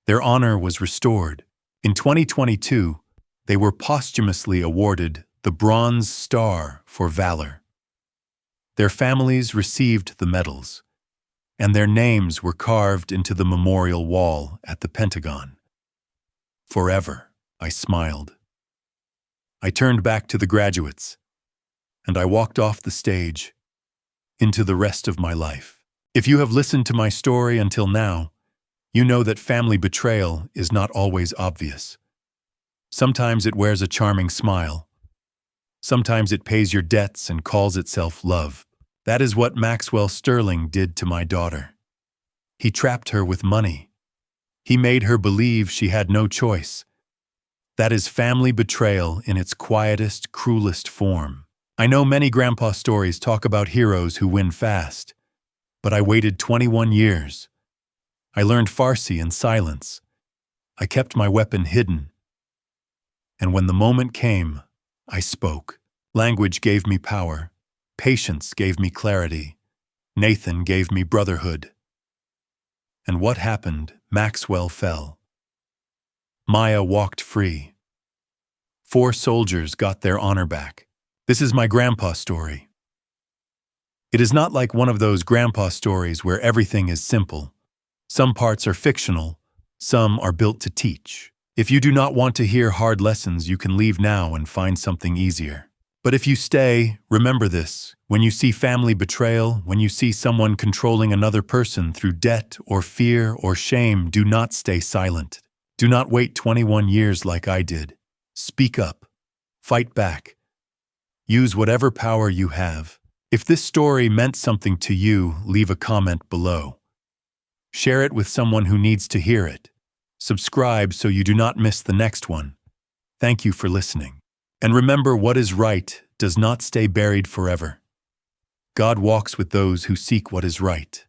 Their honor was restored. In 2022, they were posthumously awarded the Bronze Star for valor. Their families received the medals, and their names were carved into the memorial wall at the Pentagon. Forever, I smiled. I turned back to the graduates, and I walked off the stage into the rest of my life. If you have listened to my story until now, you know that family betrayal is not always obvious. Sometimes it wears a charming smile. Sometimes it pays your debts and calls itself love. That is what Maxwell Sterling did to my daughter. He trapped her with money. He made her believe she had no choice. That is family betrayal in its quietest, cruelest form. I know many grandpa stories talk about heroes who win fast, but I waited 21 years. I learned Farsi in silence. I kept my weapon hidden. And when the moment came, I spoke. Language gave me power. Patience gave me clarity. Nathan gave me brotherhood. And what happened? Maxwell fell. Maya walked free. 4 soldiers got their honor back. This is my grandpa story. It is not like one of those grandpa stories where everything is simple. Some parts are fictional, some are built to teach. If you do not want to hear hard lessons, you can leave now and find something easier. But if you stay, remember this: when you see family betrayal, when you see someone controlling another person through debt or fear or shame, do not stay silent. Do not wait 21 years like I did. Speak up. Fight back. Use whatever power you have. If this story meant something to you, leave a comment below. Share it with someone who needs to hear it. Subscribe so you do not miss the next one. Thank you for listening. And remember, what is right does not stay buried forever. God walks with those who seek what is right.